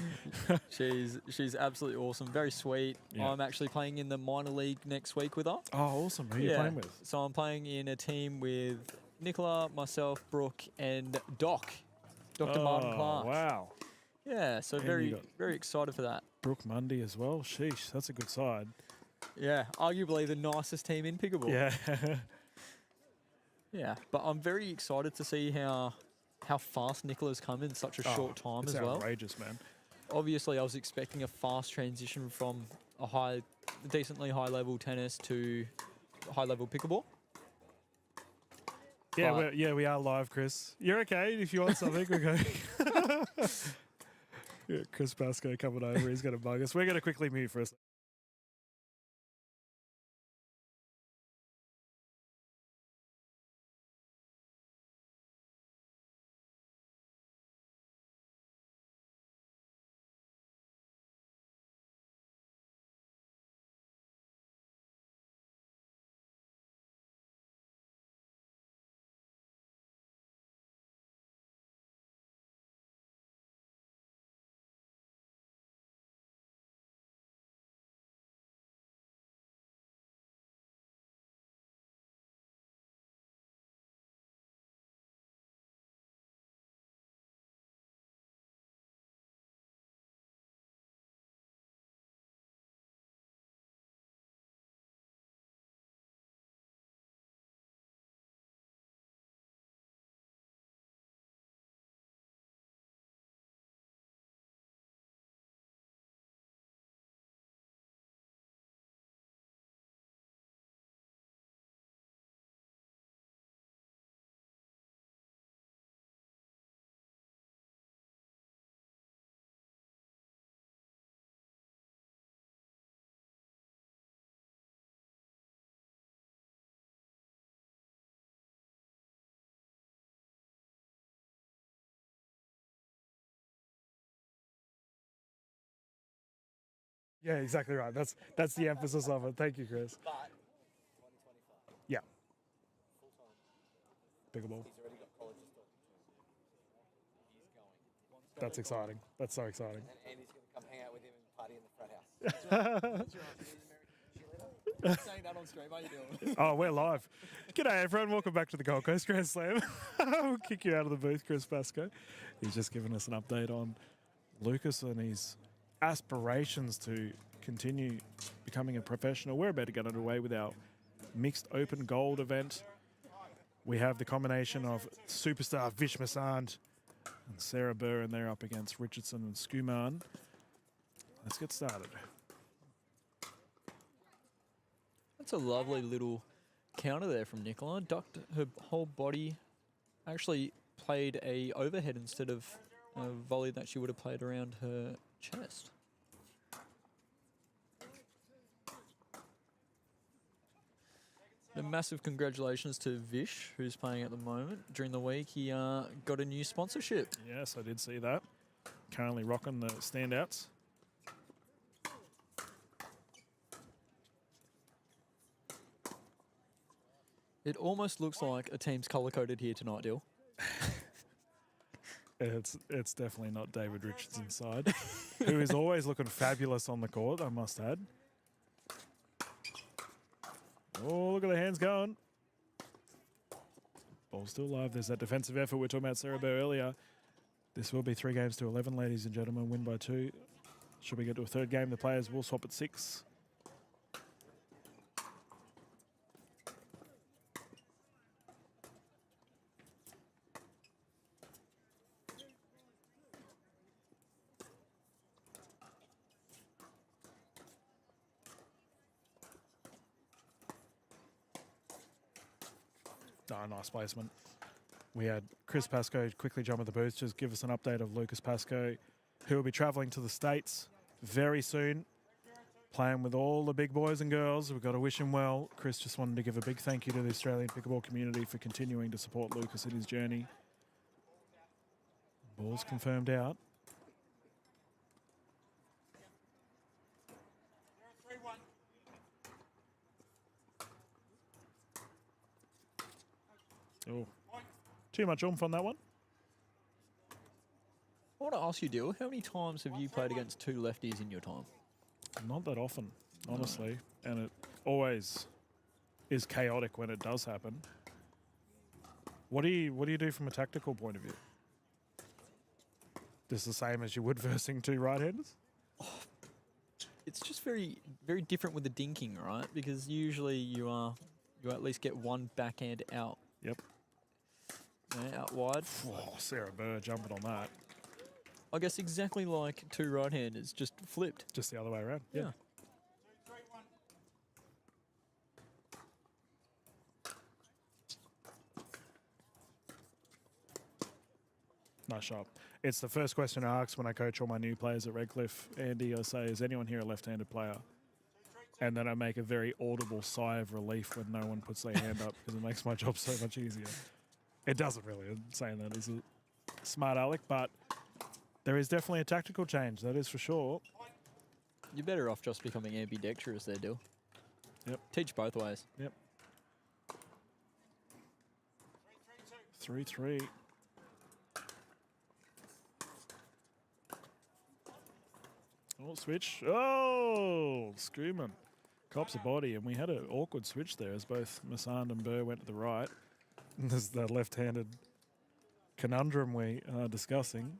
She's absolutely awesome, very sweet. Yeah. I'm actually playing in the minor league next week with her. Oh, awesome. Who are you playing with? So I'm playing in a team with Nicola, myself, Brooke, and Doc, Dr. Martin Clark. Wow. Yeah, so And you very, got- very excited for that. Brooke Mundy as well. Sheesh, that's a good side. Yeah, arguably the nicest team in pickleball. Yeah. Yeah, but I'm very excited to see how fast Nicola's come in such a short time it's as well. outrageous, man. Obviously, I was expecting a fast transition from a decently high level tennis to high level pickleball. Yeah, But- we are live, Chris. You're okay if you want something. We're going. Yeah, Chris Pascoe coming over. He's going to bug us. We're going to quickly mute for a second. Yeah, exactly right. That's the emphasis of it. Thank you, Chris. Yeah. Pickleball. That's exciting. That's so exciting. And he's going to come hang out with him and party in the frat house. Saying that on stream, how you doing? Oh, we're live. G'day, everyone. Welcome back to the Gold Coast Grand Slam. We'll kick you out of the booth, Chris Pascoe. He's just given us an update on Lucas and his aspirations to continue becoming a professional. We're about to get underway with our mixed open gold event. We have the combination of superstar Vish Masand and Sarah Burr, and they're up against Richardson and Skuman. Let's get started. That's a lovely little counter there from Nicola. Ducked her whole body actually played a overhead instead of a volley that she would have played around her chest. A massive congratulations to Vish, who's playing at the moment. During the week, he got a new sponsorship. Yes, I did see that. Currently rocking the standouts. It almost looks like a team's colour-coded here tonight, Dill. It's definitely not David Richardson's side, who is always looking fabulous on the court, I must add. Oh, look at the hands going. Ball's still live. There's that defensive effort we were talking about Sarah Burr earlier. This will be 3 games to 11, ladies and gentlemen. Win by 2. Should we get to a third game, the players will swap at 6. Oh, nice placement. We had Chris Pascoe quickly jump at the booth, just give us an update of Lucas Pascoe, who will be travelling to the States very soon, playing with all the big boys and girls. We've got to wish him well. Chris just wanted to give a big thank you to the Australian pickleball community for continuing to support Lucas in his journey. Ball's confirmed out. Oh, too much oomph on that one. I want to ask you, Dill, how many times have you played against 2 lefties in your time? Not that often, honestly, and it always is chaotic when it does happen. What do you do from a tactical point of view? Just the same as you would versing 2 right-handers? It's just very, very different with the dinking, right? Because usually you at least get one backhand out. Yep. Yeah, out wide. Oh, Sarah Burr jumping on that. I guess exactly like 2 right-handers, just flipped. Just the other way around. Yeah. Nice shot. It's the first question I ask when I coach all my new players at Redcliffe. Andy, I say, is anyone here a left-handed player? And then I make a very audible sigh of relief when no one puts their hand up because it makes my job so much easier. It doesn't really. I'm saying that is a smart aleck, but there is definitely a tactical change, that is for sure. You're better off just becoming ambidextrous there, Dill. Yep. Teach both ways. Yep. 3-3. Oh, switch. Oh, Screamin' cops a body, and we had an awkward switch there as both Massand and Burr went to the right. And there's the left-handed conundrum we are discussing.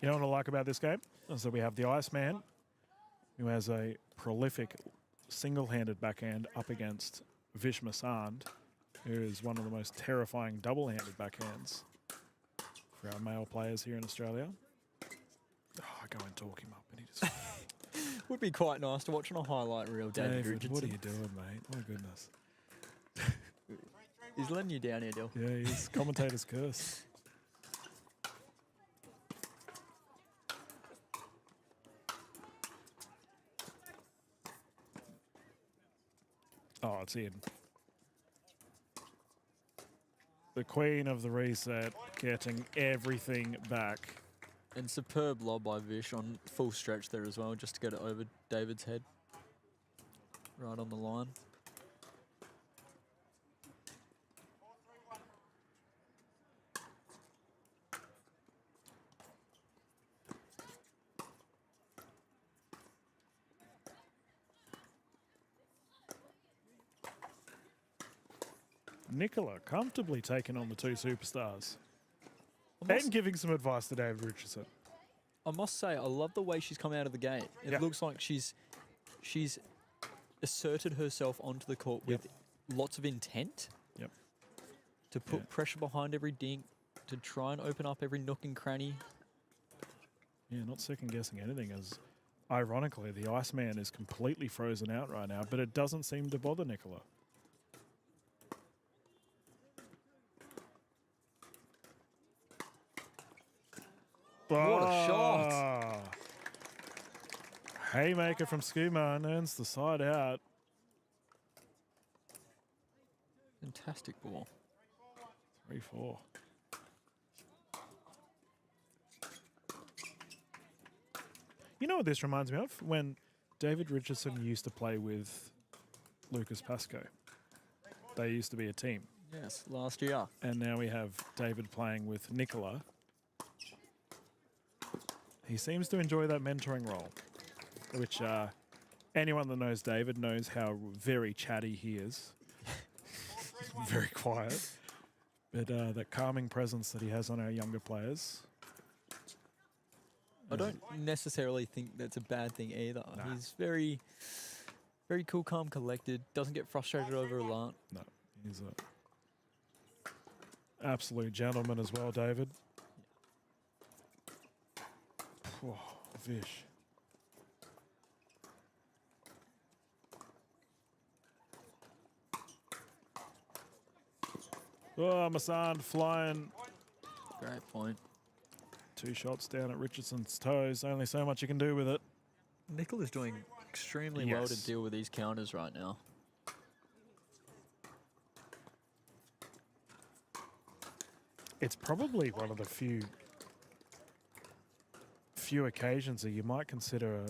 You know what I like about this game? So we have the Iceman, who has a prolific single-handed backhand up against Vish Massand, who is one of the most terrifying double-handed backhands for our male players here in Australia. Oh, I go and talk him up, and he just... Would be quite nice to watch on a highlight reel, David Richardson. what are you doing, mate? My goodness. He's letting you down here, Dill. Yeah, he's commentator's curse. Oh, it's in. The queen of the reset, getting everything back. And superb lob by Vish on full stretch there as well, just to get it over David's head. Right on the line. Nicola comfortably taking on the 2 superstars. And giving some advice to David Richardson. I must say, I love the way she's come out of the gate. It looks like she's asserted herself onto the court with lots of intent. Yep. To put pressure behind every dink, to try and open up every nook and cranny. Yeah, not second guessing anything, as ironically the Iceman is completely frozen out right now, but it doesn't seem to bother Nicola. What a shot. Haymaker from Skuman earns the side out. Fantastic ball. 3-4. You know what this reminds me of? When David Richardson used to play with Lucas Pascoe. They used to be a team. Yes, last year. And now we have David playing with Nicola. He seems to enjoy that mentoring role, which anyone that knows David knows how very chatty he is. Very quiet. But that calming presence that he has on our younger players. I don't necessarily think that's a bad thing either. Nah. He's very, very cool, calm, collected. Doesn't get frustrated over a lot. No, he's a absolute gentleman as well, David. Whoa, Vish. Oh, Masand flying. Great point. 2 shots down at Richardson's toes. Only so much you can do with it. Nicola's doing extremely well to Yes. deal with these counters right now. It's probably one of the few occasions that you might consider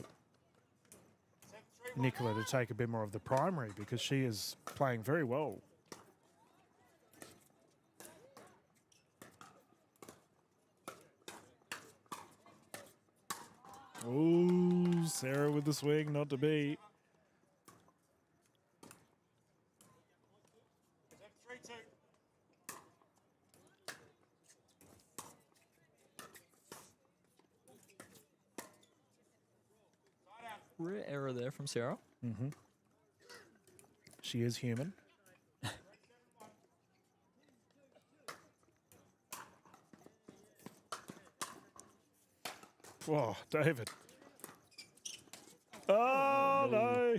Nicola to take a bit more of the primary, because she is playing very well. Ooh, Sarah with the swing, not to be. Rare error there from Sarah. She is human. Whoa, David. Oh, no.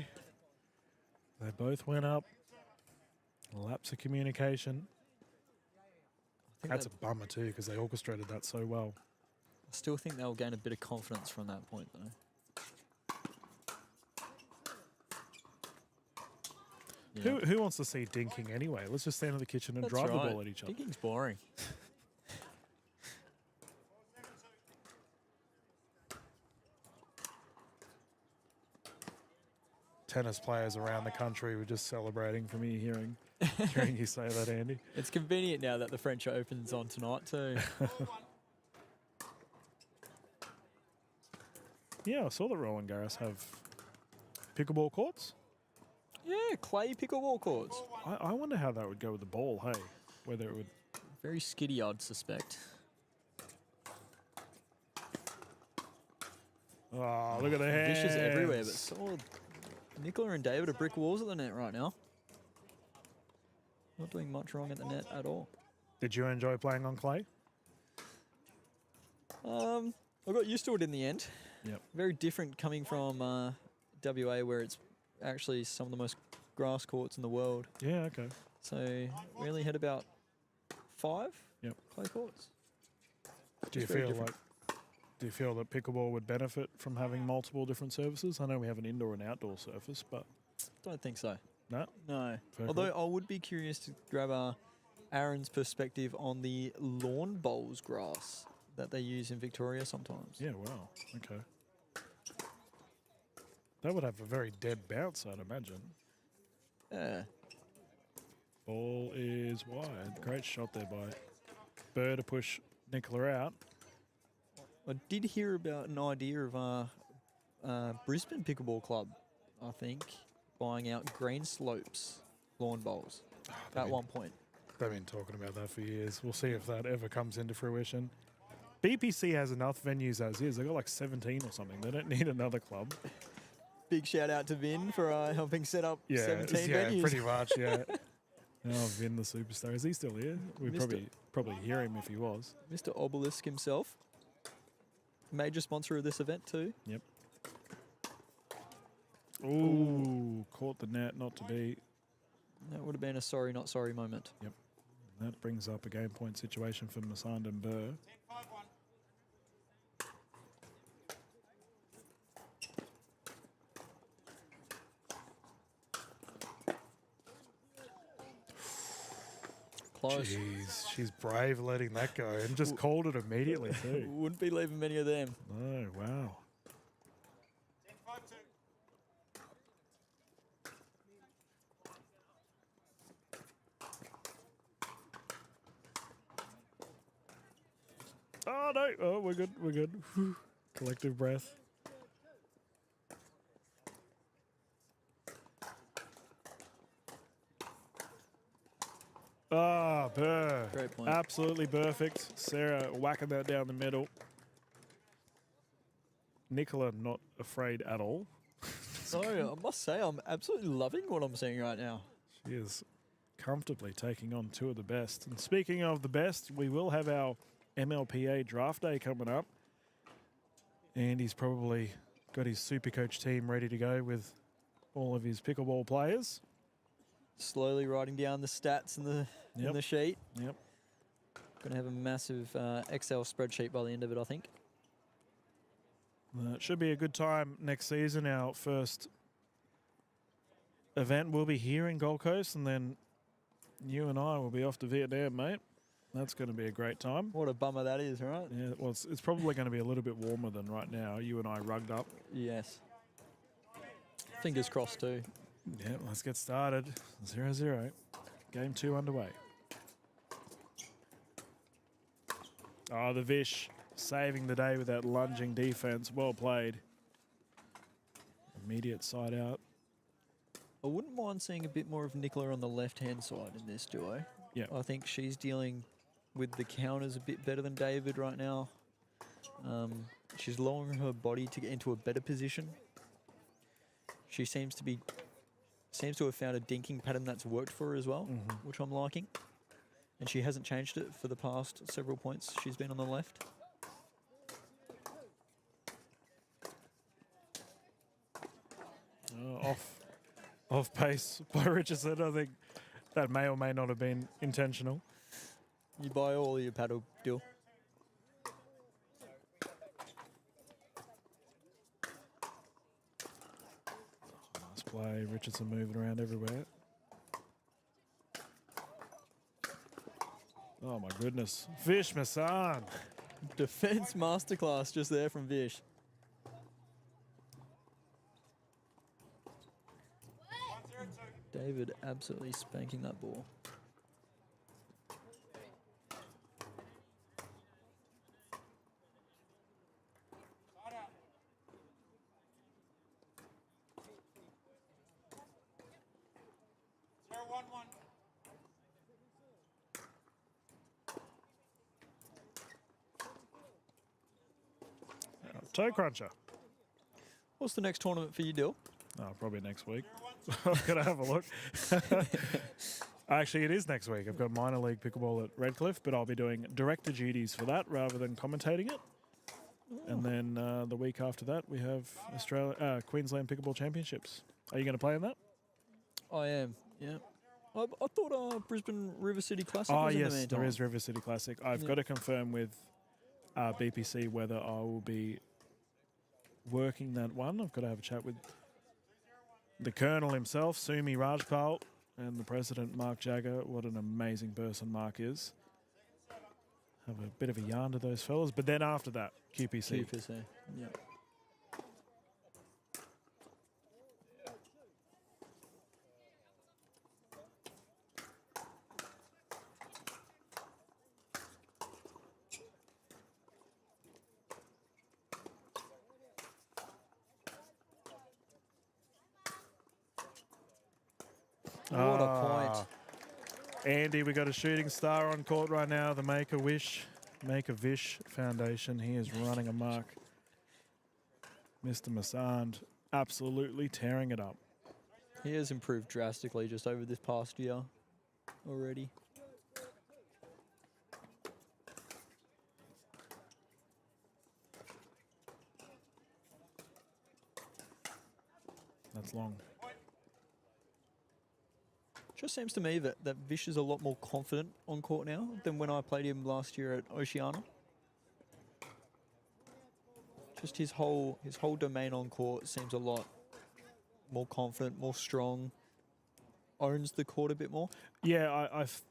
They both went up. Lapse of communication. I think That's a that- bummer too, because they orchestrated that so well. I still think they'll gain a bit of confidence from that point, though. Yeah. Who wants to see dinking anyway? Let's just stand in the kitchen and That's drive right. the ball at each other. Thinking's boring. Tennis players around the country were just celebrating for me hearing you say that, Andy. It's convenient now that the French Open's on tonight, too. Yeah, I saw that Roland Garros have pickleball courts. Yeah, clay pickleball courts. I wonder how that would go with the ball, hey? Whether it would... Very skiddy, I'd suspect. Oh, look at the hands. Dishes everywhere, but saw Nicola and David are brick walls at the net right now. Not doing much wrong at the net at all. Did you enjoy playing on clay? I got used to it in the end. Yep. Very different coming from WA, where it's actually some of the most grass courts in the world. Yeah, okay. So we only had about 5 Yep. clay courts. Do you It's very feel different. do you feel that pickleball would benefit from having multiple different surfaces? I know we have an indoor and outdoor surface, but Don't think so. no. No. Fair Although call. I would be curious to grab Aaron's perspective on the lawn bowls grass that they use in Victoria sometimes. Yeah, wow. Okay. That would have a very dead bounce, I'd imagine. Yeah. Ball is wide. Great shot there by Burr to push Nicola out. I did hear about an idea of Brisbane Pickleball Club, I think, buying out Green Slopes lawn bowls at one point. They've been talking about that for years. We'll see if that ever comes into fruition. BPC has enough venues as is. They've got like 17 or something. They don't need another club. Big shout out to Vin for helping set up 17 yeah, venues. pretty much, yeah. Oh, Vin the superstar. Is he still here? We'd Mr. probably hear him if he was. Mr. Obelisk himself. major sponsor of this event too. Yep. Ooh, caught the net, not to be. That would have been a sorry, not sorry moment. Yep. That brings up a game point situation for Masand and Burr. Close. Jeez, she's brave letting that go and just called it immediately too. Wouldn't be leaving many of them. No, wow. Oh no! Oh, we're good. We're good. Whew. Collective breath. Ah, Burr. Great point. Absolutely perfect. Sarah whacking that down the middle. Nicola not afraid at all. So I must say, I'm absolutely loving what I'm seeing right now. She is comfortably taking on two of the best. And speaking of the best, we will have our MLPA draft day coming up. And he's probably got his super coach team ready to go with all of his pickleball players. Slowly writing down the stats in the Yep. sheet. Yep. Going to have a massive Excel spreadsheet by the end of it, I think. It should be a good time next season. Our first event will be here in Gold Coast, and then you and I will be off to Vietnam, mate. That's going to be a great time. What a bummer that is, right? Yeah, well, it's probably going to be a little bit warmer than right now. You and I rugged up. Yes. Fingers crossed too. Yeah, let's get started. 0-0. Game 2 underway. Oh, the Vish saving the day with that lunging defense. Well played. Immediate side out. I wouldn't mind seeing a bit more of Nicola on the left-hand side in this duo. Yeah. I think she's dealing with the counters a bit better than David right now. She's lowering her body to get into a better position. She seems to have found a dinking pattern that's worked for her as well, which I'm liking. And she hasn't changed it for the past several points she's been on the left. Off pace by Richardson. I think that may or may not have been intentional. You buy all of your paddle deal. Nice play. Richardson moving around everywhere. Oh my goodness. Vish Masand. Defense masterclass just there from Vish. David absolutely spanking that ball. Toe cruncher. What's the next tournament for you, Dill? Oh, probably next week. I've got to have a look. Actually, it is next week. I've got minor league pickleball at Redcliffe, but I'll be doing director duties for that rather than commentating it. And then the week after that, we have Queensland Pickleball Championships. Are you going to play in that? I am, yeah. I thought Brisbane River City Classic Oh, was in the yes, meantime. there is River City Classic. I've Yeah. got to confirm with BPC whether I will be working that one. I've got to have a chat with the Colonel himself, Sumi Rajpal, and the President, Mark Jagger. What an amazing person Mark is. Have a bit of a yarn to those fellas. But then after that, QPC. QPC, yeah. What a point. Andy, we got a shooting star on court right now, the Make-A-Wish, Make-A-Vish Foundation. He is running a mark. Mr. Masand absolutely tearing it up. He has improved drastically just over this past year already. That's long. Just seems to me that Vish is a lot more confident on court now than when I played him last year at Oceania. Just his whole domain on court seems a lot more confident, more strong, owns the court a bit more. Yeah,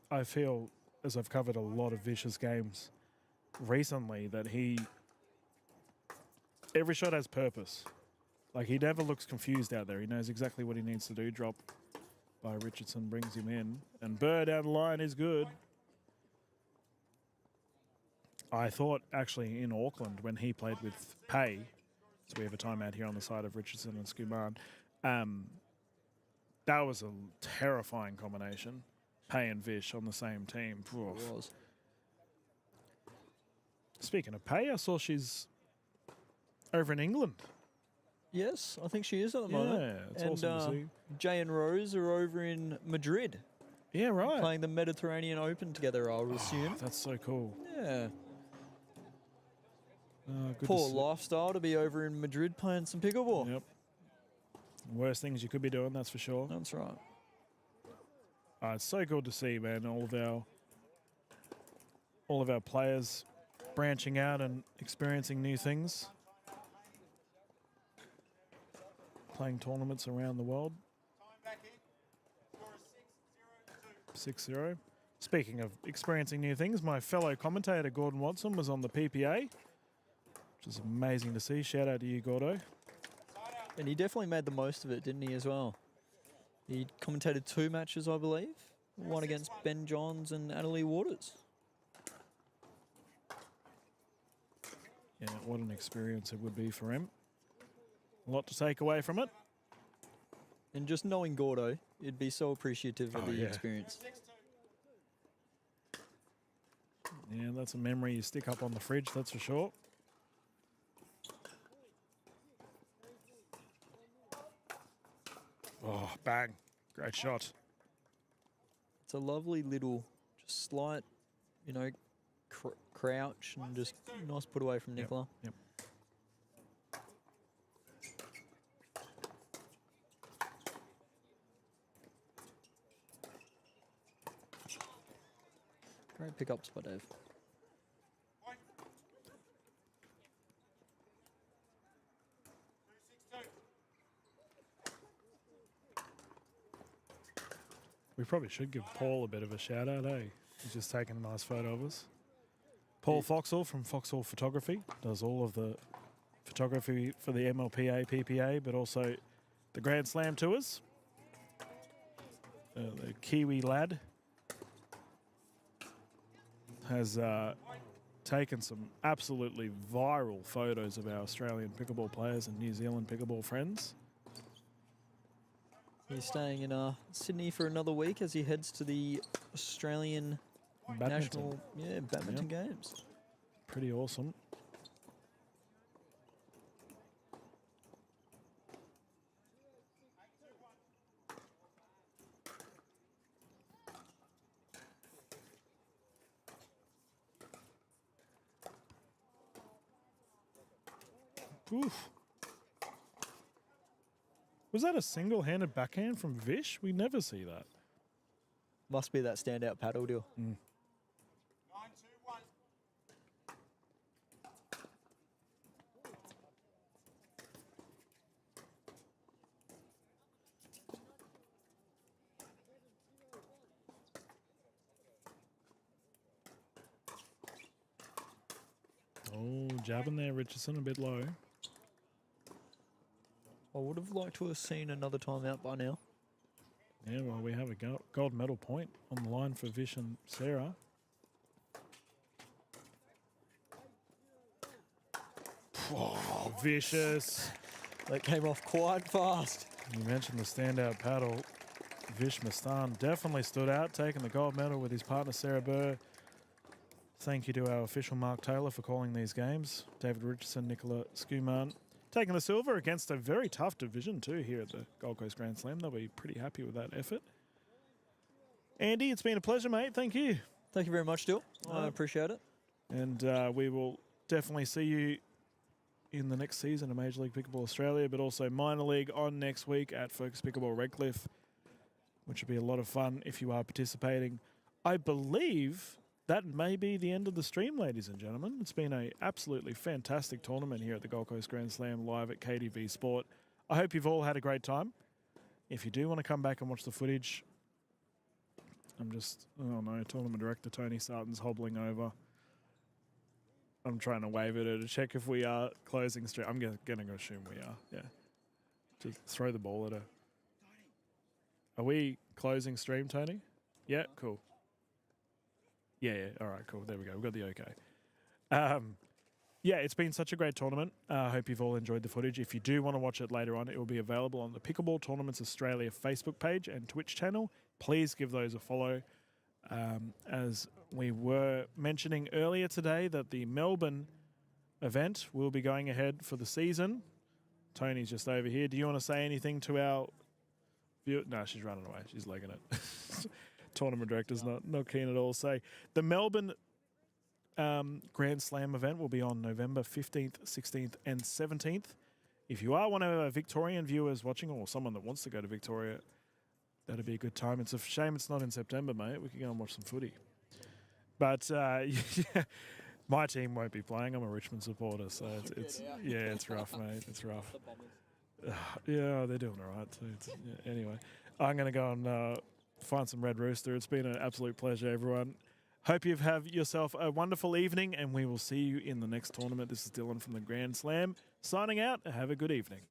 I feel, as I've covered a lot of Vish's games recently, that every shot has purpose. Like, he never looks confused out there. He knows exactly what he needs to do. Drop by Richardson brings him in. And Burr down the line is good. I thought, actually, in Auckland, when he played with Pay, so we have a timeout here on the side of Richardson and Skuman, that was a terrifying combination. Pay and Vish on the same team. Oof. It was. Speaking of Pay, I saw she's over in England. Yes, I think she is at the moment. Yeah, it's and, awesome to see. Jay and Rose are over in Madrid Yeah, right. playing the Mediterranean Open together, I would assume. That's so cool. Yeah. Good to Poor see. lifestyle to be over in Madrid playing some pickleball. Yep. Worst things you could be doing, that's for sure. That's right. It's so good to see, man. All of our players branching out and experiencing new things, playing tournaments around the world. 6-0. Speaking of experiencing new things, my fellow commentator Gordon Watson was on the PPA, which is amazing to see. Shout out to you, Gordo. And he definitely made the most of it, didn't he, as well? He commentated 2 matches, I believe. One against Ben Johns and Annalie Waters. Yeah, what an experience it would be for him. A lot to take away from it. And just knowing Gordo, you'd be so appreciative of Oh, the yeah. experience. Yeah, that's a memory you stick up on the fridge, that's for sure. Oh, bang. Great shot. It's a lovely little, just slight, crouch and just nice put away from Nicola. Yep. Great pickups by Dave. We probably should give Paul a bit of a shout out, eh? He's just taking a nice photo of us. Paul Foxhall from Foxhall Photography does all of the photography for the MLPA, PPA, but also the Grand Slam tours. The Kiwi lad has taken some absolutely viral photos of our Australian pickleball players and New Zealand pickleball friends. He's staying in Sydney for another week as he heads to the Australian Badminton. National Badminton Games. Pretty awesome. Oof. Was that a single-handed backhand from Vish? We never see that. Must be that standout paddle deal. 9-2-1. Oh, jabbing there, Richardson, a bit low. I would have liked to have seen another timeout by now. Yeah, well, we have a gold medal point on the line for Vish and Sarah. Oh, vicious. That came off quite fast. You mentioned the standout paddle. Vish Mastan definitely stood out, taking the gold medal with his partner Sarah Burr. Thank you to our official Mark Taylor for calling these games. David Richardson, Nicola Skuman taking the silver against a very tough division too here at the Gold Coast Grand Slam. They'll be pretty happy with that effort. Andy, it's been a pleasure, mate. Thank you. Thank you very much, Dill. I appreciate it. And we will definitely see you in the next season of Major League Pickleball Australia, but also minor league on next week at Focus Pickleball Redcliffe, which will be a lot of fun if you are participating. I believe that may be the end of the stream, ladies and gentlemen. It's been a absolutely fantastic tournament here at the Gold Coast Grand Slam live at KTV Sport. I hope you've all had a great time. If you do want to come back and watch the footage, oh no, Tournament Director Tony Sarton's hobbling over. I'm trying to wave at her to check if we are closing stream. I'm going to assume we are, yeah. Just throw the ball at her. Are we closing stream, Tony? Yeah, cool. Yeah, all right, cool. There we go. We've got the okay. Yeah, it's been such a great tournament. I hope you've all enjoyed the footage. If you do want to watch it later on, it will be available on the Pickleball Tournaments Australia Facebook page and Twitch channel. Please give those a follow. As we were mentioning earlier today that the Melbourne event will be going ahead for the season. Tony's just over here. Do you want to say anything to our viewer? No, she's running away. She's legging it. Tournament director's not keen at all. So the Melbourne Grand Slam event will be on November 15th, 16th and 17th. If you are one of our Victorian viewers watching or someone that wants to go to Victoria, that'd be a good time. It's a shame it's not in September, mate. We could go and watch some footy. But yeah, my team won't be playing. I'm a Richmond supporter, so it's rough, mate. It's rough. Yeah, they're doing all right too. Anyway, I'm going to go and find some Red Rooster. It's been an absolute pleasure, everyone. Hope you have yourself a wonderful evening, and we will see you in the next tournament. This is Dylan from the Grand Slam, signing out. Have a good evening.